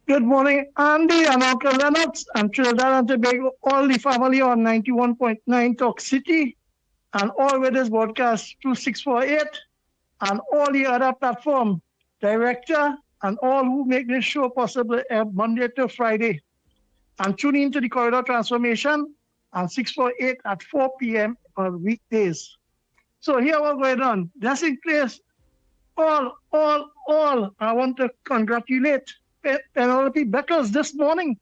Good morning, Andy and Uncle Lennox and Trinidad and Tobago, all the family on 91.9 Talk City and all with this broadcast 2648 and all the other platform, director and all who make this show possible Monday to Friday. And tune in to the Corridor Transformation and 648 at 4 p.m. on weekdays. So here what's going on. That's in place. All. I want to congratulate Penelope Beckles this morning.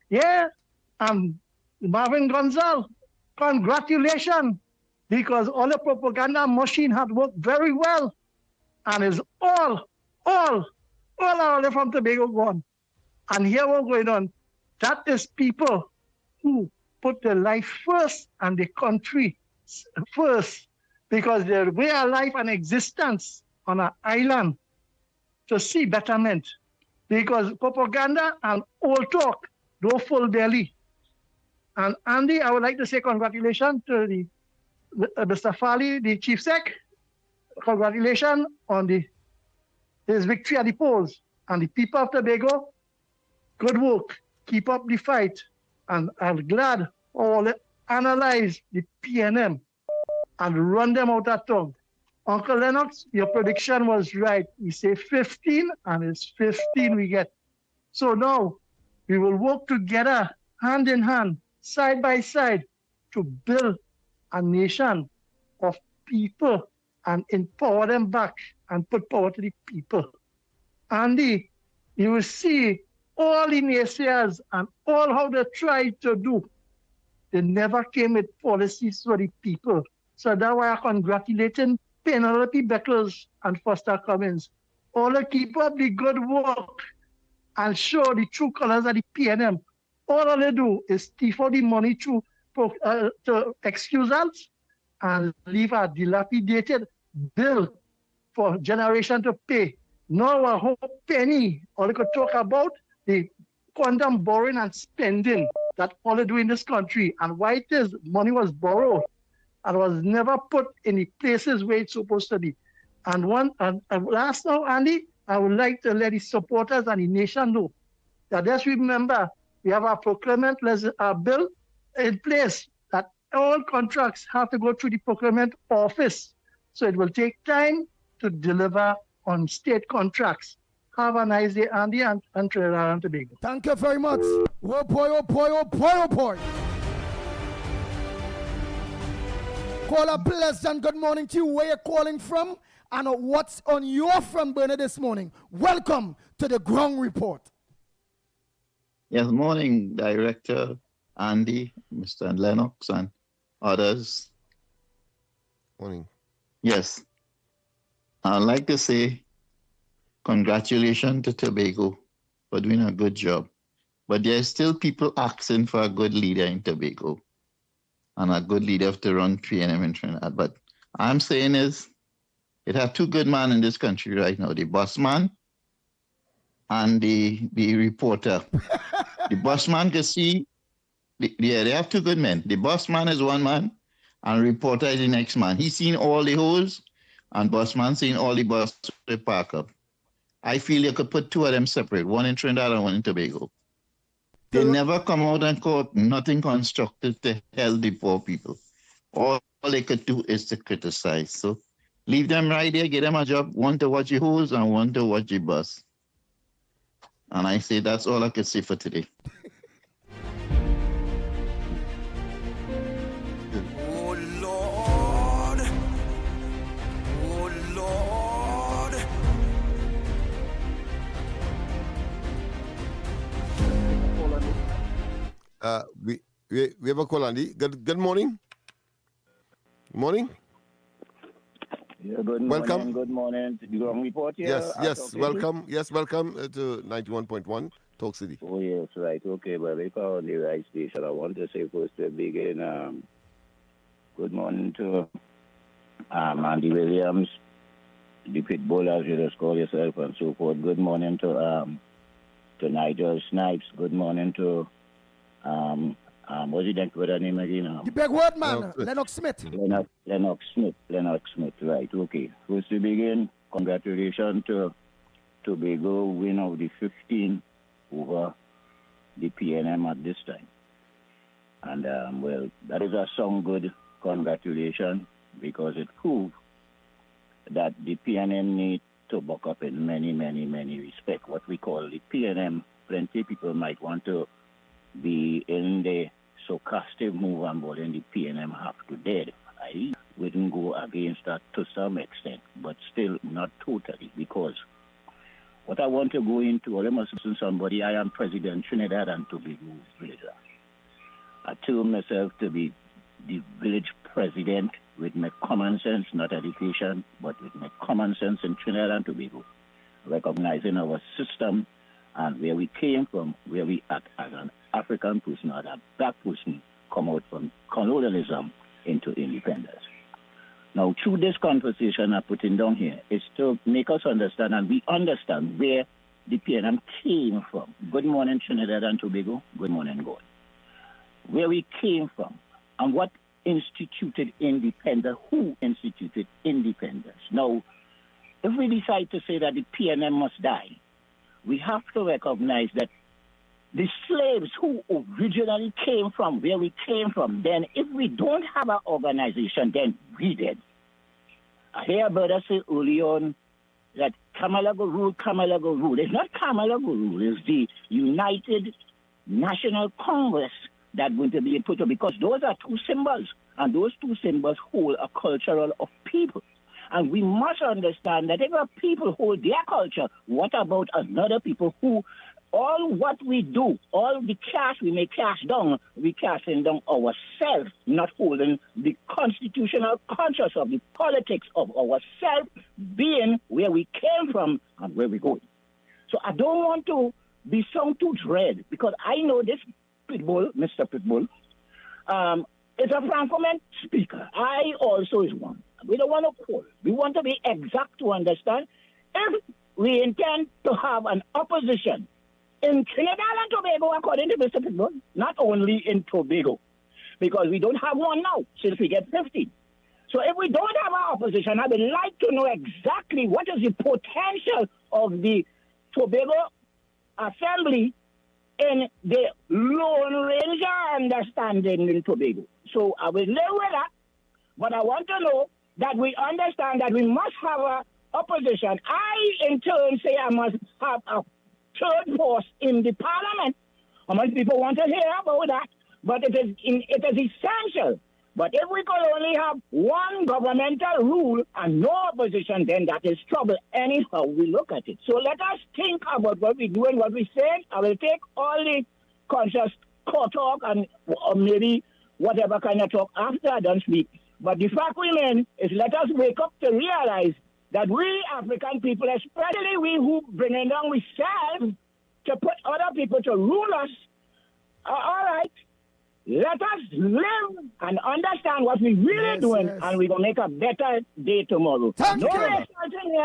Yeah. And Marvin Gonzalez. Congratulations. Because all the propaganda machine had worked very well. And is all our way from Tobago gone. And here what's going on. That is people who put their life first and the country first. Because their way of life and existence on an island to see betterment. Because propaganda and old talk don't full belly. And Andy, I would like to say congratulations to the Mr. Fali, the Chief Sec. Congratulations on his victory at the polls. And the people of Tobago, good work. Keep up the fight. And I'm glad all analyze the PNM and run them out of town. Uncle Lennox, your prediction was right. We say 15, and it's 15 we get. So now we will work together, hand in hand, side by side, to build a nation of people and empower them back and put power to the people. Andy, you will see all the naysayers and all how they try to do They never came with policies for the people. So that's why I'm congratulating Penelope Beckles and Foster Cummins. All to keep up the good work and show the true colors of the PNM. All they do is steal the money to excusals and leave a dilapidated bill for generation to pay. Now a whole penny, all they could talk about the quantum borrowing and spending that all they do in this country, and why it is money was borrowed and was never put in the places where it's supposed to be. And last now, Andy, I would like to let the supporters and the nation know that just remember we have a procurement bill in place that all contracts have to go through the procurement office. So it will take time to deliver on state contracts. Have a nice day, Andy, and Trinidad and Tobago. Thank you very much. Oh boy, oh boy, oh boy, oh boy. Caller Pleasant, good morning to you. Where you're calling from and what's on your front burner this morning. Welcome to the Ground Report. Yes, morning, Director Andy, Mr. Lennox, and others. Morning. Yes. I'd like to say congratulations to Tobago for doing a good job. But there's still people asking for a good leader in Tobago and a good leader to run PNM in Trinidad. But I'm saying is, it have two good men in this country right now, the boss man and the reporter. The boss man can see, they have two good men. The boss man is one man and reporter is the next man. He's seen all the holes and boss man seen all the bus they park up. I feel you could put two of them separate, one in Trinidad and one in Tobago. They never come out and quote nothing constructive to help the poor people. All they could do is to criticize. So leave them right there, give them a job, one to watch the hose and one to watch the bus. And I say that's all I could say for today. Oh Lord. Oh Lord. We have a call, Andy. Good morning. Morning. Yeah, good morning. Welcome. Good morning. The Ground Report here. Yes. Welcome. Yes, welcome to 91.1 Talk City. Oh yes, right. Okay, well, if I on the right station, I want to say first to begin. Good morning to Andy Williams, the Pitbull, as you just call yourself, and so forth. Good morning to Nigel Snipes. Good morning to what's the next word name again? The big word man, Lennox Smith. Lennox Smith, right, okay. First to begin, congratulations to Tobago win of the 15 over the PNM at this time. And, well, that is a some good congratulations because it proves that the PNM need to buck up in many, many, many respects. What we call the PNM, plenty people might want to be in the sarcastic move and but then the PNM have to dead. I wouldn't go against that to some extent, but still not totally, because what I want to go into, or I must listen to somebody, I am President Trinidad and Tobago Village. I term myself to be the village president with my common sense, not education, but with my common sense in Trinidad and Tobago, recognizing our system and where we came from, where we act as an African person or a black person come out from colonialism into independence. Now, through this conversation I'm putting down here is to make us understand, and we understand where the PNM came from. Good morning, Trinidad and Tobago. Good morning, God. Where we came from and what instituted independence, who instituted independence. Now, if we decide to say that the PNM must die, we have to recognize that the slaves who originally came from where we came from, then if we don't have an organization, then we did. I hear a brother say early on that Kamalago rule, Kamalago rule. It's not Kamalago rule, it's the United National Congress that's going to be put up, because those are two symbols, and those two symbols hold a cultural of people. And we must understand that if our people hold their culture, what about another people who all what we do, all the cash we may cash down, we cashing down ourselves, not holding the constitutional conscience of the politics of ourselves being where we came from and where we're going. So I don't want to be sung to dread because I know this Pitbull, Mr. Pitbull, is a Francoman speaker. I also is one. We don't want to call. We want to be exact to understand. If we intend to have an opposition in Trinidad and Tobago, according to Mr. Pitbull, not only in Tobago, because we don't have one now since we get 50. So if we don't have an opposition, I would like to know exactly what is the potential of the Tobago Assembly in the Lone Ranger understanding in Tobago. So I will live with that, but I want to know that we understand that we must have an opposition. I, in turn, say I must have a third force in the parliament. How much people want to hear about that? But it is essential. But if we could only have one governmental rule and no opposition, then that is trouble anyhow we look at it. So let us think about what we do and what we say. I will take all the conscious talk and or maybe whatever kind of talk after I don't speak. But the fact remains is let us wake up to realize that we African people, especially we who bring it down ourselves to put other people to rule us, all right, let us live and understand what we're really doing, and we're going to make a better day tomorrow. Thank you. Here,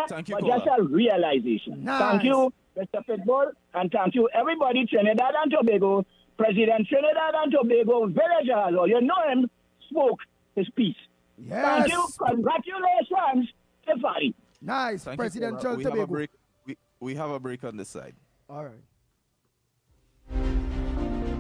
Thank you, but just a realization. Nice. Thank you, Mr. Pitbull, and thank you, everybody, Trinidad and Tobago, President Trinidad and Tobago, villagers, or you know him, spoke his piece. Yes. Thank you. Congratulations, everybody. Nice, Thank President you, Paula. Tobago. We have a break on this side. All right.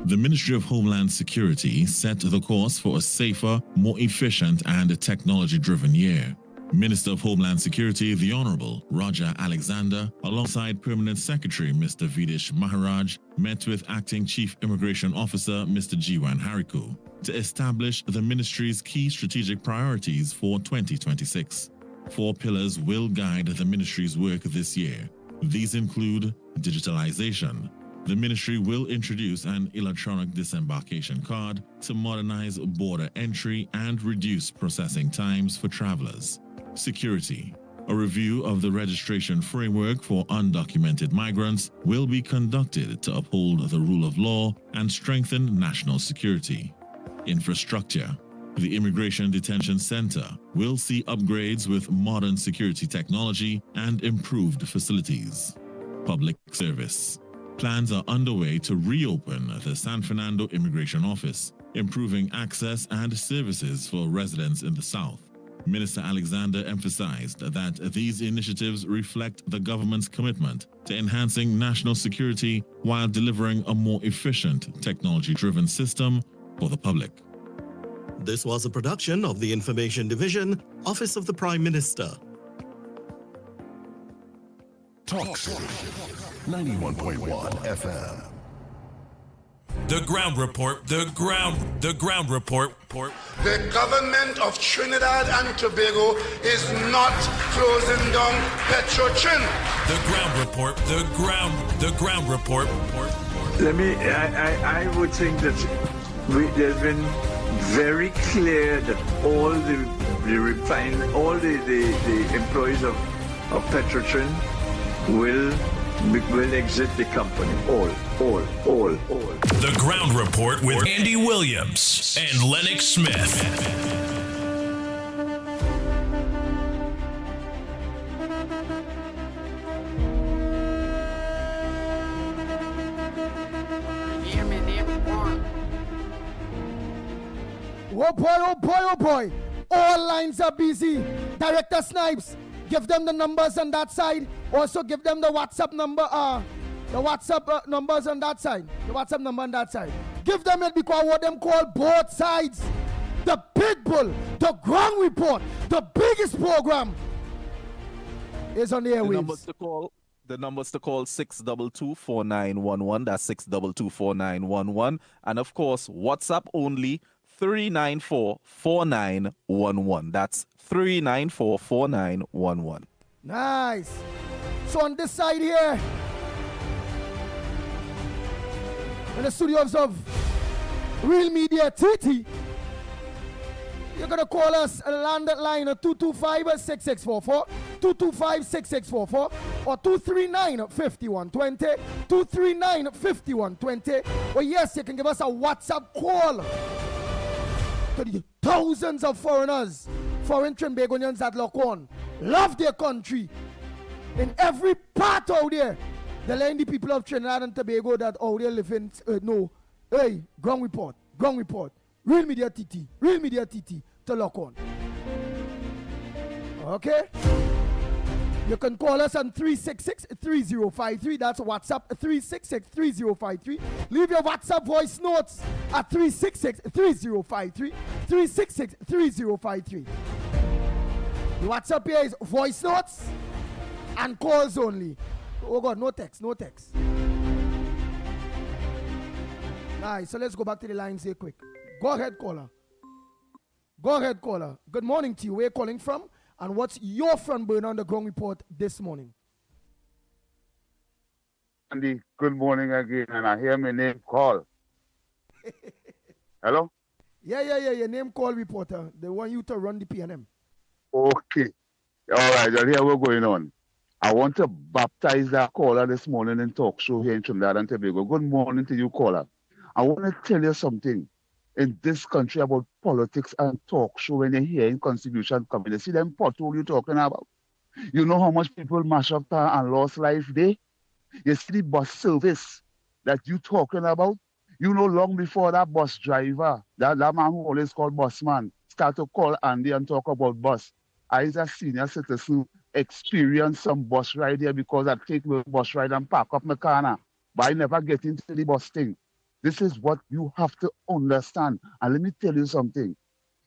The Ministry of Homeland Security set the course for a safer, more efficient, and technology-driven year. Minister of Homeland Security, the Honorable Roger Alexander, alongside Permanent Secretary Mr. Vidish Maharaj, met with Acting Chief Immigration Officer Mr. Jiwan Hariku to establish the ministry's key strategic priorities for 2026. 4 pillars will guide the ministry's work this year. These include digitalization. The ministry will introduce an electronic disembarkation card to modernize border entry and reduce processing times for travelers. Security. A review of the registration framework for undocumented migrants will be conducted to uphold the rule of law and strengthen national security. Infrastructure. The Immigration Detention Center will see upgrades with modern security technology and improved facilities. Public service. Plans are underway to reopen the San Fernando Immigration Office, improving access and services for residents in the South. Minister Alexander emphasized that these initiatives reflect the government's commitment to enhancing national security while delivering a more efficient, technology-driven system for the public. This was a production of the Information Division, Office of the Prime Minister. Talk City 91.1 FM. The ground report. The ground report. The government of Trinidad and Tobago is not closing down Petrotrin. The ground report. The ground report. I would think that there's been very clear that all the employees of Petrotrin will exit the company. All. The ground report with Andy Williams and Lennox Smith. Oh boy, oh boy, oh boy. All lines are busy. Director Snipes, give them the numbers on that side. Also give them the WhatsApp number, numbers on that side. The WhatsApp number on that side. Give them it because what them call both sides. The Pitbull, the ground report, the biggest program is on the airwaves. The numbers to call 622-4911. That's 622-4911. And of course, WhatsApp only 394-4911. That's 394-4911. Nice. So on this side here, in the studios of Real Media TT. You're going to call us a landed line at 225-6644, 225-6644, or 239-5120, 239-5120. Or yes, you can give us a WhatsApp call to the thousands of foreigners, foreign Trinbagonians that lock on, love their country. In every part out there, the lady people of Trinidad and Tobago that out there live in, no, hey, ground report, Real Media TT to lock on. Okay? You can call us on 366-3053. That's WhatsApp, 366-3053. Leave your WhatsApp voice notes at 366-3053. 366-3053. The WhatsApp here is voice notes and calls only. Oh God, no text. Nice, so let's go back to the lines here quick. Go ahead, caller. Good morning to you. Where are you calling from? And what's your front burner on the ground report this morning? Andy, good morning again. And I hear my name call. Hello? Yeah. Your name call reporter. They want you to run the PNM. Okay. All right. Well, here we're going on. I want to baptize that caller this morning in talk show here in Trinidad and Tobago. Good morning to you, caller. I want to tell you something in this country about politics and talk show when you hear in Constitution coming. You see them pothole you're talking about. You know how much people mash up and lost life there? You see the bus service that you talking about? You know long before that bus driver, that man who always called busman, start to call Andy and talk about bus. I, as a senior citizen, experience some bus ride here because I take the bus ride and park up my car now. But I never get into the bus thing. This is what you have to understand. And let me tell you something.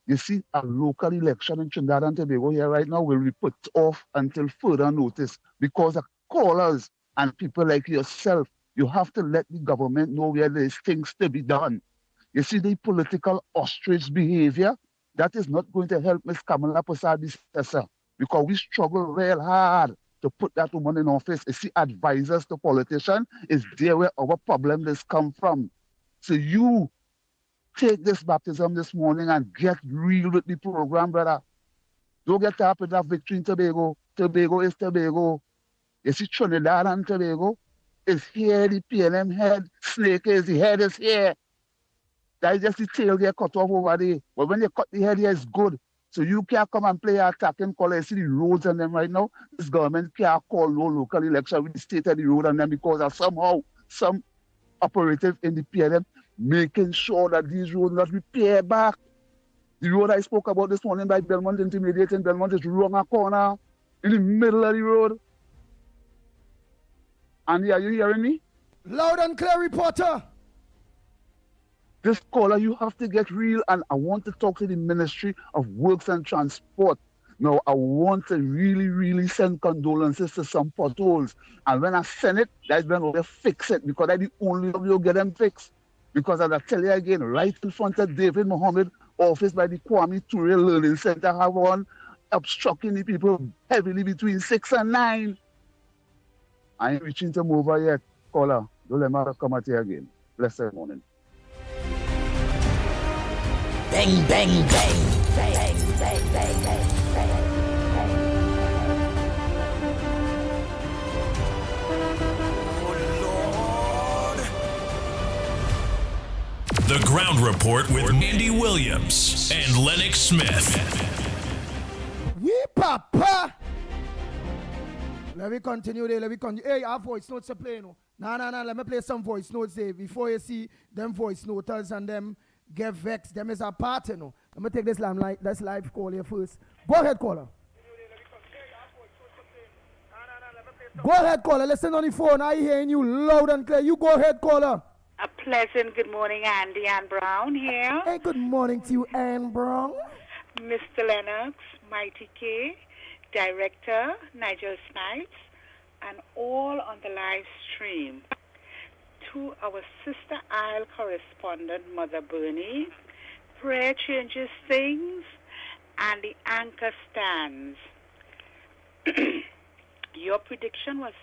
You see, a local election in Trinidad and Tobago here right now will be put off until further notice because of callers and people like yourself. You have to let the government know where there's things to be done. You see, the political ostrich behavior, that is not going to help Ms. Kamala Prasad, because we struggle real hard to put that woman in office. You see, advisors to politicians is there where our problem has come from. So you take this baptism this morning and get real with the program, brother. Don't get up with that victory in Tobago. Tobago is Tobago. You see, Trinidad and Tobago is here, the PNM head. Snake is, the head is here. That is just the tail get cut off over there. But when you cut the head here, it's good. So you can't come and play attacking call. You see the roads on them right now. This government can't call no local election with the state of the road on them because of somehow some operative in the PNM making sure that these roads not repair back. The road I spoke about this morning by Belmont Intermediate in Belmont is wrong a corner in the middle of the road. Andy, are you hearing me? Loud and clear, reporter. This caller, you have to get real, and I want to talk to the Ministry of Works and Transport. Now, I want to really send condolences to some potholes. And when I send it, that's when we'll fix it, because that's the only way you'll get them fixed. Because as I tell you again, right in front of David Mohammed office by the Kwame Ture Learning Center, have one obstructing the people heavily between 6 and 9. I ain't reaching to move over yet, caller. Don't let me come at you again. Blessed morning. Bang, bang, bang. Bang, bang, bang, bang, bang. The Ground Report with Andy Williams and Lennox Smith. We papa. Let me continue there. Hey, our voice notes to play. No. Let me play some voice notes there before you see them voice noters and them get vexed. Them is a party. No. Let me take this live call here first. Go ahead, caller. Go ahead, caller. Listen on the phone. I hearing you loud and clear. You go ahead, caller. A pleasant good morning, Andy Ann Brown here. Hey, good morning to you, Ann Brown. Mr. Lennox, Mighty K, Director, Nigel Snipes, and all on the live stream. To our Sister Isle correspondent, Mother Bernie, prayer changes things, and the anchor stands. Your prediction was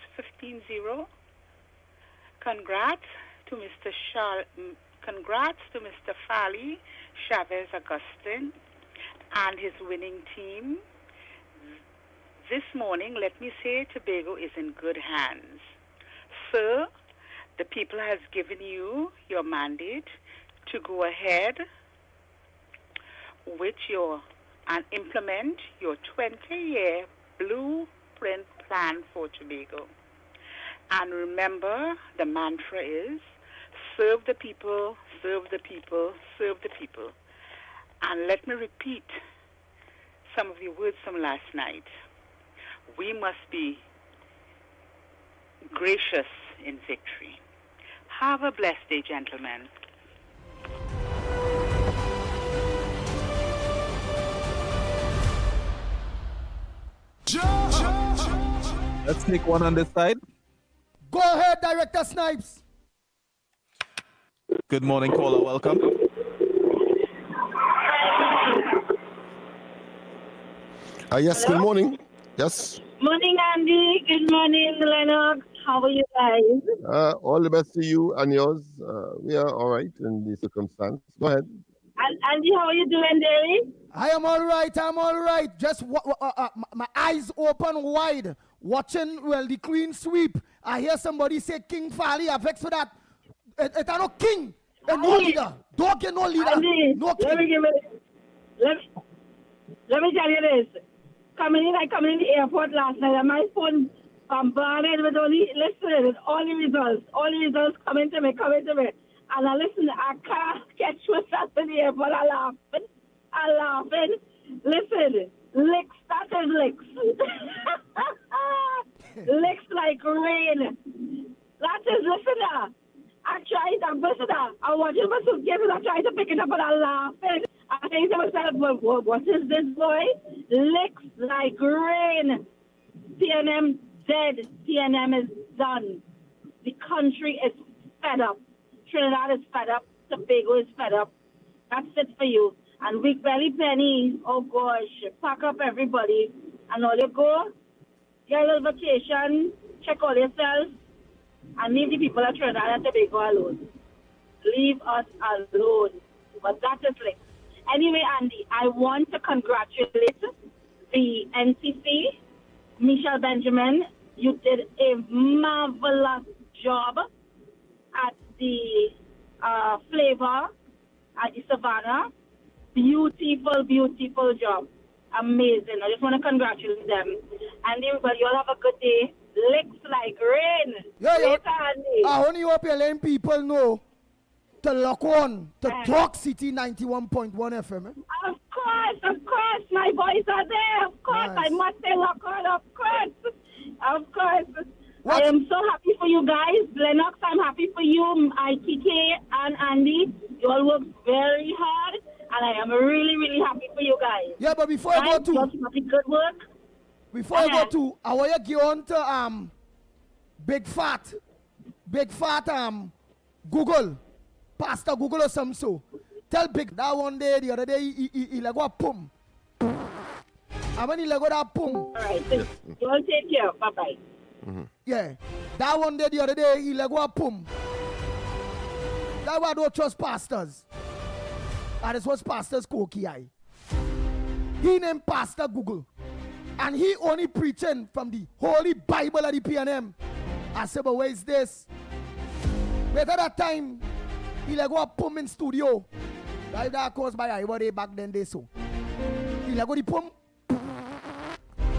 15-0. Congrats to congrats to Mr. Fali Chavez Augustin and his winning team. This morning, let me say Tobago is in good hands. Sir, the people has given you your mandate to go ahead with and implement your 20-year blueprint plan for Tobago. And remember, the mantra is, serve the people, serve the people, serve the people. And let me repeat some of the words from last night. We must be gracious in victory. Have a blessed day, gentlemen. Let's take one on this side. Go ahead, Director Snipes. Good morning, caller. Welcome. Yes, Hello? good morning. Yes. Morning, Andy. Good morning, Lennox. How are you guys? All the best to you and yours. We are all right in the circumstance. Go ahead. And Andy, how are you doing, Derry? I am all right. I'm all right. Just my eyes open wide, watching the clean sweep. I hear somebody say King Fali. I vex for that. It's no king. And no leader. Don't get no leader. Andy, no king. Let me tell you this. I come in the airport last night and my phone bombarded with all the results coming to me. And I listen, I can't catch myself in the airport. I'm laughing. Listen, licks, that is licks. Licks like rain. That is, listen, I tried, I'm watching my suitcase and I tried to pick it up and I'm laughing. I think to myself, what is this, boy? Licks like rain. PNM dead. PNM is done. The country is fed up. Trinidad is fed up. Tobago is fed up. That's it for you. And Week Belly Penny, oh gosh, pack up everybody. And all you go, get a little vacation, check all yourself, and leave the people of Trinidad and Tobago alone. Leave us alone. But that is like. Anyway, Andy, I want to congratulate the NCC, Michelle Benjamin. You did a marvelous job at the flavor at the Savannah. Beautiful, beautiful job. Amazing. I just want to congratulate them. And everybody, you all have a good day. Licks like rain. Later, Andy. I only hope you're letting people know to lock on to Talk City 91.1 FM. Of course. My boys are there. Of course. Nice. I must say lock on. Of course. I am so happy for you guys. Lennox, I'm happy for you. ITK and Andy, you all work very hard. And I am really, really happy for you guys. Yeah, but before I go to... Good work. Before I go to... I want to get on to Big Fat Google. Pastor Google or something so. Tell Big that one day, the other day, he like go pum. And when he like go that pum. All right, you all take care. Bye-bye. Mm-hmm. Yeah. That one day, the other day, he like go pum. That's why I don't trust pastors. And it's what pastors cookie eye. He named Pastor Google. And he only preaching from the Holy Bible of the PNM. I said, but where is this? But at that time, he like go pum in studio. That caused by everybody back then they so. He like go the pum.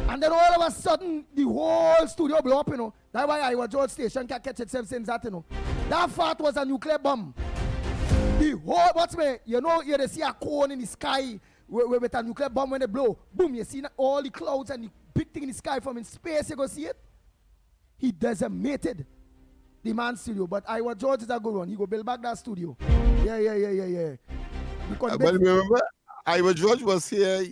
And then all of a sudden, the whole studio blow up, you know. That's why Iowa George Station can't catch itself since that, you know. That fart was a nuclear bomb. The whole, what's me, you know, you see a cone in the sky with a nuclear bomb when they blow. Boom, you see all the clouds and the big thing in the sky from in space, you go see it. He decimated the man's studio. But Iowa George is a good one. He go build back that studio. Yeah. But remember, Iowa George was here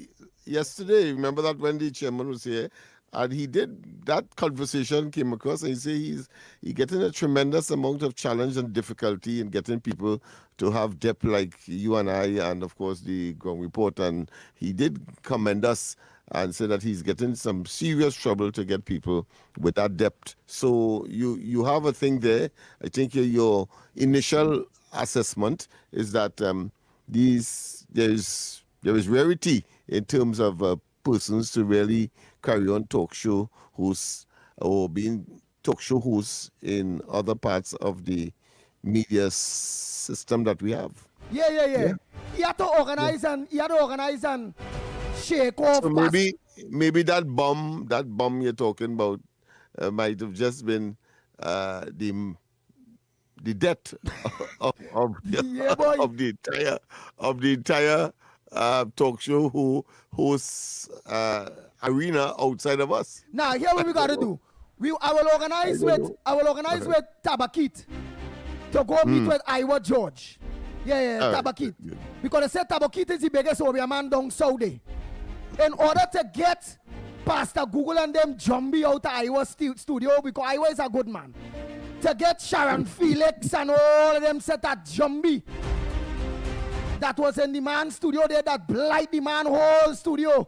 yesterday. Remember that when the chairman was here? And he did, that conversation came across, and he said he's getting a tremendous amount of challenge and difficulty in getting people to have depth like you and I, and of course the ground report. And he did commend us and say that he's getting some serious trouble to get people with that debt. So you have a thing there. I think your initial assessment is that there is rarity in terms of persons to really carry on talk show hosts or being talk show hosts in other parts of the media system that we have. Yeah. He had to organize and shake off. So maybe that bomb you're talking about might have just been the debt of the entire talk show hosts arena outside of us. Now here what we gotta do. I will organize with Tabakit to go meet with Iowa George. Yeah, Tabakit. Right. Because they said Tabakit is the biggest Obia man down Saudi. In order to get Pastor Google and them Jumbie out of Iowa studio, because Iowa is a good man. To get Sharon Felix and all of them set that Jumbie that was in the man studio there, that blight the man whole studio.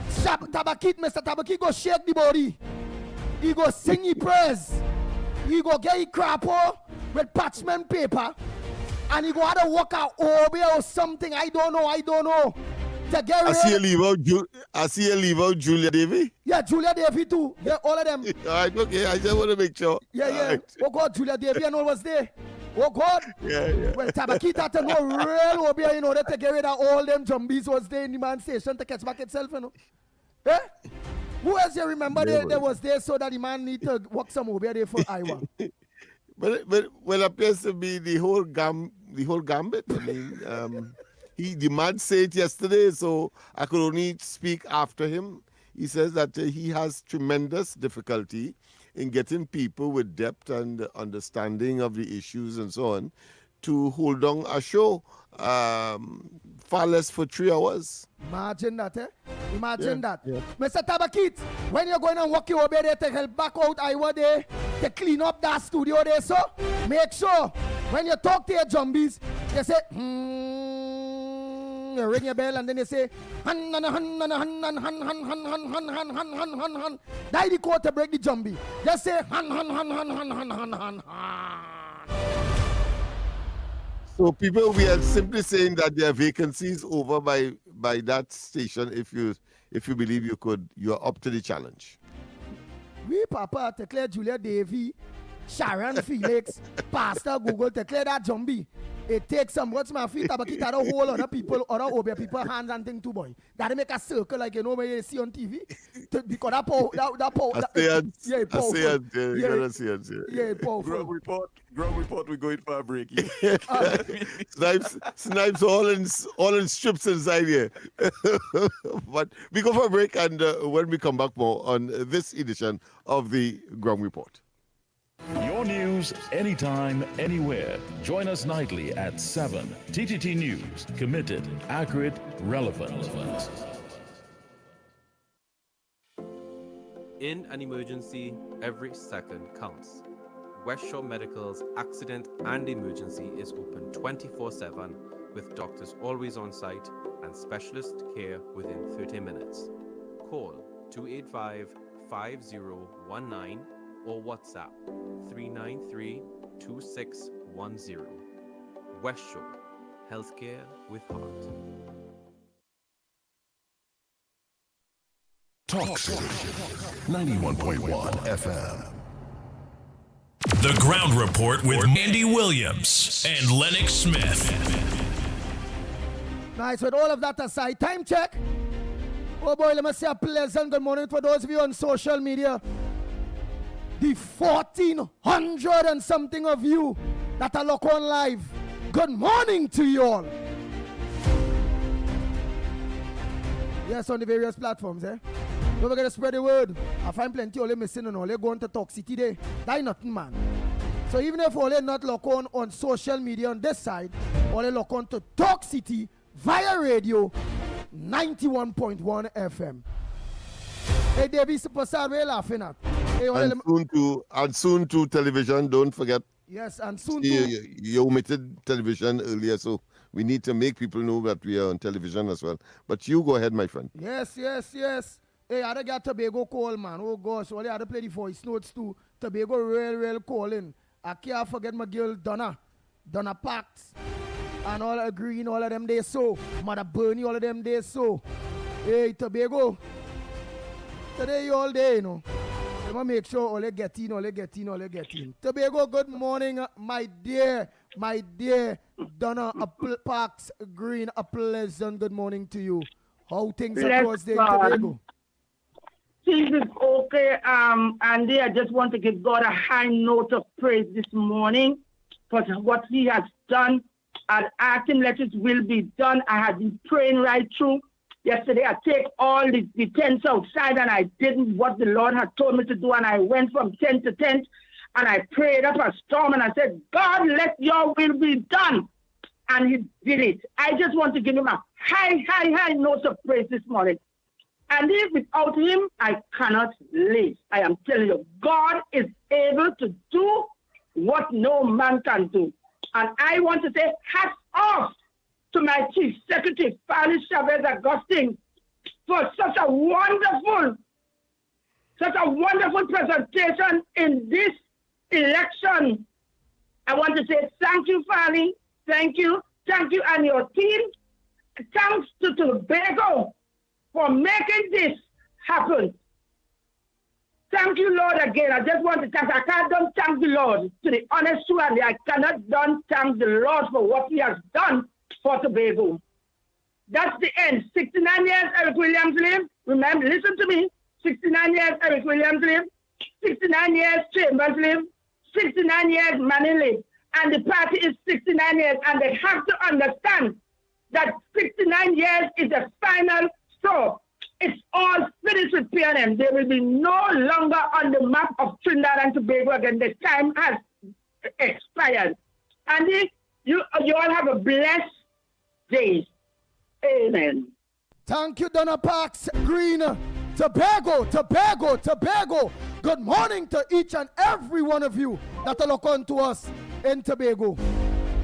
Tabakit, Mr. Tabakit go shake the body. He go sing his prayers. He go get his crapo with parchment paper. And he go have to work out OB or something. I don't know. To get I see a leave out Julia Davy. Yeah, Julia Davy too. Yeah, all of them. All right, okay. I just want to make sure. Yeah. Right. Oh God, Julia Davy and all was there. Oh God. Yeah. Well, Tabakit had to know real OB in order to get rid of all them zombies was there in the man station to catch back itself, you know. Eh? Who else you remember there was there so that the man need to work some over there for Iowa? But appears to be the whole gambit. I mean, the man said it yesterday, so I could only speak after him. He says that he has tremendous difficulty in getting people with depth and understanding of the issues and so on to hold on a show far less for 3 hours. Imagine that, Imagine that. Yeah. Mr. Tabakit, when you're going to walk over there to help back out Iowa there, to clean up that studio there, so make sure when you talk to your zombies, you say, you ring your bell and then you say, hun. Die the code to break the zombie. Just say, hun. So people, we are simply saying that there are vacancies over by that station. If you believe you are up to the challenge. We Papa declare Julia Davy, Sharon Felix, Pastor Google declare that zombie. It takes some what's my feet about it. A whole other people, other over people hands and thing too, boy. That make a circle like you know when you see on TV. Because that power. Yeah, powerful. Ground report. We're going for a break. Snipes all in strips inside here. But we go for a break, and when we come back more on this edition of the Ground Report. Your news anytime, anywhere. Join us nightly at 7. TTT News. Committed, accurate, relevant. In an emergency, every second counts. West Shore Medical's accident and emergency is open 24/7 with doctors always on site and specialist care within 30 minutes. Call 285-5019 or WhatsApp 393-2610. West Shore, healthcare with heart. Talk City 91.1 FM. The Ground Report with Andy Williams and Lennox Smith. Nice. With all of that aside, time check. Oh boy, let me say a pleasant good morning for those of you on social media. The 1,400 and something of you that are locked on live. Good morning to you all. Yes, on the various platforms, Don't forget to spread the word. I find plenty only missing and only going to Talk City Day. That is nothing, man. So even if only not lock on social media on this side, only lock on to Talk City via radio 91.1 FM. Hey, David Superstar, we're laughing at. Hey, and soon to television, don't forget. Yes, and soon you omitted television earlier, so we need to make people know that we are on television as well. But you go ahead, my friend. Yes. Hey, I got Tobago call, man. Oh, gosh. Well, I had to play the voice notes too. Tobago real calling. I can't forget my girl, Donna Pax. And all of Green, all of them they so. Mother Bernie, all of them they so. Hey, Tobago. Today you all day, you know. I'm going to make sure all they get in. Tobago, good morning, my dear Donna Pax Green. A pleasant good morning to you. How things across there in Tobago? Things is okay, Andy. I just want to give God a high note of praise this morning for what he has done. I'd asked him let his will be done. I had been praying right through. Yesterday, I take all the tents outside, and I did what the Lord had told me to do, and I went from tent to tent, and I prayed up a storm, and I said, God, let your will be done. And he did it. I just want to give him a high note of praise this morning. And if without him, I cannot live. I am telling you, God is able to do what no man can do. And I want to say hats off to my Chief Secretary, Fanny Chavez Agustin, for such a wonderful presentation in this election. I want to say thank you, Fanny. Thank you. Thank you and your team. Thanks to Tobago for making this happen. Thank you, Lord, again. I just want to thank. I can't don't thank the Lord. To the honest truth, I cannot don't thank the Lord for what he has done for Tobago. That's the end. 69 years Eric Williams lived. Remember, listen to me. 69 years Eric Williams lived. 69 years Chambers lived. 69 years Manning lived. And the party is 69 years. And they have to understand that 69 years is the final straw. It's all finished with PNM. They will be no longer on the map of Trinidad and Tobago again. The time has expired. And you all have a blessed day. Amen. Thank you, Donna Pax Green. Tobago. Good morning to each and every one of you that are looking to us in Tobago.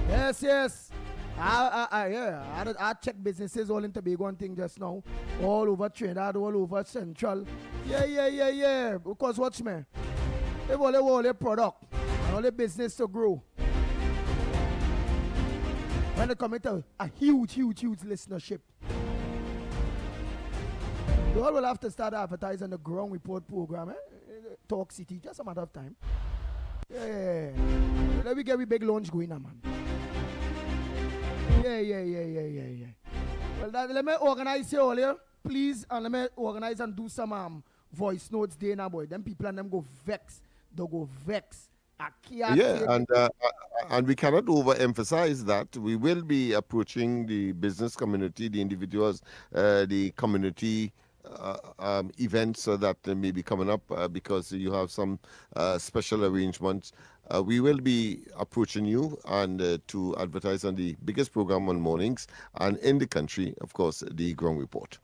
Yes. I check businesses all in Tobago and thing just now. All over Trinidad, all over Central. Yeah. Because watch me. They want all their product and all their business to grow. When they come into a huge listenership. You all will have to start advertising the Ground Report program, Talk City, just a matter of time. Yeah. Let me get a big launch going on, man. Yeah. Well, let me organize you all here, please, and let me organize and do some voice notes there now, boy. Them people and them go vex. They'll go vex. And we cannot overemphasize that. We will be approaching the business community, the individuals, the community events that may be coming up because you have some special arrangements. We will be approaching you and to advertise on the biggest program on mornings and in the country, of course, the Ground Report.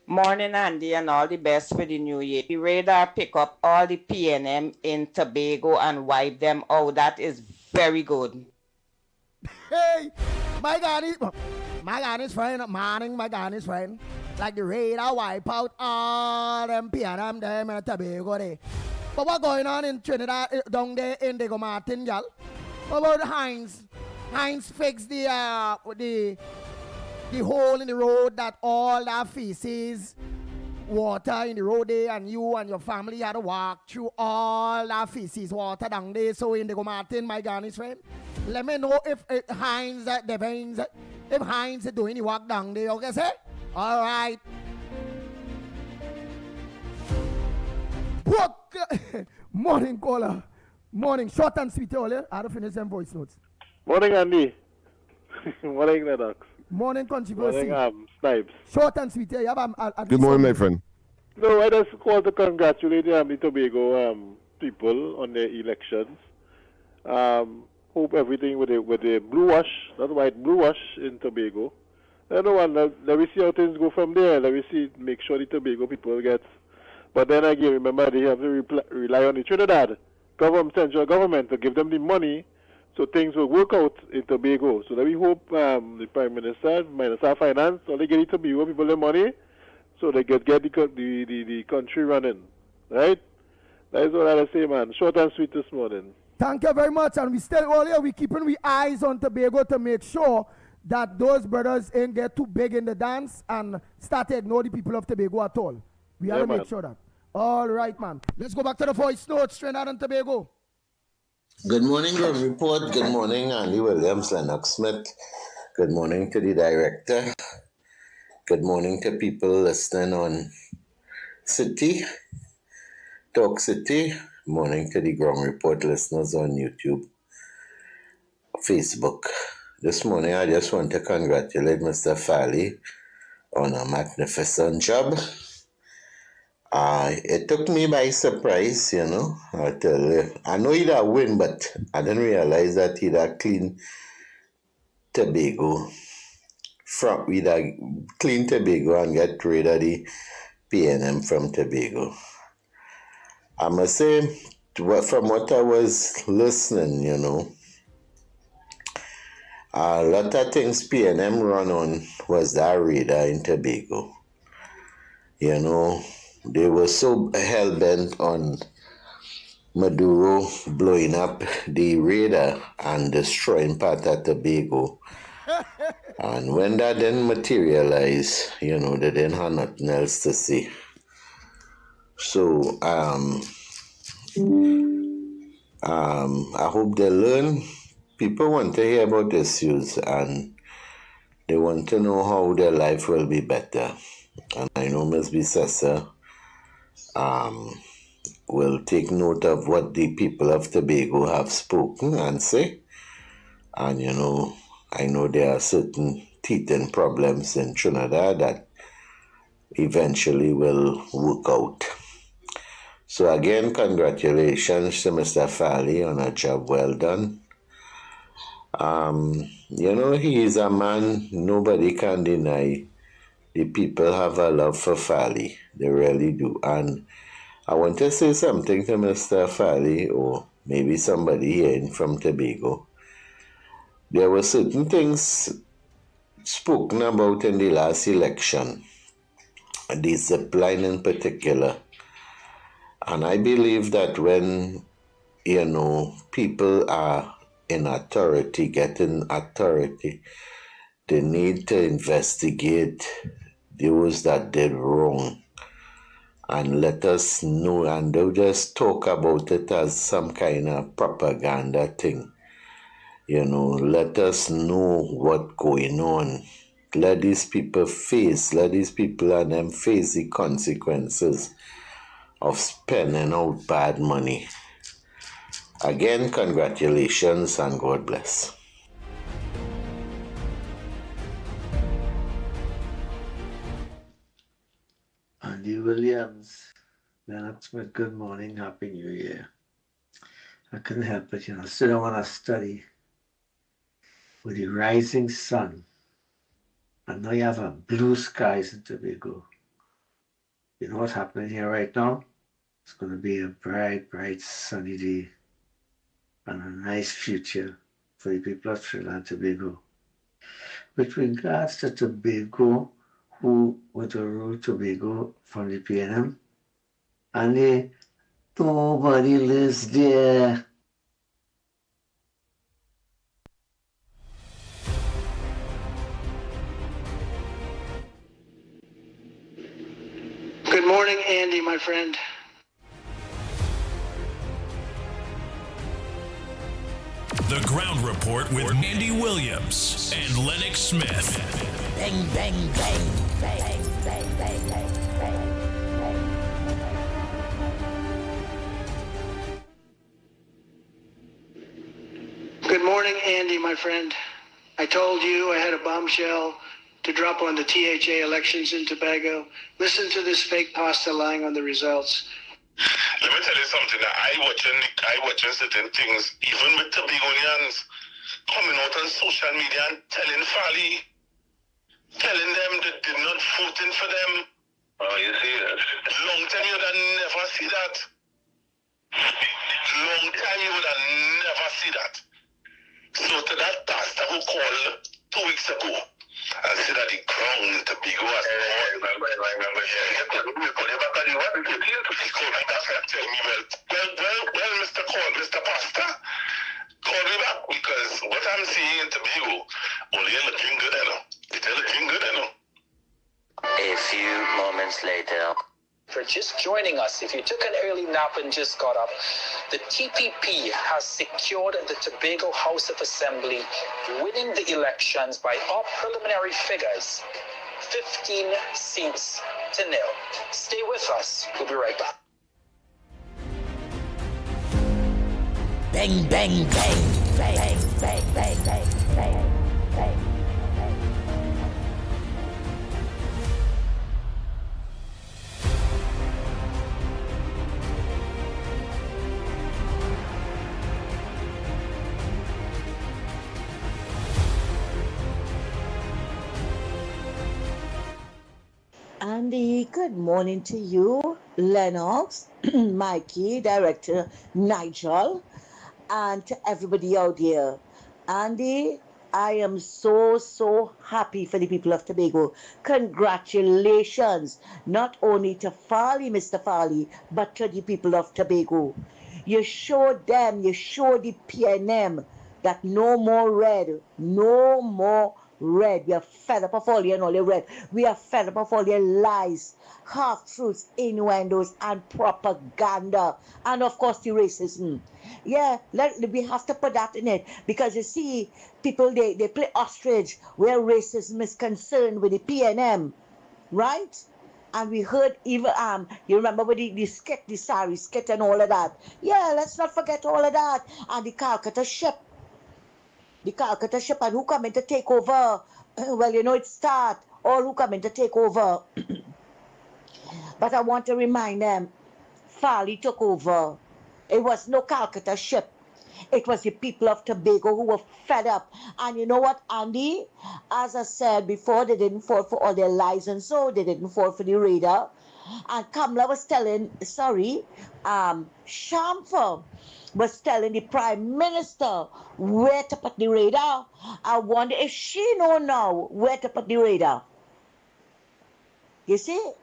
Morning, Andy, and all the best for the new year. The radar pick up all the PNM in Tobago and wipe them out. That is very good. Hey, my God is fine. Morning, my God is fine. Like the radar wipe out all them PNM them in Tobago there. But what going on in Trinidad down there in Diego Martin, y'all? What about Heinz? Heinz fixed the hole in the road that all that feces, water in the road there, and you and your family had to walk through all that feces, water down there. So in Diego Martin, my Ghanaian friend, let me know if Heinz is doing the work down there, okay, sir? All right. Morning, caller. Morning, short and sweet, all. I had to finish them voice notes. Morning, Andy. Morning, Lennox. Morning, controversy. Morning, Snipes. Short and sweet. Good morning, my friend. No, I just called to congratulate the Tobago people on their elections. Hope everything with the blue wash, not white, blue wash in Tobago. I don't know, let me see how things go from there. Let me see, make sure the Tobago people get. But then again, remember, they have to rely on the Trinidad central government to give them the money so things will work out in Tobago. So that we hope the Prime Minister, Minister of Finance, all they get it to Tobago people the money so they get the country running. Right? That is what I say, man. Short and sweet this morning. Thank you very much. And we still earlier, we keeping we eyes on Tobago to make sure that those brothers ain't get too big in the dance and start to ignore the people of Tobago at all. We have to make sure that. All right, man. Let's go back to the voice notes, Trinidad and Tobago. Good morning, Ground Report. Good morning, Andy Williams, Lennox Smith. Good morning to the director. Good morning to people listening on City, Talk City. Morning to the Ground Report listeners on YouTube, Facebook. This morning, I just want to congratulate Mr. Fally on a magnificent job. It took me by surprise, you know. I tell you, I know he'd have win, but I didn't realize that he'd have clean Tobago. We'd have clean Tobago and get rid of the PNM from Tobago. I must say, from what I was listening, you know, a lot of things PNM run on was that radar in Tobago. You know, they were so hell-bent on Maduro blowing up the radar and destroying part of Tobago. And when that didn't materialize, you know, they didn't have nothing else to say. So, I hope they learn. People want to hear about issues and they want to know how their life will be better. And I know Ms. Bissessa will take note of what the people of Tobago have spoken and say. And, you know, I know there are certain teething problems in Trinidad that eventually will work out. So again, congratulations to Mr. Fally on a job well done. You know, he is a man nobody can deny. The people have a love for Fally. They really do. And I want to say something to Mr. Fally, or maybe somebody here from Tobago. There were certain things spoken about in the last election, discipline in particular. And I believe that when, you know, people are in authority, getting authority, they need to investigate those that did wrong and let us know, and don't just talk about it as some kind of propaganda thing. You know, let us know what's going on. Let these people and them face the consequences of spending out bad money. Again, congratulations and God bless. Andy Williams, Lennox Smith, good morning, Happy New Year. I couldn't help it, you know, sit down and study with the rising sun. And now you have a blue skies in Tobago. You know what's happening here right now? It's going to be a bright, bright sunny day and a nice future for the people of Trinidad and Tobago. With regards to Tobago, who were to rule Tobago from the PNM, and nobody lives there. Good morning, Andy, my friend. The Ground Report with Andy Williams and Lennox Smith. Bang, bang, bang, bang, bang, bang, bang, bang. Good morning, Andy, my friend. I told you I had a bombshell to drop on the THA elections in Tobago. Listen to this fake pasta lying on the results. Let me tell you something. I watching certain things, even with Tobagonians coming out on social media and telling Fally, telling them that they're not voting for them. Oh, you see that? Long time you done never see that. long time you would have never see that. So to that pastor who called 2 weeks ago and said that the ground in Tobago has he called me back and tell me, well, Mr. Pastor, call me back because what I'm seeing in Tobago, only looking good, you know. It's looking good, you know. A few moments later. For just joining us. If you took an early nap and just got up, the TPP has secured the Tobago House of Assembly, winning the elections by our preliminary figures, 15 seats to 0. Stay with us. We'll be right back. Bang, bang, bang, bang, bang, bang, bang, bang, bang. Andy, good morning to you, Lennox, Mikey, Director Nigel, and to everybody out there. Andy, I am so happy for the people of Tobago. Congratulations, not only to Farley, Mr. Farley, but to the people of Tobago. You showed them, you showed the PNM that no more red, no more red. We are fed up of all your all your red. We are fed up of all your lies, half-truths, innuendos, and propaganda. And of course the racism. Yeah, we have to put that in it. Because you see, people, they play ostrich where racism is concerned with the PNM. Right? And we heard even, you remember with the skit, the sari skit and all of that. Yeah, let's not forget all of that. And the Calcutta ship. The Calcutta ship, and who come in to take over? Well, you know, it start, or who come in to take over. But I want to remind them, Farley took over. It was no Calcutta ship. It was the people of Tobago who were fed up. And you know what, Andy? As I said before, they didn't fall for all their lies, and so they didn't fall for the radar. And Kamala was telling, Shamfa was telling the Prime Minister where to put the radar. I wonder if she know now where to put the radar. You see?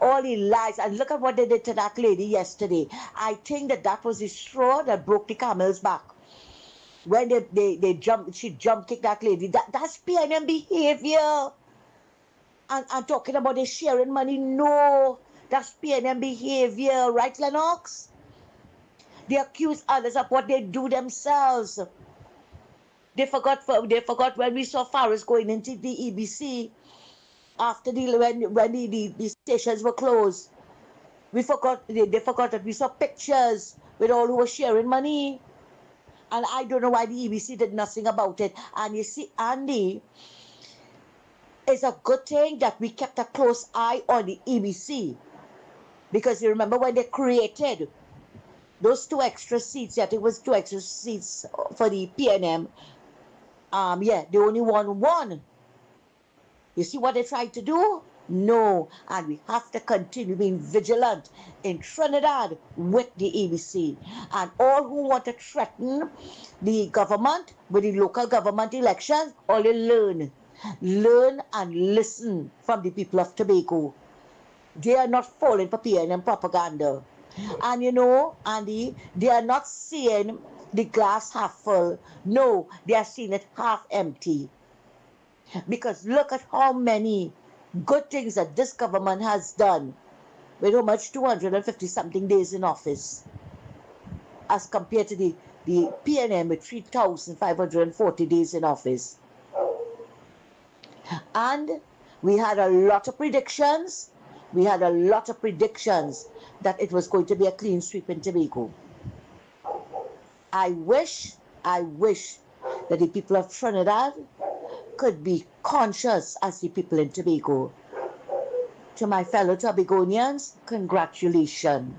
All the lies. And look at what they did to that lady yesterday. I think that was the straw that broke the camel's back. When she kicked that lady. That's PNM behavior. And talking about the sharing money, no. That's PNM behavior. Right, Lennox? They accuse others of what they do themselves. They forgot when we saw Faris going into the EBC after when the stations were closed. They forgot that we saw pictures with all who were sharing money. And I don't know why the EBC did nothing about it. And you see, Andy, it's a good thing that we kept a close eye on the EBC. Because you remember when they created those 2 extra seats, I think it was 2 extra seats for the PNM. They only won 1. You see what they tried to do? No. And we have to continue being vigilant in Trinidad with the EBC. And all who want to threaten the government with the local government elections, only learn. Learn and listen from the people of Tobago. They are not falling for PNM propaganda. And you know, Andy, they are not seeing the glass half full. No, they are seeing it half empty. Because look at how many good things that this government has done with how much 250 something days in office as compared to the PNM with 3,540 days in office. And we had a lot of predictions. That it was going to be a clean sweep in Tobago. I wish that the people of Trinidad could be conscious as the people in Tobago. To my fellow Tobagonians, congratulations.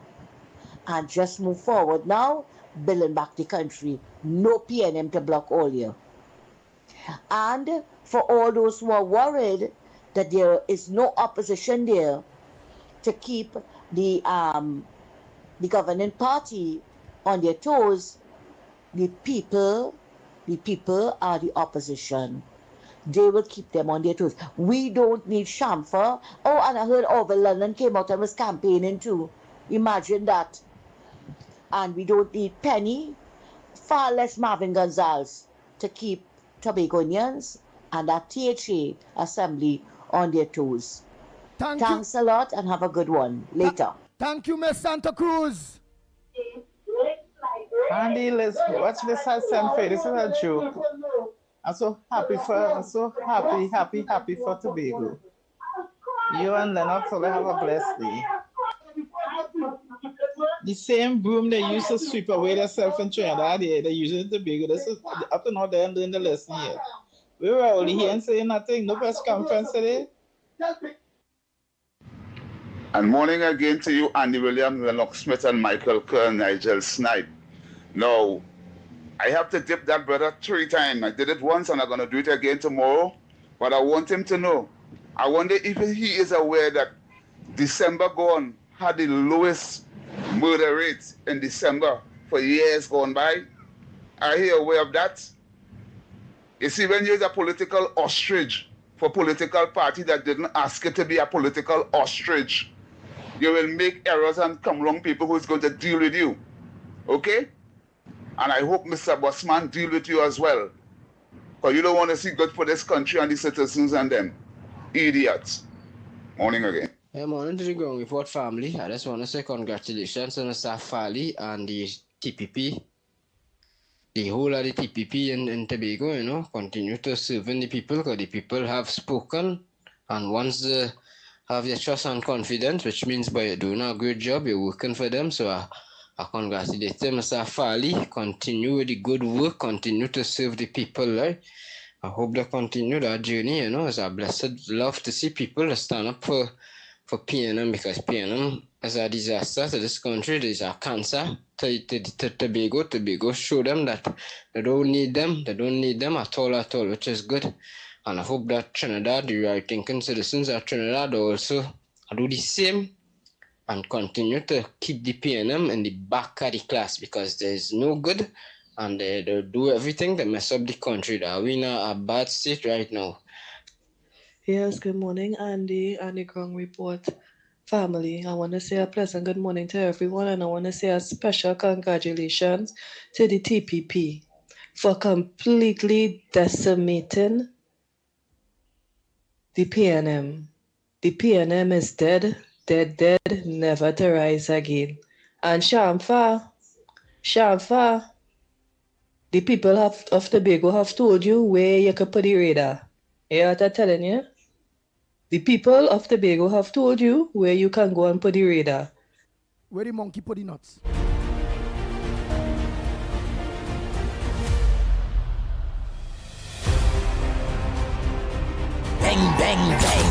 And just move forward now, building back the country. No PNM to block all year. And for all those who are worried that there is no opposition there to keep the governing party on their toes, the people are the opposition. They will keep them on their toes. We don't need Shamfa. Oh, and I heard Orville London came out and was campaigning too. Imagine that. And we don't need Penny, far less Marvin Gonzalez, to keep Tobagonians and that THA assembly on their toes. Thanks a lot and have a good one. Later. Thank you, Miss Santa Cruz. Andy, watch this I sent for you. This is a joke. I'm so happy for Tobago. You and Lennox will have a blessed day. The same broom they used to sweep away themselves in Trinidad, they use it in Tobago. This is up to now they're doing the lesson here. We were only here and saying nothing. No press conference today. And morning again to you, Andy Williams, Lennox Smith, and Michael Kerr, Nigel Snipe. Now, I have to dip that brother 3 times. I did it once and I'm going to do it again tomorrow. But I want him to know. I wonder if he is aware that December gone had the lowest murder rate in December for years gone by. Are you aware of that? You see, when you're a political ostrich for political party that didn't ask you to be a political ostrich, you will make errors and come along people who's going to deal with you. Okay? And I hope Mr. Bossman deal with you as well. Because you don't want to see good for this country and the citizens and them. Idiots. Morning again. Hey, morning to the ground report family. I just want to say congratulations to Mr. Fali and the TPP. The whole of the TPP in Tobago, you know, continue to serving the people because the people have spoken. And once they have their trust and confidence, which means by you're doing a great job, you're working for them. So I congratulate Mr. Fali. Continue with the good work. Continue to serve the people, right? I hope they continue that journey, you know. It's a blessed love to see people stand up for PNM because PNM is a disaster to this country. There's a cancer to Tobago. Tobago show them that they don't need them. They don't need them at all, which is good. And I hope that Trinidad, the right-thinking citizens of Trinidad also do the same and continue to keep the PNM in the back of the class because there's no good and they do everything to mess up the country. That we're in a bad state right now. Yes, good morning, Andy the Ground Report family. I want to say a pleasant good morning to everyone and I want to say a special congratulations to the TPP for completely decimating the PNM. The PNM is dead, never to rise again. And Shamfa, the people of Tobago have told you where you could put the radar. You hear what I'm telling you? The people of Tobago have told you where you can go and put the radar. Where the monkey put the nuts? Bang, bang, bang.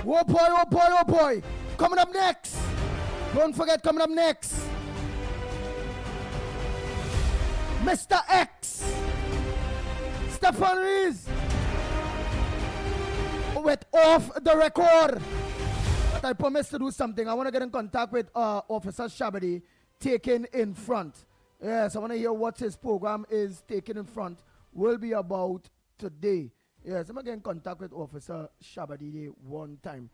Oh boy. Coming up next. Don't forget, coming up next. Mr. X. Stefan Rees. With Off the Record. But I promised to do something. I want to get in contact with Officer Shabadi, taking in front. Yes, I want to hear what his program is taking in front. Will be about today. Yes, I'm going to get in contact with Officer Shabadi one time.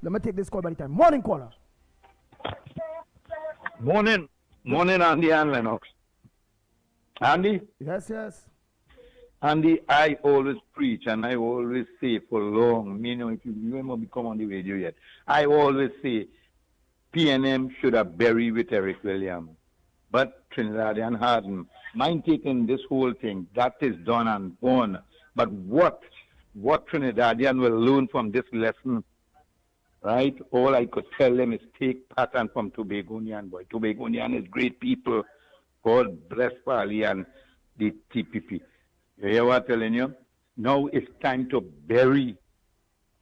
Let me take this call by the time. Morning, caller. Morning, Andy and Lennox. Andy? Yes. Andy, I always preach and I always say for long, you know, if you remember me come on the radio yet, I always say PNM should have buried with Eric Williams. But Trinidadian hadn't. Mind taking this whole thing, that is done and gone. But what Trinidadian will learn from this lesson, right? All I could tell them is take pattern from Tobagonian, boy. Tobagonian is great people. God bless Fali and the TPP. You hear what I'm telling you? Now it's time to bury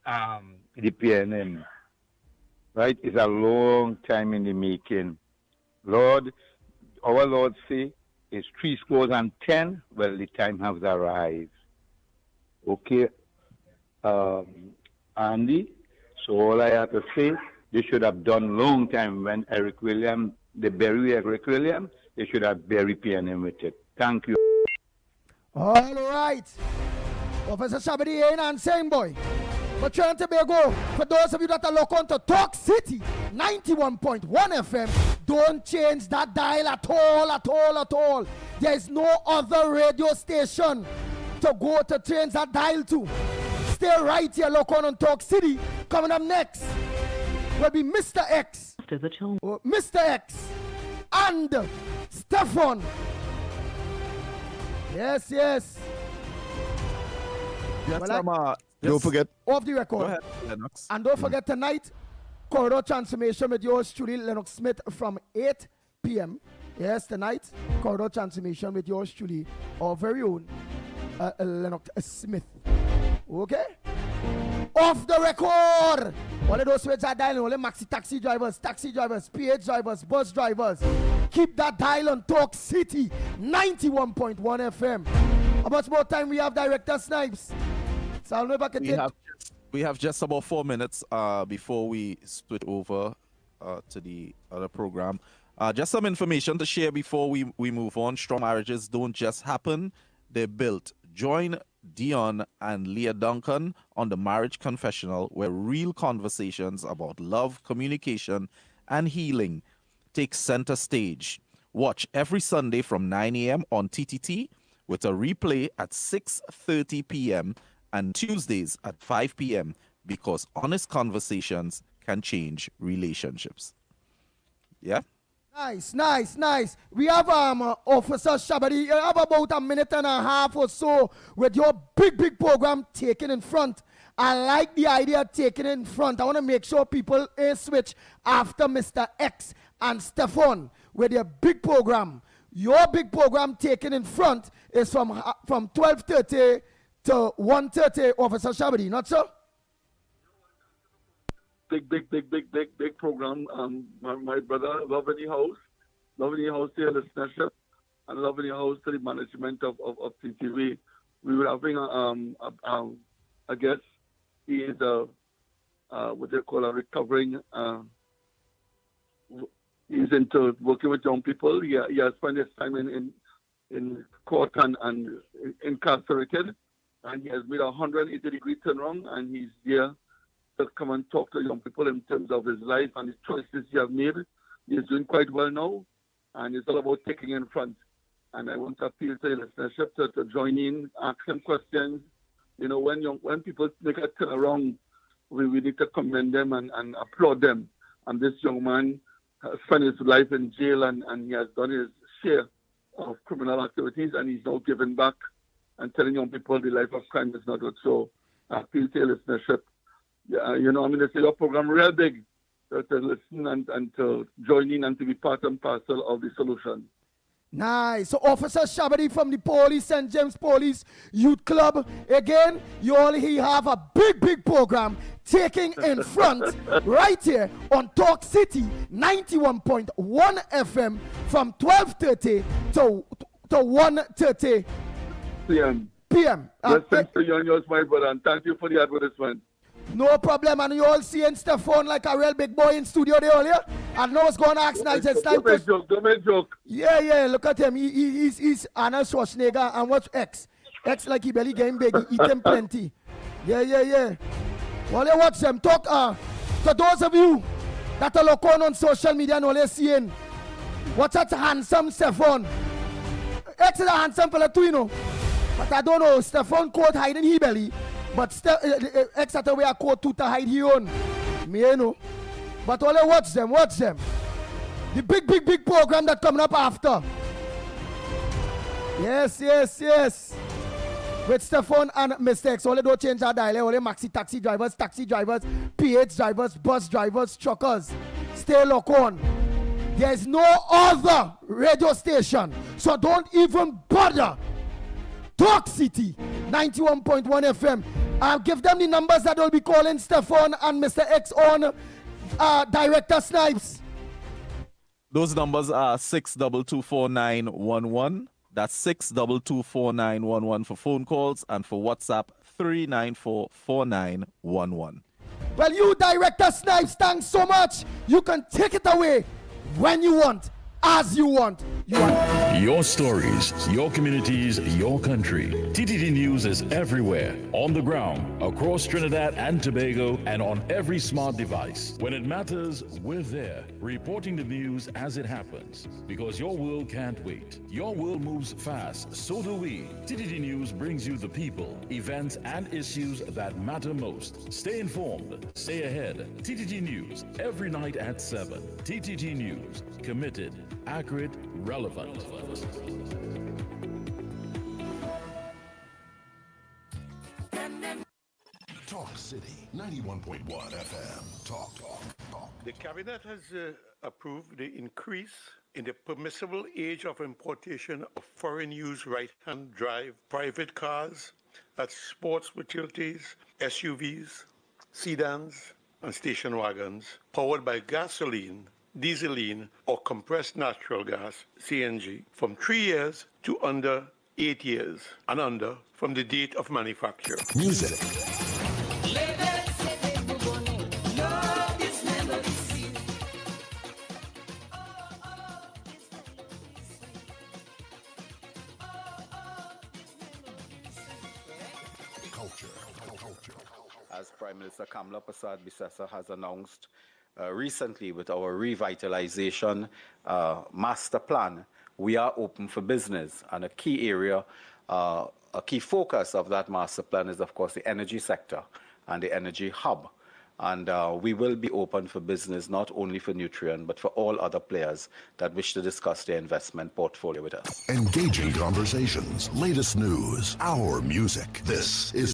the PNM. Right? It's a long time in the making. Lord, our Lord say, it's 70. Well, the time has arrived. Okay, Andy, So all I have to say, they should have done long time when Eric Williams, they bury Eric Williams, they should have buried PNM with it. Thank you. All right. Officer Shabadi ain't answering, boy. But trying to go, for those of you that are locked on to Talk City 91.1 FM, don't change that dial at all. There is no other radio station to go to change that dial to. Stay right here, lock on Talk City. Coming up next will be Mr. X. Mr. X and Stefan. Yes. Yes, Don't forget. Off the record. Go ahead, Lennox. And don't forget tonight, Corridor Transformation with yours truly, Lennox Smith, from 8 p.m. Yes, tonight, Corridor Transformation with yours truly, our very own Lennox Smith. Okay? Off the record! All of those which are dialing, all the maxi taxi drivers, PH drivers, bus drivers, keep that dial on Talk City 91.1 FM. How much more time we have, Director Snipes? So I'll never get We have just about 4 minutes before we switch over to the other program. Just some information to share before we move on. Strong marriages don't just happen, they're built. Join Dion and Leah Duncan on the Marriage Confessional, where real conversations about love, communication, and healing take center stage. Watch every Sunday from 9 a.m. on TTT with a replay at 6:30 p.m. and Tuesdays at 5 p.m. because honest conversations can change relationships. Yeah? Nice. We have Officer Shabadi. You have about a minute and a half or so with your big program taken in front. I like the idea of taking it in front. I want to make sure people switch after Mr. X and Stefan with their big program. Your big program taken in front is from 12:30 to 1:30, Officer Shabadi, not so? Big program. My brother, love any house to your listenership, and love any house to the management of TTV. We were having a guest. He is what they call a recovering. He's into working with young people. He has spent his time in court and incarcerated, and he has made a 180-degree turnaround, and he's here to come and talk to young people in terms of his life and his choices he has made. He's doing quite well now, and it's all about taking in front. And I want to appeal to the listenership to join in, ask them questions. You know, when people make a turnaround, we need to commend them and applaud them. And this young man has spent his life in jail, and he has done his share of criminal activities, and he's now giving back and telling young people the life of crime is not good. So I appeal to the listenership. You know, I mean, it's your program real big to listen and to join in and to be part and parcel of the solution. Nice. So Officer Shabadi from the Police, St. James Police Youth Club. Again, you only have a big program taking in front right here on Talk City 91.1 FM from 12:30 to 1:30 p.m. Thanks to you and yours, my brother, and thank you for the advertisement. No problem, and you all seeing Stefan like a real big boy in studio there earlier. I know what's going to ask nice and Don't make joke. Yeah, look at him. He's Arnold Schwarzenegger, and what's X? X like he barely getting big. He eat him plenty. Yeah. Well, you watch them talk. To those of you that are looking on social media and all you're seeing, what's that handsome Stefan? X is a handsome fella too, you know. But I don't know, Stefan coat hiding he belly. But X at the way I coat to hide he own. Me, you know. But all watch them. The big program that coming up after. Yes. With Stefan and Mr. X, all don't change our dial. All maxi taxi drivers, PH drivers, bus drivers, truckers. Stay locked on. There's no other radio station, so don't even bother. Talk City 91.1 FM. I'll give them the numbers that will be calling Stefan and Mr. X on Director Snipes. Those numbers are 6224911. That's 6224911 for phone calls, and for WhatsApp 3944911. Well, you, Director Snipes, thanks so much. You can take it away when you want, as you want. Your stories, your communities, your country. TTT News is everywhere, on the ground, across Trinidad and Tobago, and on every smart device. When it matters, we're there, reporting the news as it happens. Because your world can't wait. Your world moves fast, so do we. TTT News brings you the people, events, and issues that matter most. Stay informed, stay ahead. TTT News, every night at 7. TTT News, committed, accurate, relevant. Talk City 91.1 FM. Talk. The cabinet has approved the increase in the permissible age of importation of foreign-use right-hand drive private cars, that's sports utilities, SUVs, sedans, and station wagons powered by gasoline, dieseline, or compressed natural gas, CNG, from 3 years to under 8 years, and under from the date of manufacture. Music. As Prime Minister Kamla Prasad Bisesa has announced recently with our revitalization master plan, we are open for business. And a key area, a key focus of that master plan is, of course, the energy sector and the energy hub. And we will be open for business, not only for Nutrien, but for all other players that wish to discuss their investment portfolio with us. Engaging conversations, latest news, our music. This is